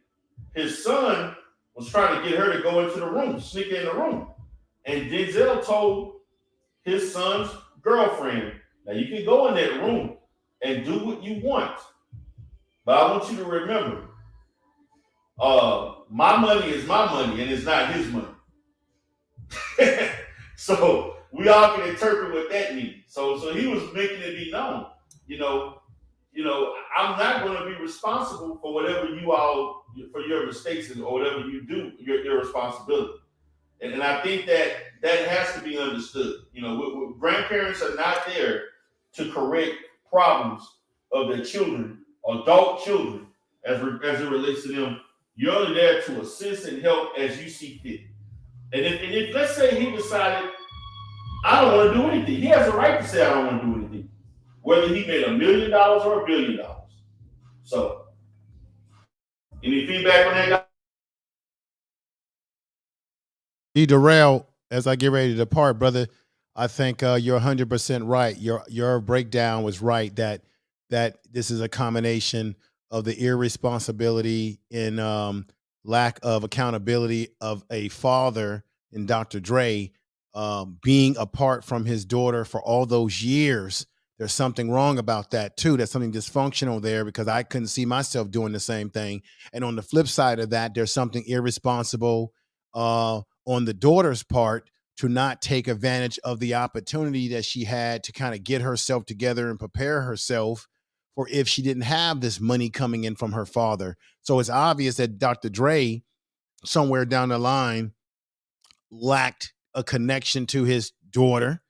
his son was trying to get her to go into the room, sneak in the room. And Denzel told his son's girlfriend, now you can go in that room and do what you want, but I want you to remember, my money is my money and it's not his money. So we all can interpret what that means. So he was making it be known, I'm not going to be responsible for whatever for your mistakes or whatever you do, your responsibility. And I think that has to be understood. Grandparents are not there to correct problems of their children, adult children, as it relates to them. You're only there to assist and help as you see fit. And if let's say he decided, I don't want to do anything, he has a right to say, I don't want to do anything, whether he made $1 million or $1 billion. So, any feedback on that? D. Darrell, as I get ready to depart, brother, I think you're 100% right. Your breakdown was right that this is a combination of the irresponsibility and lack of accountability of a father in Dr. Dre being apart from his daughter for all those years. There's something wrong about that too. There's something dysfunctional there because I couldn't see myself doing the same thing. And on the flip side of that, there's something irresponsible on the daughter's part to not take advantage of the opportunity that she had to kind of get herself together and prepare herself for if she didn't have this money coming in from her father. So it's obvious that Dr. Dre, somewhere down the line, lacked a connection to his daughter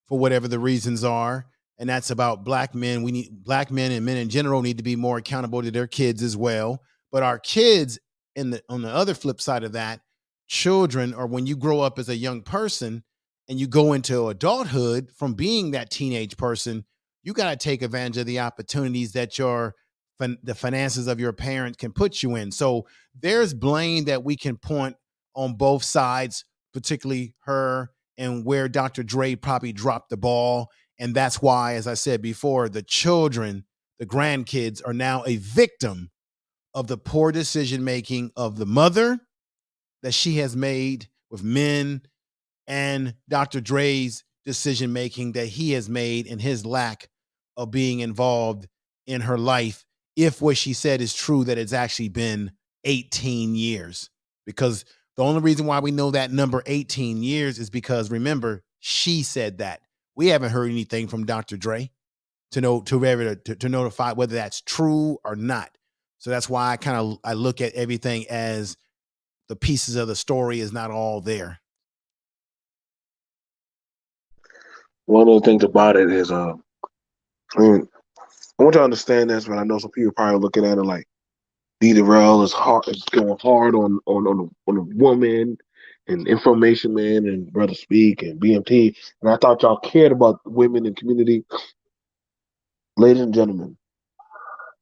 for whatever the reasons are. And that's about black men. Black men and men in general need to be more accountable to their kids as well. But our kids, on the other flip side of that, children, or when you grow up as a young person and you go into adulthood from being that teenage person, you got to take advantage of the opportunities that the finances of your parents can put you in. So there's blame that we can point on both sides, particularly her and where Dr. Dre probably dropped the ball. And that's why, as I said before, the children, the grandkids are now a victim of the poor decision-making of the mother that she has made with men and Dr. Dre's decision-making that he has made and his lack of being involved in her life. If what she said is true, that it's actually been 18 years, because the only reason why we know that number 18 years is because, remember, she said that. We haven't heard anything from Dr. Dre to notify whether that's true or not. So that's why I look at everything as the pieces of the story is not all there. One of the things about it is, I want you to understand this, but I know some people are probably looking at it like D. Darrell is going hard on a woman and Information Man and Brother Speak and BMT, and I thought y'all cared about women and community. Ladies and gentlemen,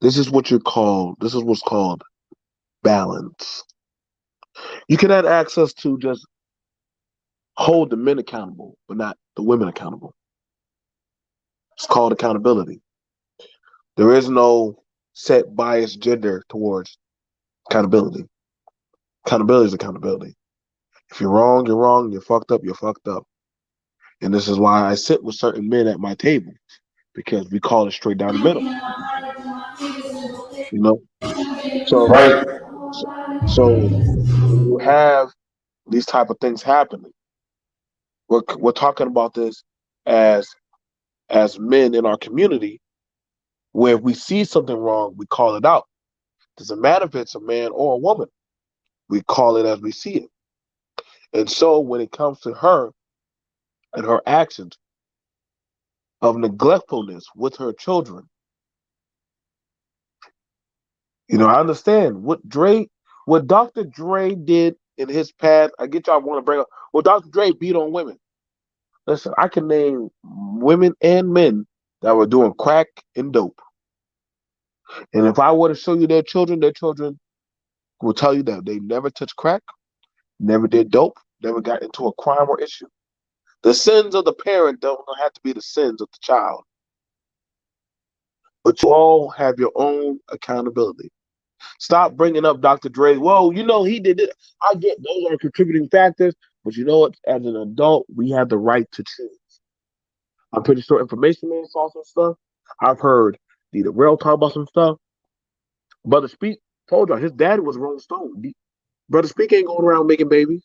this is what's called balance. You can have access to just hold the men accountable, but not the women accountable. It's called accountability. There is no set biased gender towards accountability. Accountability is accountability. If you're wrong, you're wrong. You're fucked up, you're fucked up. And this is why I sit with certain men at my table, because we call it straight down the middle. You know? So, Right. so when you have these type of things happening, we're talking about this as men in our community, where if we see something wrong, we call it out. Doesn't matter if it's a man or a woman. We call it as we see it. And so when it comes to her and her actions of neglectfulness with her children, I understand what Dr. Dre did in his past. I get y'all want to bring up, well, Dr. Dre beat on women. Listen, I can name women and men that were doing crack and dope. And if I were to show you their children will tell you that they never touched crack, never did dope, never got into a crime or issue. The sins of the parent don't have to be the sins of the child. But you all have your own accountability. Stop bringing up Dr. Dre. Whoa, he did it. I get those are contributing factors, but you know what? As an adult, we have the right to choose. I'm pretty sure Information Man saw some stuff. I've heard D. Darrell talk about some stuff. Brother Speak told y'all his daddy was a Rolling Stone. Brother Speak ain't going around making babies.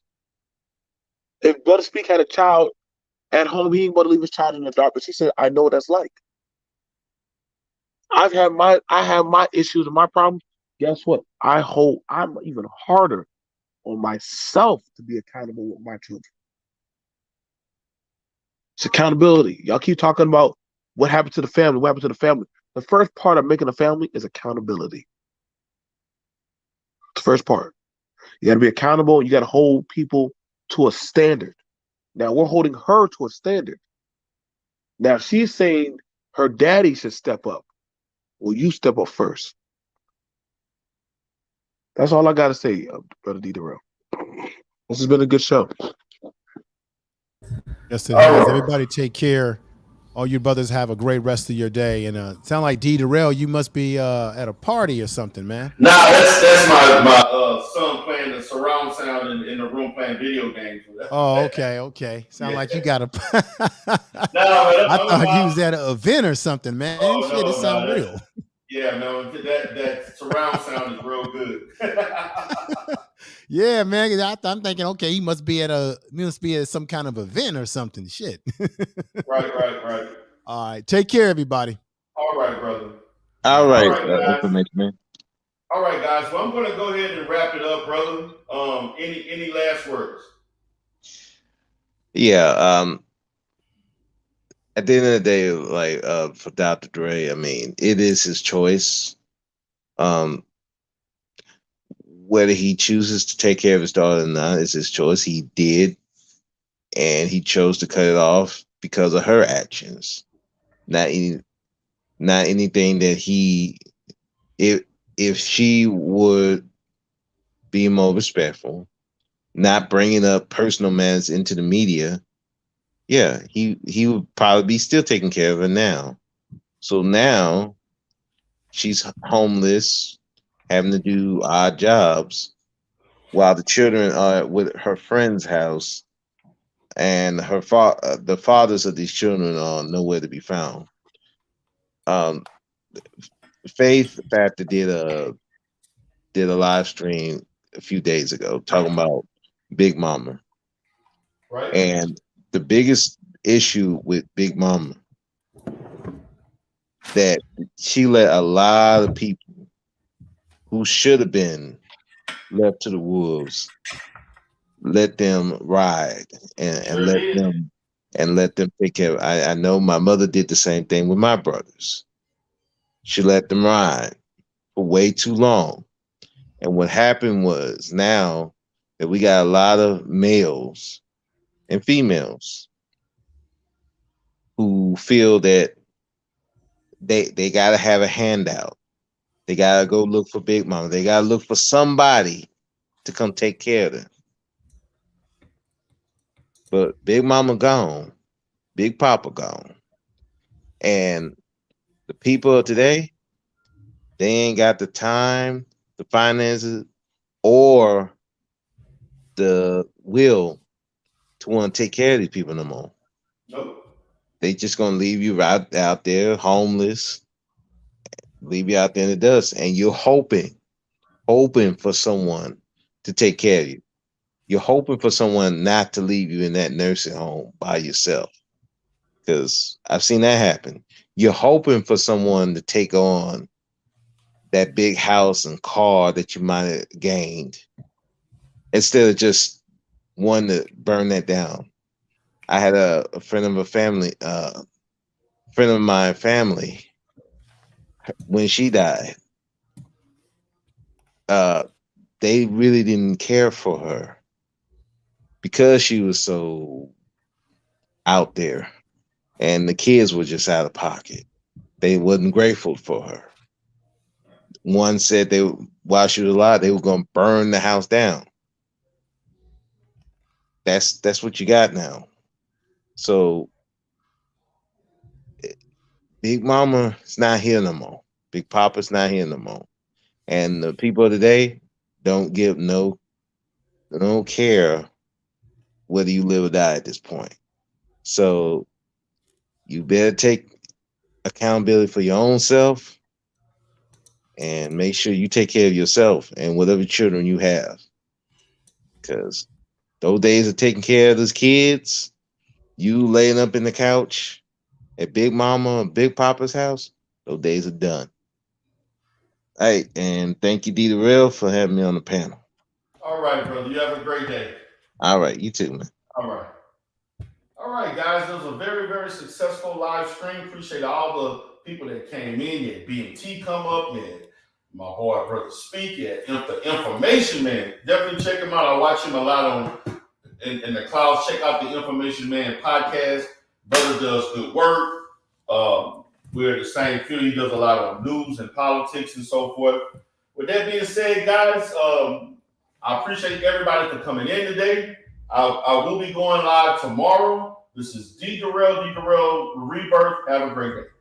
If Brother Speak had a child at home, he ain't going to leave his child in the dark. But he said, I know what that's like. I have my issues and my problems. Guess what? I'm even harder on myself to be accountable with my children. It's accountability. Y'all keep talking about What happened to the family? What happened to the family? The first part of making a family is accountability. The first part. You got to be accountable. You got to hold people to a standard. Now we're holding her to a standard. Now she's saying her daddy should step up. Well, you step up first. That's all I got to say, Brother D. Darrell. This has been a good show. Yes, it has. Everybody take care. All you brothers have a great rest of your day. And sound like D. Darrell, you must be at a party or something, man. Nah, that's my son playing the surround sound in the room playing video games. Oh, okay. Sound like you got a. No, I thought you was at an event or something, man. Oh, Shit, it sound real. Yeah, no, that surround sound is real good. Yeah, man. I'm thinking, okay, he must be at some kind of event or something. Shit. Right. All right, take care, everybody. All right, brother. All right, guys. man. All right, guys. Well, I'm going to go ahead and wrap it up, brother. Any last words? Yeah. At the end of the day, like for Dr. Dre, I mean, it is his choice. Whether he chooses to take care of his daughter or not is his choice. He did, and he chose to cut it off because of her actions. Not anything that he. If she would be more respectful, not bringing up personal matters into the media, yeah, he would probably be still taking care of her now. So now she's homeless, having to do odd jobs, while the children are with her friend's house, and the fathers of these children are nowhere to be found. Faith Factor did a live stream a few days ago talking about Big Mama. Right. And the biggest issue with Big Mama, that she let a lot of people who should have been left to the wolves, let them ride and let them take care of it. I know my mother did the same thing with my brothers. She let them ride for way too long. And what happened was, now that we got a lot of males and females who feel that they got to have a handout. They got to go look for Big Mama. They got to look for somebody to come take care of them. But Big Mama gone. Big Papa gone. And the people of today, they ain't got the time, the finances, or the will to want to take care of these people no more. Nope. They just gonna leave you right out there homeless, leave you out there in the dust, and you're hoping for someone to take care of you. You're hoping for someone not to leave you in that nursing home by yourself, because I've seen that happen. You're hoping for someone to take on that big house and car that you might have gained, instead of just one to burn that down. I had a friend of my family, when she died, they really didn't care for her because she was so out there, and the kids were just out of pocket. They wasn't grateful for her. One said while she was alive, they were going to burn the house down. That's what you got now. So Big Mama is not here no more. Big Papa's not here no more. And the people of today don't care whether you live or die at this point. So you better take accountability for your own self and make sure you take care of yourself and whatever children you have. Because those days of taking care of those kids, you laying up in the couch at Big Mama and Big Papa's house, those days are done. All right, and thank you, D. Darrell, for having me on the panel. All right, brother. You have a great day. All right, you too, man. All right. All right, guys, it was a very, very successful live stream. Appreciate all the people that came in. You had BMT come up, you had my boy Brother Speak, you had the Information Man. Definitely check him out. I watch him a lot on in the clouds. Check out the Information Man podcast. Brother does good work. We're the same field. He does a lot of news and politics and so forth. With that being said, guys, I appreciate everybody for coming in today. I will be going live tomorrow. This is D. Durrell Rebirth. Have a great day.